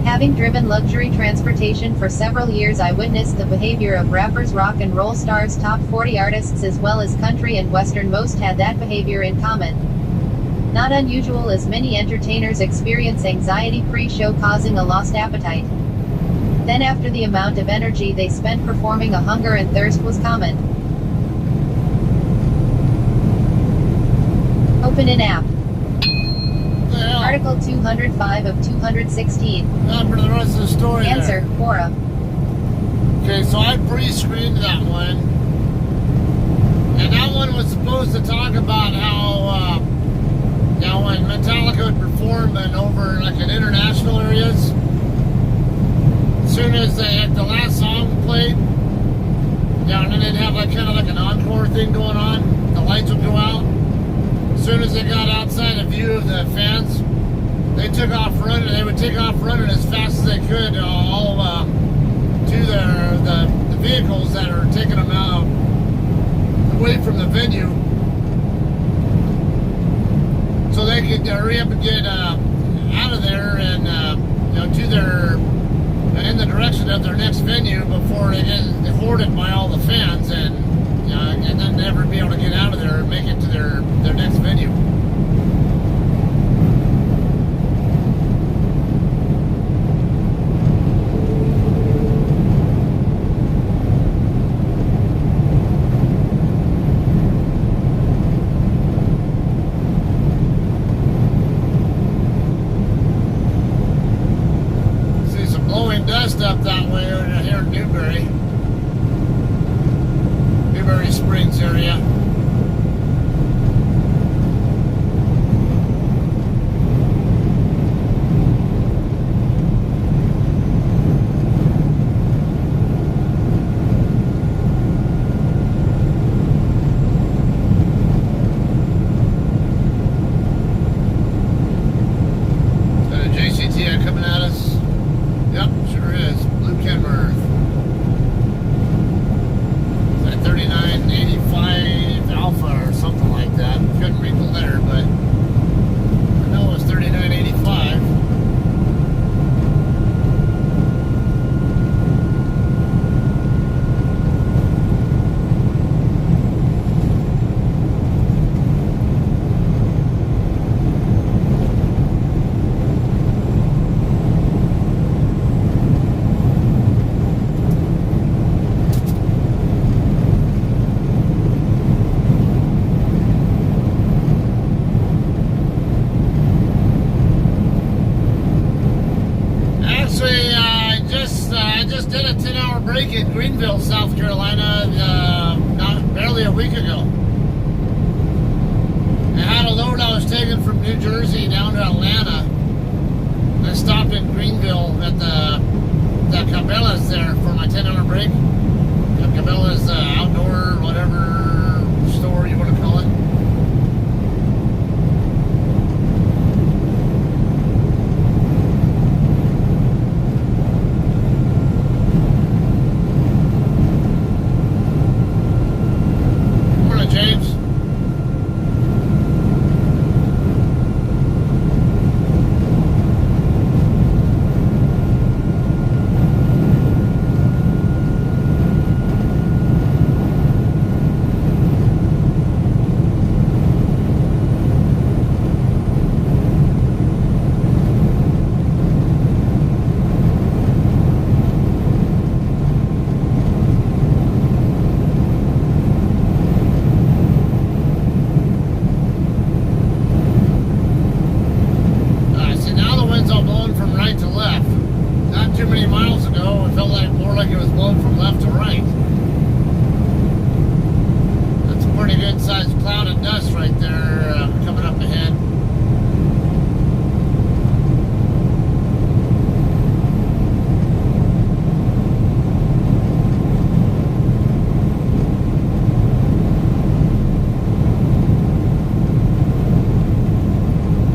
Speaker 4: Having driven luxury transportation for several years, I witnessed the behavior of rappers, rock and roll stars, top 40 artists as well as country and western. Most had that behavior in common. Not unusual, as many entertainers experience anxiety pre-show, causing a lost appetite. Then after, the amount of energy they spent performing, a hunger and thirst was common. Open an app. Article 205 of 216.
Speaker 1: For the rest of the story.
Speaker 4: Answer, Quora.
Speaker 1: Okay, so I pre-screened that one. And that one was supposed to talk about how, when Metallica would perform over in international areas, as soon as they had the last song played, and then they'd have kind of an encore thing going on, the lights would go out. As soon as they got outside of view of the fans, they took off running. They would take off running as fast as they could, all to the vehicles that are taking them out away from the venue, so they could hurry up and get out of there and to their in the direction of their next venue before they get hoarded by all the fans and then never be able to get out of there and make it to their next venue. west up that way here in Newberry Springs area. Coming at us. Yep, sure is. Blue Kenworth. Is that 3985 Alpha or something like that? Couldn't read the letter, but I know it was 3985. I just did a 10-hour break in Greenville, South Carolina, barely a week ago. I had a load I was taking from New Jersey down to Atlanta. I stopped in Greenville at the Cabela's there for my 10-hour break. The Cabela's outdoor, whatever store you want to call it. James. To left. Not too many miles ago, it felt like more like it was blowing from left to right. That's a pretty good sized cloud of dust right there coming up ahead.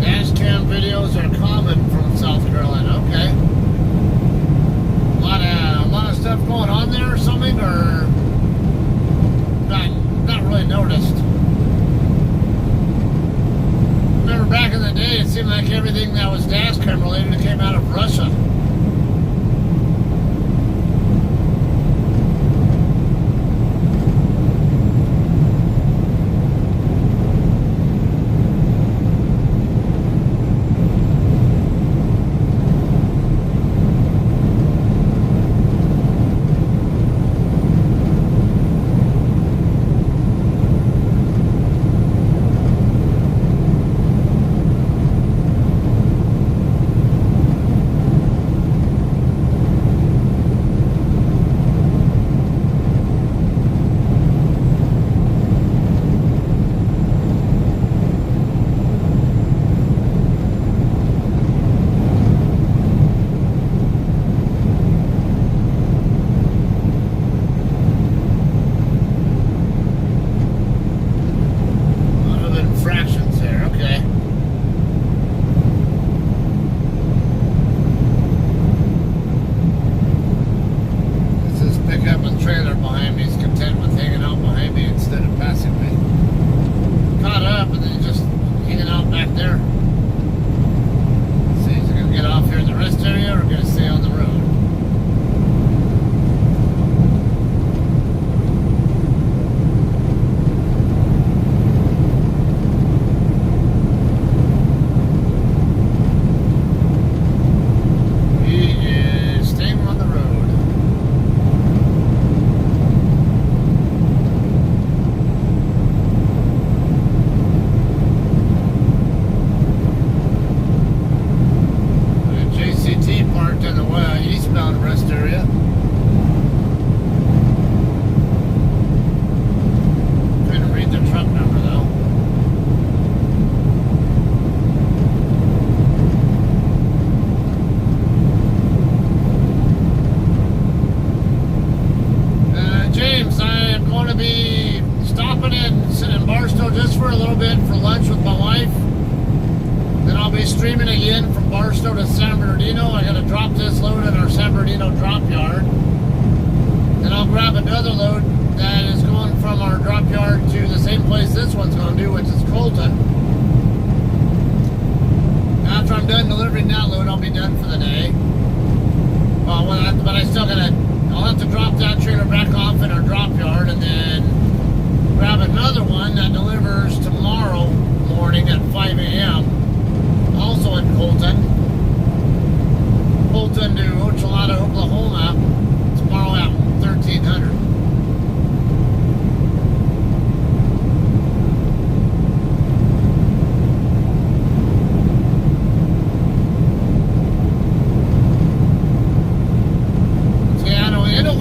Speaker 1: Dash cam videos are common from South Carolina. Okay. A lot of stuff going on there or something, or not really noticed. Remember back in the day, it seemed like everything that was dash cam related came out of Russia. streaming again from Barstow to San Bernardino. I gotta drop this load at our San Bernardino drop yard. Then I'll grab another load that is going from our drop yard to the same place this one's going to do, which is Colton. After I'm done delivering that load, I'll be done for the day. Well, but I still gotta, I'll have to drop that trailer back off in our drop yard and then grab another one that delivers tomorrow morning at 5 a.m. also in Colton. Colton to Ochalata, Oklahoma tomorrow at 1300.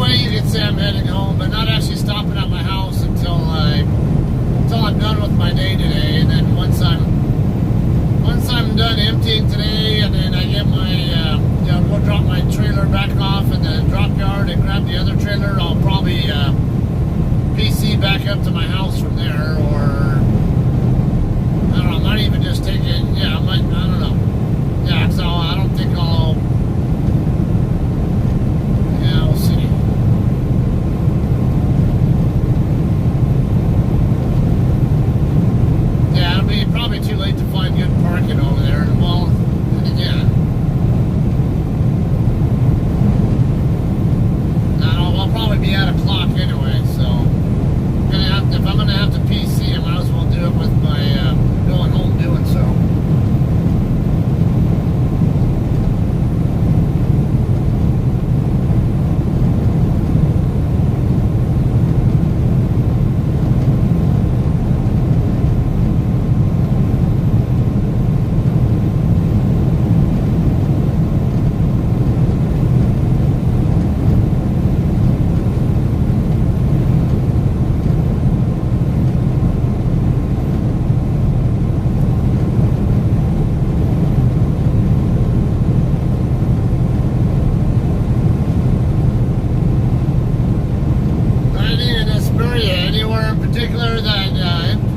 Speaker 1: You could say I'm heading home, but not actually stopping at my house until I'm done with my day today. And then once I'm done emptying today, and then I get my go drop my trailer back off in the drop yard and grab the other trailer, I'll probably PC back up to my house from there, or I don't know. I might even just take it. Yeah, I might. I don't know. Yeah, so I don't think I'll. Yeah, we'll see. Probably too late to find good parking over there. Well, yeah. I'll probably be at a clock anyway, so if I'm gonna have to PC, I might as well do it with my going home doing so.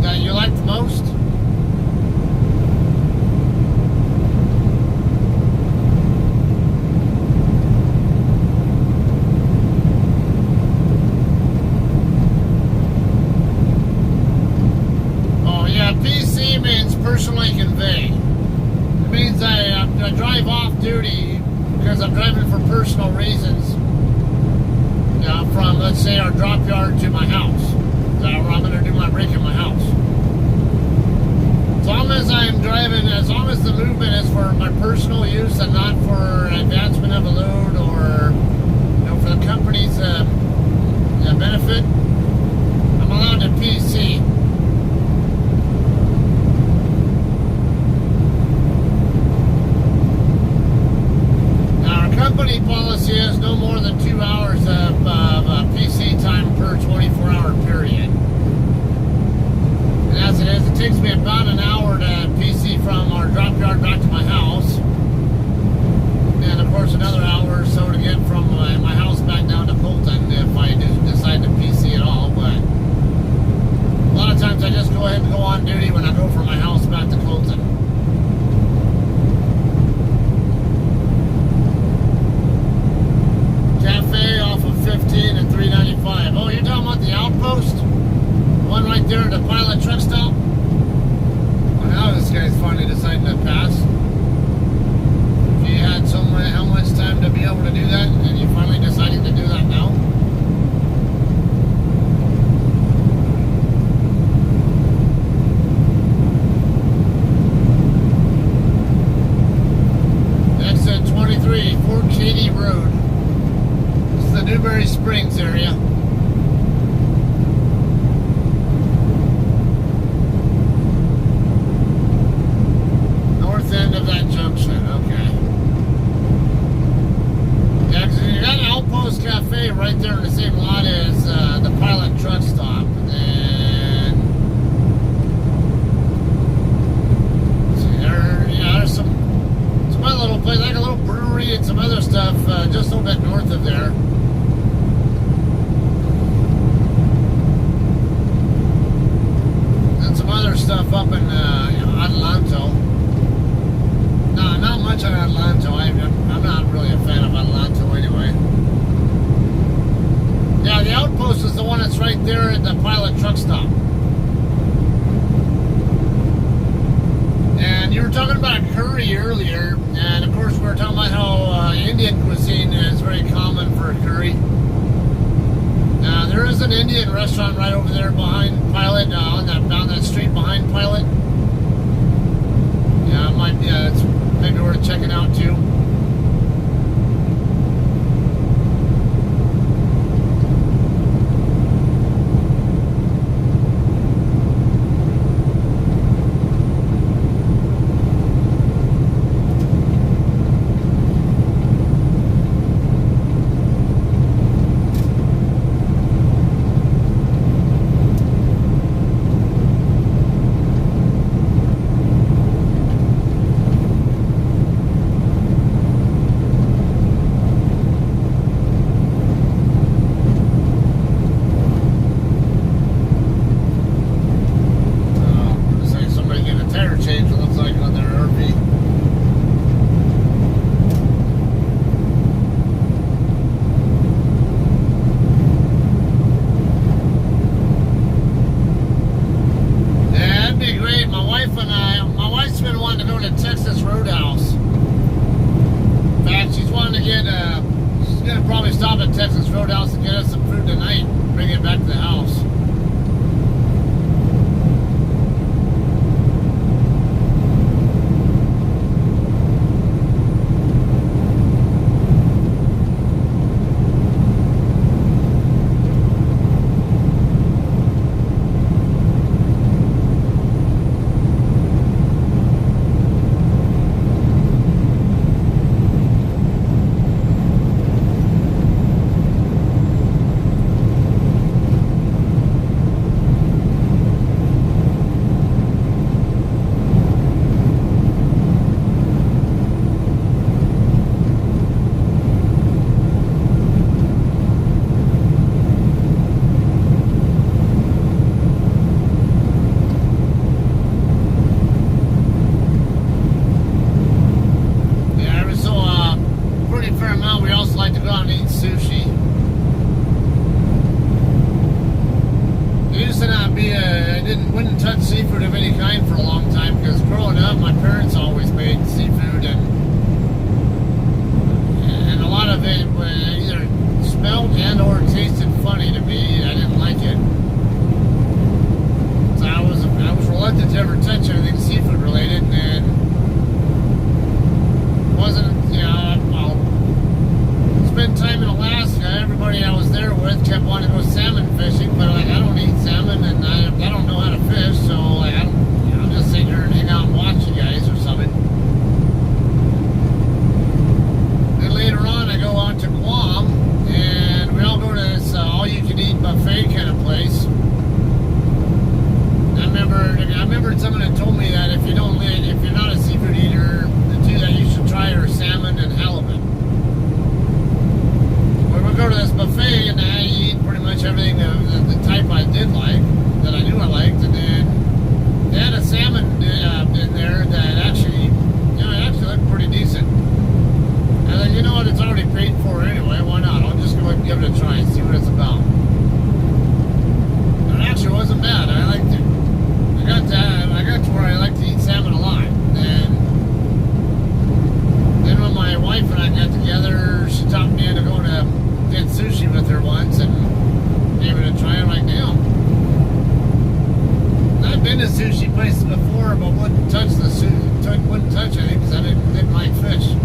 Speaker 1: That you like the most? Oh yeah, PC means personally convey. It means I drive off duty because I'm driving for personal reasons. From, let's say, our drop yard to my house. Where I'm going to do my break in my house. As long as I'm driving, as long as the movement is for my personal use and not for advancement of a load or for the company's benefit, I'm allowed to PC. Now our company policy is no more than 2 hours of PC time per 24-hour period. And as it is, it takes me about an hour to PC from our drop yard back to my house. And of course another hour or so to get from my house back down to Colton if I do decide to PC at all. But a lot of times I just go ahead and go on duty when I go from my house back to Colton. Cafe off of 15 and 395. Oh, you're talking about the outpost? One right there at the pilot truck stop? Well, now this guy's finally deciding to pass. If you had how much time to be able to do that, and you're finally deciding to do that now? Exit 23, Fort Katy Road. This is the Newberry Springs area. North end of that junction, okay. Yeah, because you got an Outpost Cafe right there in the same lot as the pilot truck stop. And then, let's see, there's some other little place, like a little brewery and some other stuff just a little bit north of there. truck stop. And you were talking about curry earlier, and of course we were talking about how Indian cuisine is very common for curry. There is an Indian restaurant right over there behind Pilot, on that street behind Pilot. Yeah, it might be. It's maybe worth checking out too. Wouldn't touch seafood of any kind for a long time because growing up, my parents always made seafood, and a lot of it either smelled and or tasted funny to me. I didn't like it, so I was reluctant to ever touch anything seafood related, and wasn't I'll spend time in Alaska. Everybody I was there with kept wanting to go salmon fishing, but like I don't eat salmon and I don't know how to fish, so like I'll just sit here and hang out and watch you guys or something. Then later on I go out to Guam and we all go to this all-you-can-eat buffet kind of place. I remember someone had told me that if you're not a seafood eater, the two that you should try are salmon and halibut. We go to this buffet and I eat pretty much everything the type I did like, that I knew I liked, and then they had a salmon in there that actually, it actually looked pretty decent. I was like, you know what, it's already paid for anyway, why not? I'll just go ahead and give it a try and see what it's about. And it actually wasn't bad. I liked it. I got to where I like to eat salmon a lot. And then when my wife and I got together, she talked me into going to get sushi with her once and gave it a try. I'm like, damn. I've been to sushi places before, but wouldn't touch anything because I didn't like fish.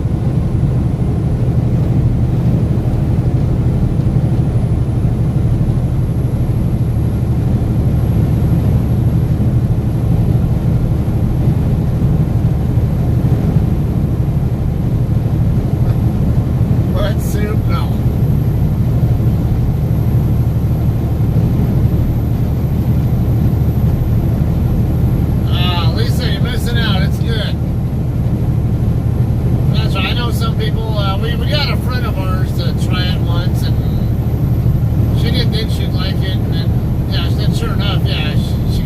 Speaker 1: What soup? No. Lisa, you're missing out. It's good. That's right. I know some people. We got a friend of ours to try it once, and she didn't think she'd like it. And then sure enough, she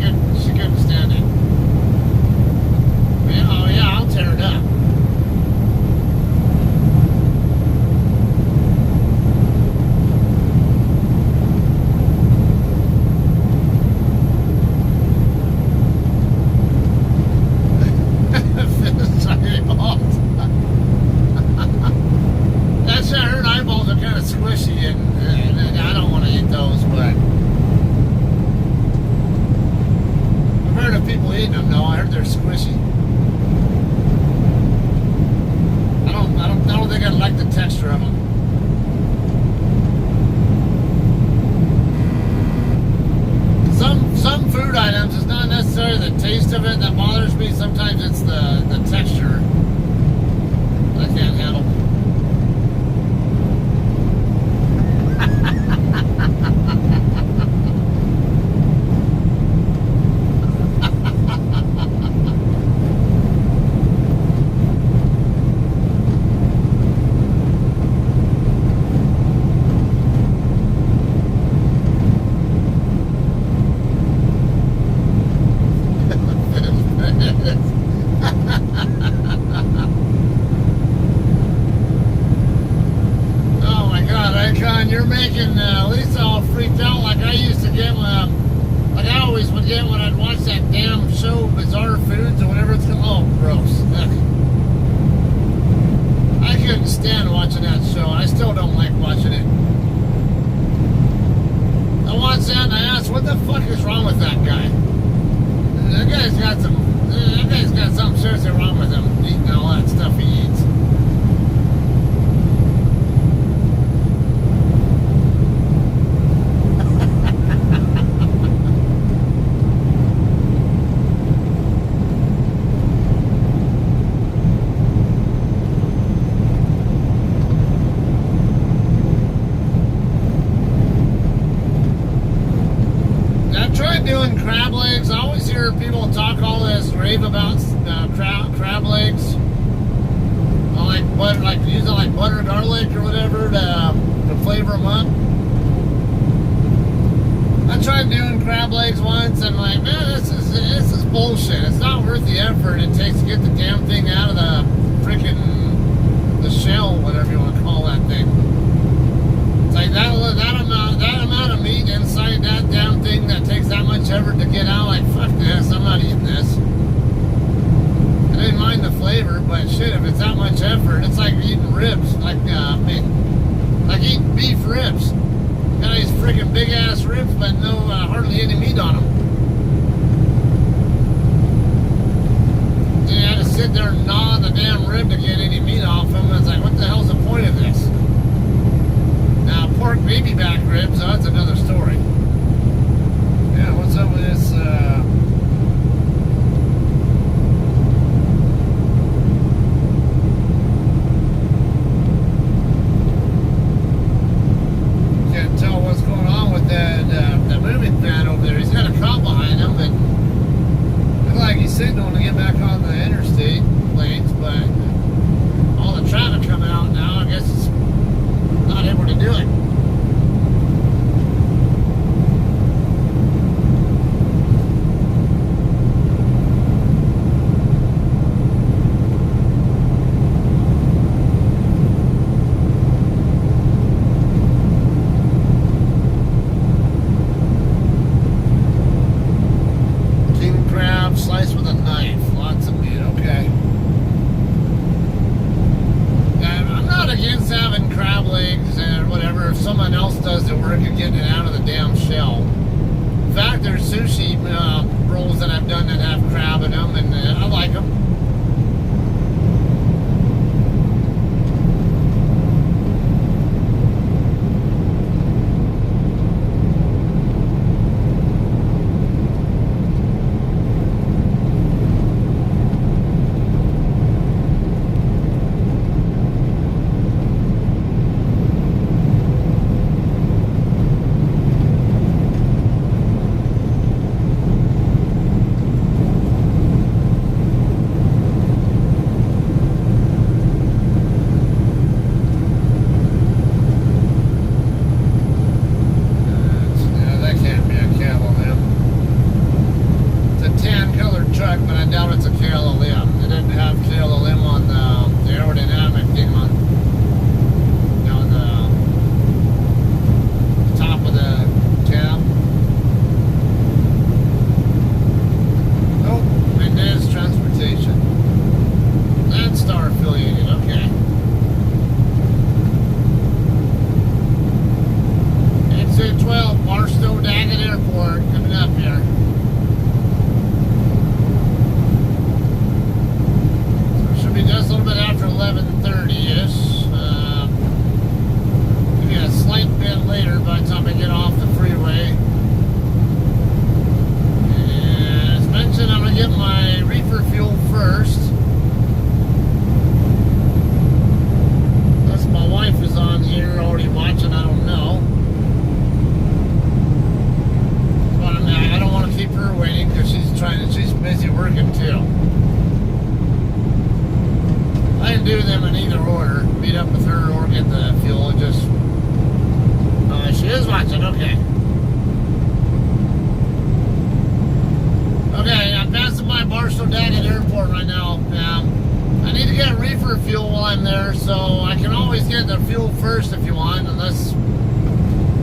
Speaker 1: couldn't stand it. Oh yeah, I'll tear it up. You're making Lisa all freaked out like I used to get like I always would get when I'd watch that damn show, Bizarre Foods or whatever it's called. Oh, gross. I couldn't stand watching that show. I still don't like watching it. I watched that and I asked, what the fuck is wrong with that guy? That guy's got something seriously wrong with him, eating all that stuff he eats. Doing crab legs. I always hear people talk all this rave about crab legs. I like using like butter garlic or whatever to flavor them up. I tried doing crab legs once and like, man, this is bullshit. It's not worth the effort it takes to get the damn thing out of the freaking the shell, whatever you want to call that thing. It's like that amount of meat inside that damn thing that takes that much effort to get out. Like, fuck this, I'm not eating this. I didn't mind the flavor, but shit, if it's that much effort, it's like eating ribs. Like eating beef ribs. Got these freaking big ass ribs, but no hardly any meat on them. Then you had to sit there and gnaw on the damn rib to get any meat off them. It's like, what the hell's the point of this? Now, pork baby back ribs, that's another story. Yeah, what's up with this? Can't tell what's going on with that moving van over there. He's got a cop behind him, but looks like he's signaling to get back on the interstate lanes, but all the traffic coming out now, I guess it's not able to do it. King crab sliced with a knife. Lots of meat. Okay. I'm not against having crab legs or whatever if someone else does the work of getting it out of the damn shell. In fact, there's sushi rolls that I've done that have crab in them, and I like them. But I doubt it's a KLM. They didn't have KLM on the aerodynamic thing on the top of the cab. Nope, Mendez Transportation. Landstar affiliated, okay. Exit 12, Barstow Daggett Airport, coming up here. Just a little bit after 11:30-ish. Maybe a slight bit later by the time I get off the freeway. And as mentioned, I'm going to get my reefer fuel first. Unless my wife is on here already watching, I don't know. But I don't want to keep her waiting because she's busy working too. I can do them in either order. Meet up with her or get the fuel. Just she is watching. Okay. Okay, I'm passing by Barstow Daggett Airport right now. I need to get reefer fuel while I'm there, so I can always get the fuel first if you want, unless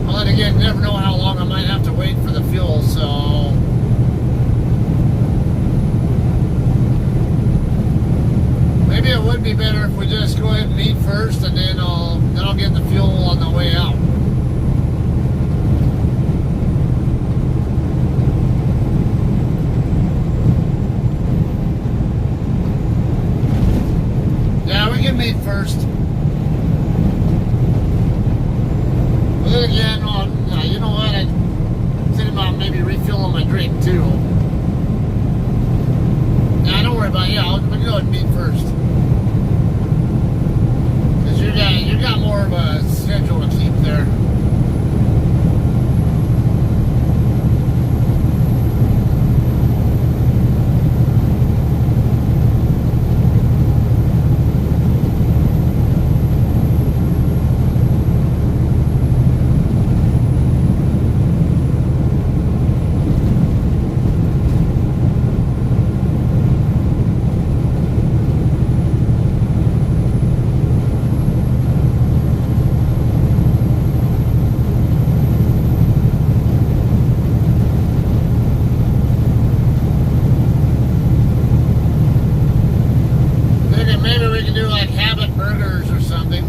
Speaker 1: Well, then again, you never know how long I might have to wait for the fuel, so maybe it would be better if we just go ahead and meet first, and then I'll get the fuel on the way out. Yeah, we can meet first. But then again, you know what? I'm thinking about maybe refueling my drink too. Nah, don't worry about it. Yeah, we can go ahead and meet first. Because you got more of a schedule to keep there. Maybe we can do like Habit Burgers or something.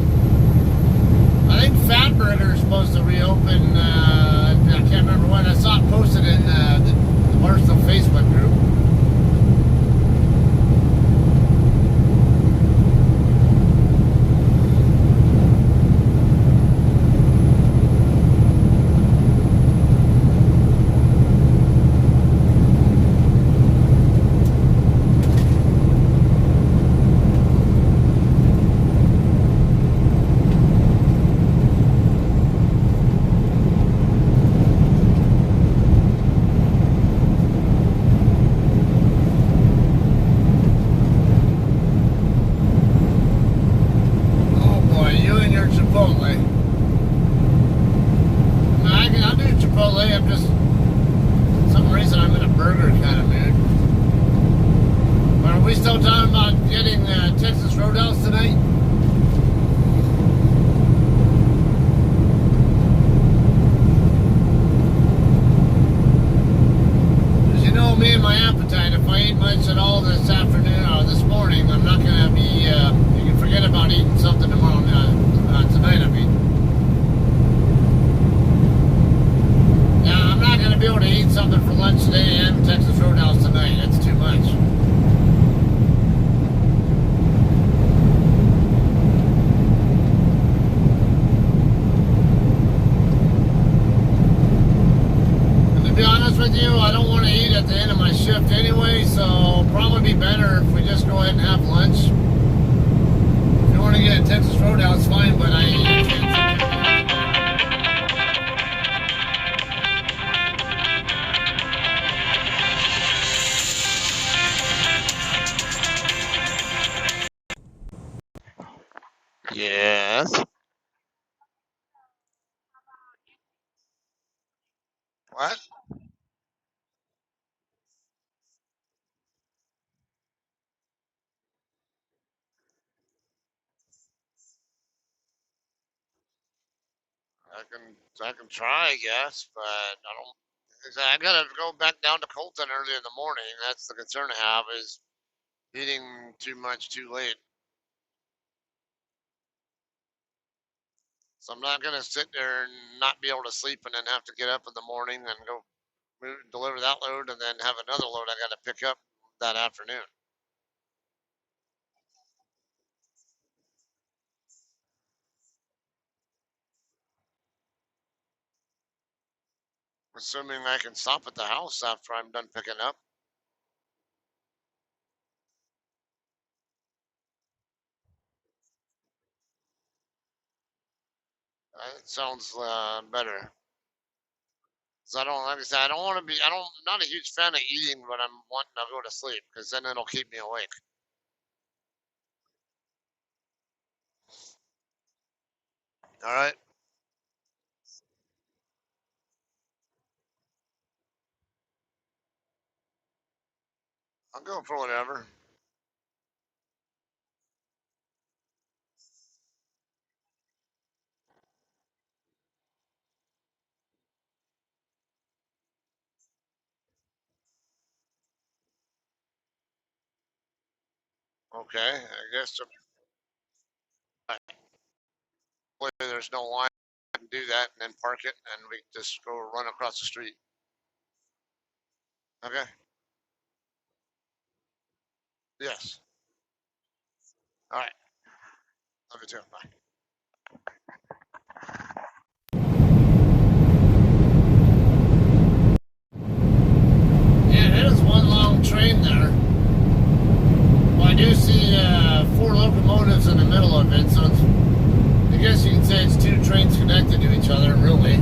Speaker 1: I think Fat Burger is supposed to reopen. I can't remember when. I saw it posted in the Barstow Facebook group. Chipotle. I'll do Chipotle. I'm just, for some reason, I'm in a burger kind of mood. But are we still talking about getting Texas Roadhouse tonight? Because you know me and my appetite, if I eat much at all this afternoon or this morning, I'm not going to be, you can forget about eating something tomorrow night. Tonight, I mean. Now, I'm not going to be able to eat something for lunch today and Texas Roadhouse tonight. That's too much. And to be honest with you, I don't want to eat at the end of my shift anyway, so probably be better if we just go ahead and have lunch. If you want to get a Texas Roadhouse, fine, but Yes. What? I can try, I guess, but I don't. I gotta go back down to Colton early in the morning. That's the concern I have is eating too much too late. So I'm not gonna sit there and not be able to sleep and then have to get up in the morning and go deliver that load and then have another load I gotta pick up that afternoon. Assuming I can stop at the house after I'm done picking up. It sounds better. So I don't, like I said, I don't want to be, I don't, I'm not a huge fan of eating when I'm wanting to go to sleep because then it'll keep me awake. All right, I'll go for whatever. Okay, I guess hopefully there's no line. I can do that and then park it, and we just go run across the street. Okay. Yes. All right. Love you too. Bye. Yeah, it is one long train there. Well, I do see 4 locomotives in the middle of it, so it's, I guess you can say it's 2 trains connected to each other, really.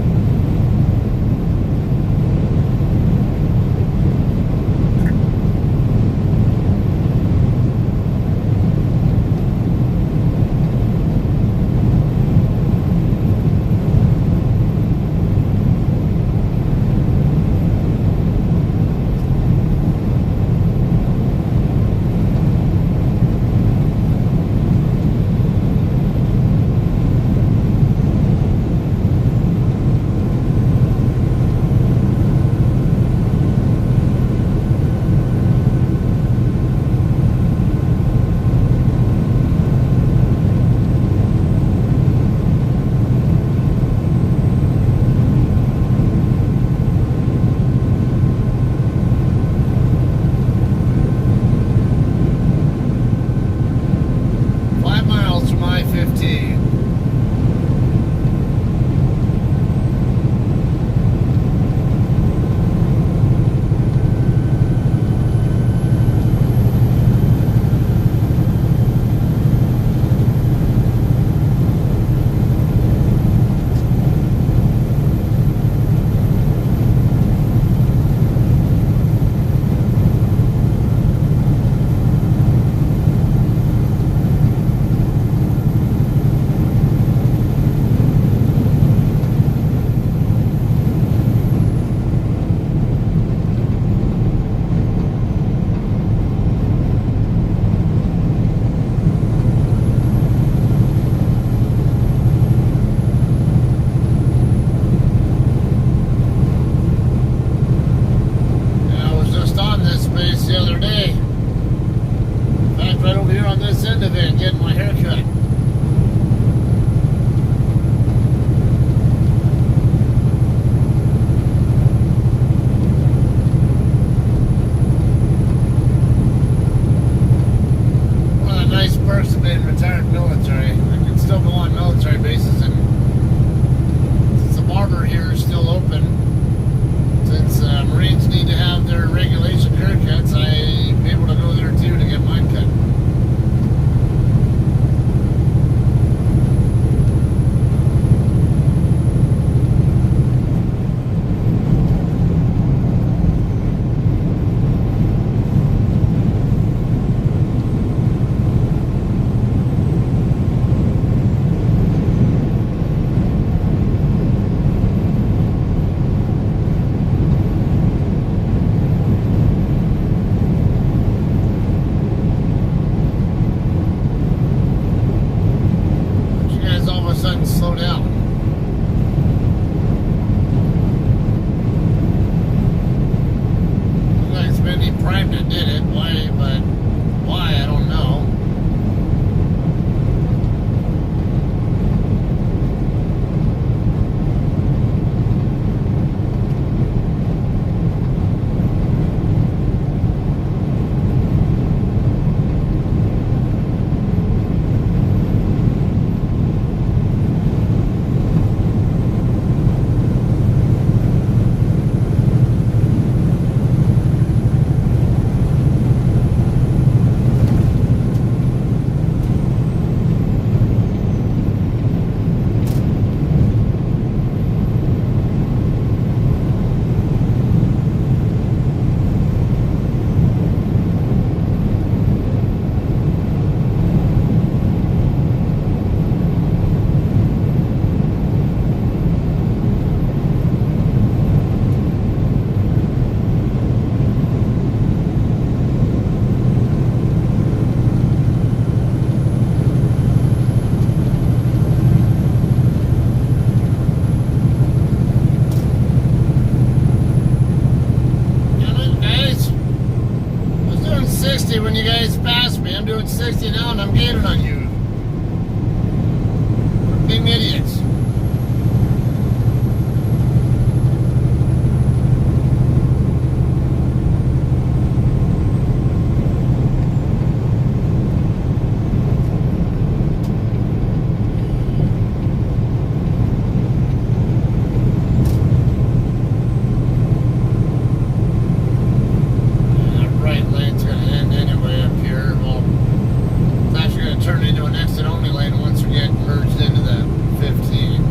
Speaker 1: exit only lane once we get merged into the 15.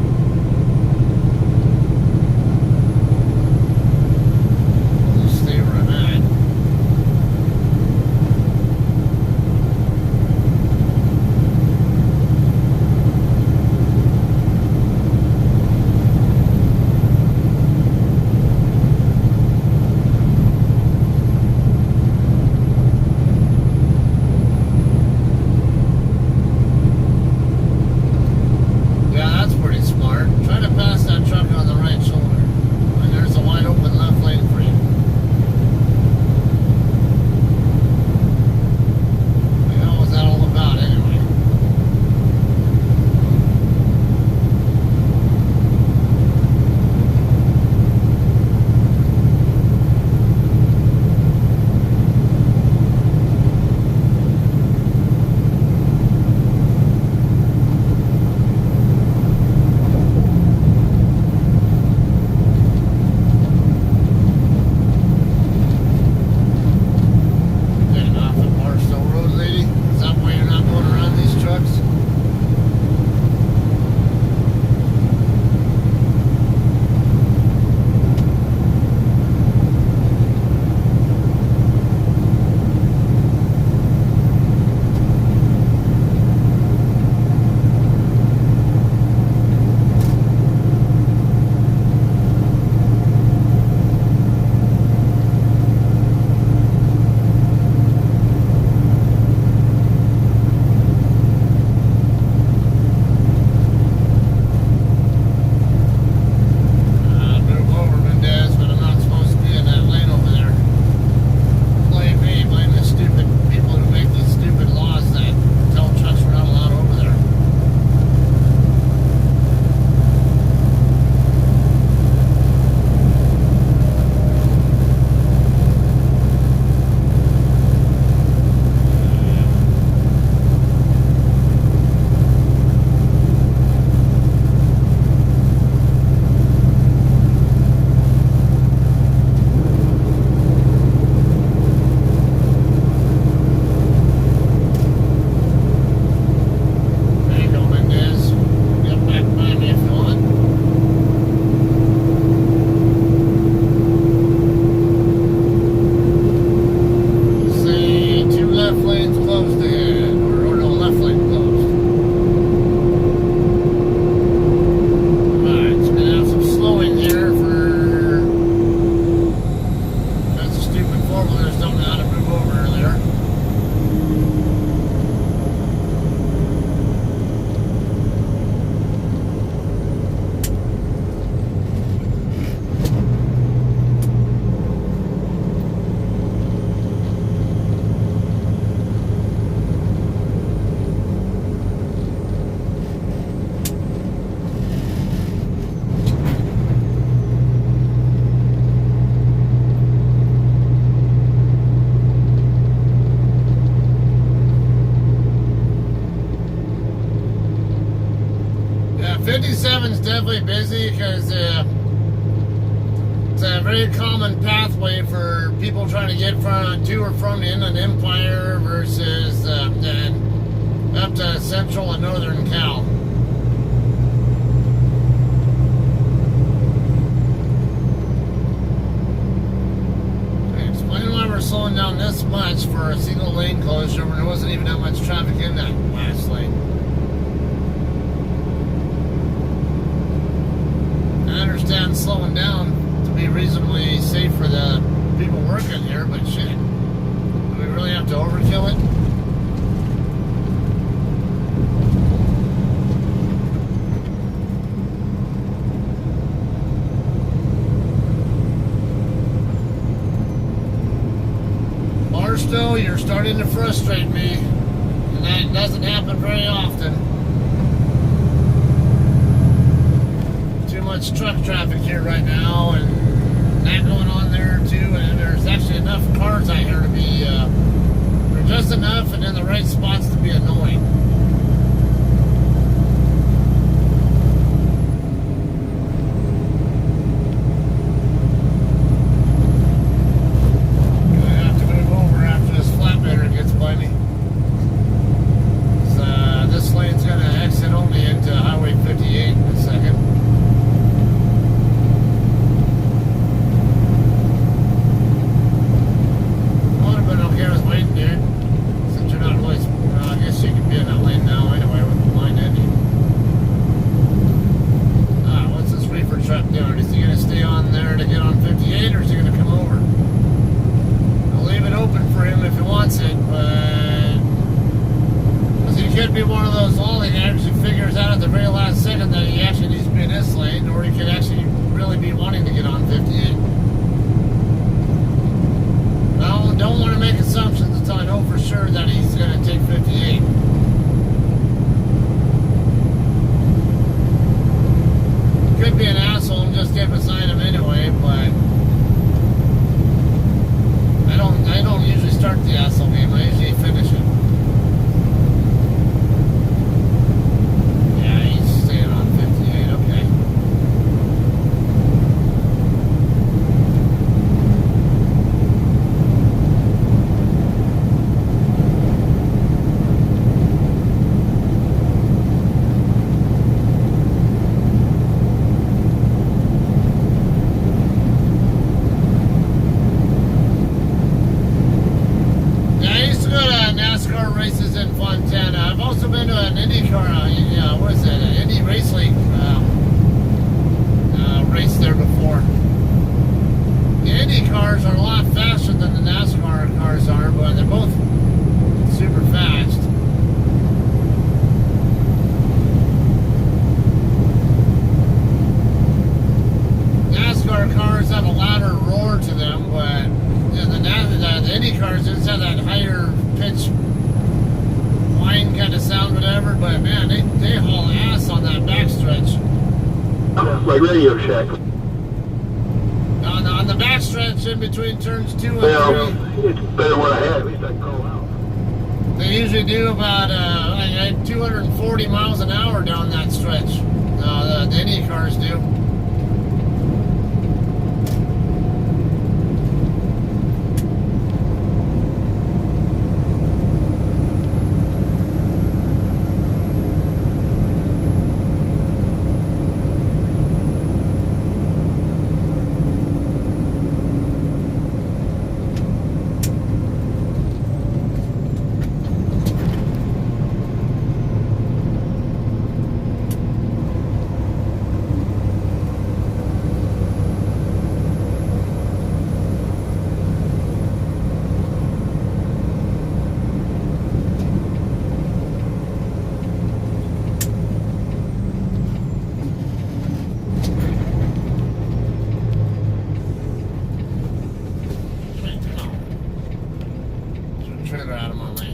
Speaker 1: I'll just stay where I'm at. Yeah, that's pretty smart. Try to pass that truck on the right shoulder. And there's a wide open left lane for you. What the hell was that all about anyway? Getting off at Barstow Road, lady? Is that why you're not going around these trucks? Move over, Mendez, but I'm not supposed to be in that lane over there. Blame me, blame the stupid people who make these stupid laws that tell trucks we're not allowed over there. There you go, Mendez. Get back by me if you want. Say 2 left lanes closed ahead. Or no, left lane closed. Alright, so we're gonna have some slowing here for because the stupid 4-wheelers don't know how to move over there. Yeah, 57 is definitely busy because it's a very common pathway for people trying to get to or from the Inland Empire versus then up to Central and Northern Cal. Explain why we're slowing down this much for a single lane closure when there wasn't even that much traffic in that last lane. I understand slowing down to be reasonably safe for the people working here, but shit, do we really have to overkill it? Barstow, you're starting to frustrate me, and that doesn't happen very often. Too much truck traffic here right now, and that going on there too. And there's actually enough cars out here to be, they're just enough and in the right spots to be annoying. Gonna have to move over after this flatbedder gets by me. This those lollygags who figures out at the very last second that he actually needs to be in this lane, or he could actually really be wanting to get on 58. No, don't want to make assumptions until I know for sure that he's going to take 58. Could be an asshole and just get beside him anyway, but I don't usually start the asshole game. I usually finish it. Yeah, he's staying on 58. Okay. Races in Fontana. I've also been to an IndyCar, what is it, an Indy Race League race there before. The Indy cars are a lot faster than the NASCAR cars are, but they're both super fast. NASCAR cars have a louder roar to them, but the Indy cars just have that higher pitch whine kind of sound, whatever, but man, they haul ass on that backstretch.
Speaker 2: Like Radio Shack.
Speaker 1: On the backstretch in between turns 2 and 3.
Speaker 2: It's better what I had. At least I can call out.
Speaker 1: They usually do about 240 miles an hour down that stretch. The Indy cars do. Trailer out of my lane.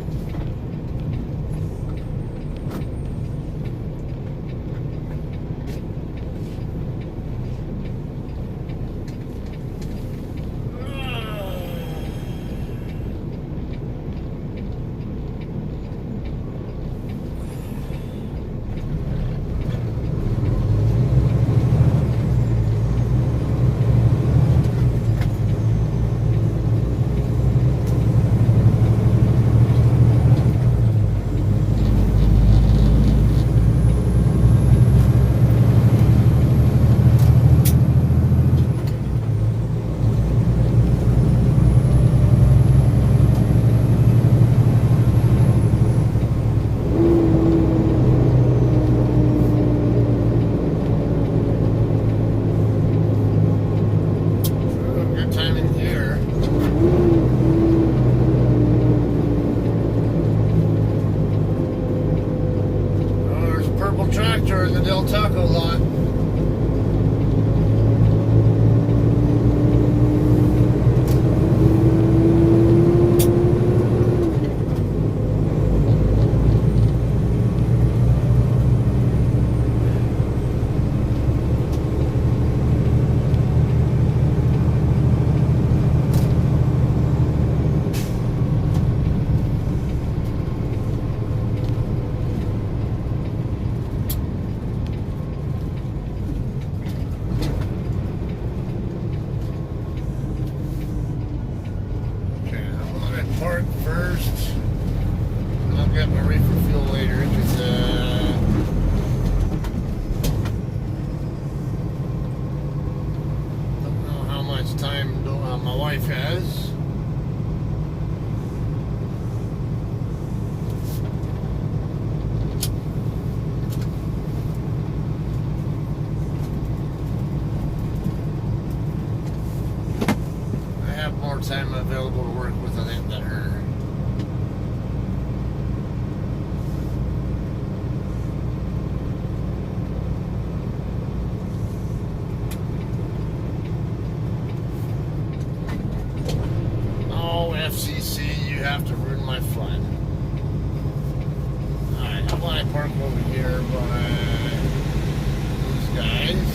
Speaker 1: Tractor in the Del Taco lot. over here by these guys.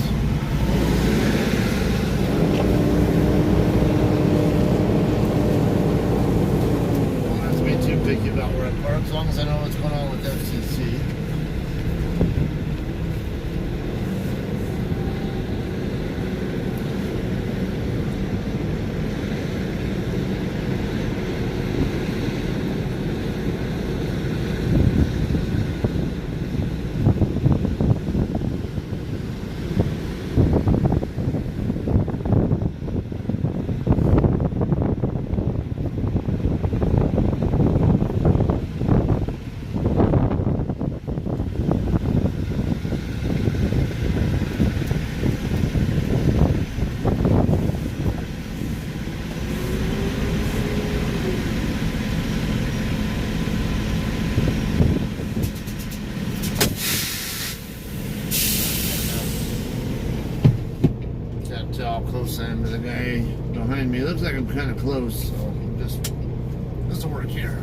Speaker 1: Don't have to be too picky about where I park, as long as I know what's going on with FCC. Can't tell how close I am to the guy behind me. It looks like I'm kind of close, so just will work here.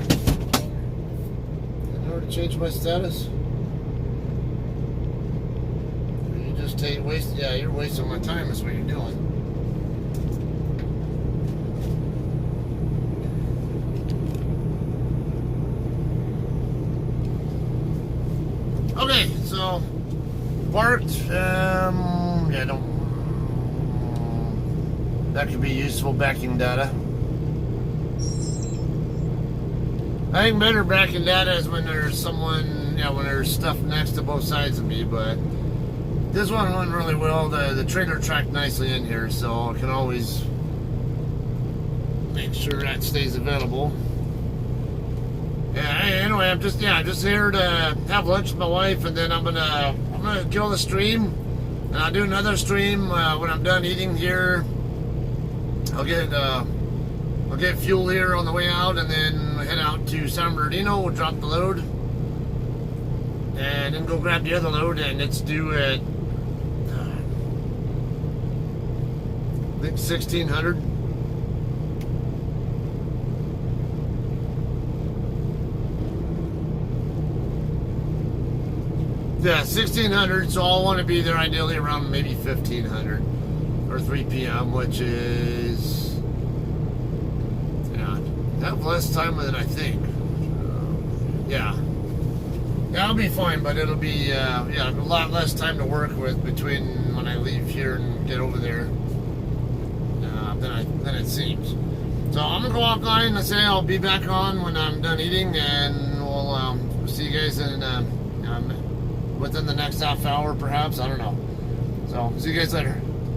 Speaker 1: In order to change my status, you just waste. Yeah, you're wasting my time. Is what you're doing. Okay, so parked. Yeah, don't. That could be useful backing data. I think better backing data is when there's someone, when there's stuff next to both sides of me, but this one went really well. The trailer tracked nicely in here, so I can always make sure that stays available. Yeah, anyway, I'm just here to have lunch with my wife, and then I'm gonna kill the stream, and I'll do another stream when I'm done eating here. I'll get fuel here on the way out, and then head out to San Bernardino. We'll drop the load, and then go grab the other load, and it's due at I think 1600. Yeah, 1600. So I'll want to be there ideally around maybe 1500 or 3 p.m., which is. I have less time than I think. Yeah, I'll be fine, but it'll be a lot less time to work with between when I leave here and get over there than it seems. So I'm gonna go offline and say I'll be back on when I'm done eating, and we'll see you guys in within the next half hour, perhaps. I don't know. So see you guys later.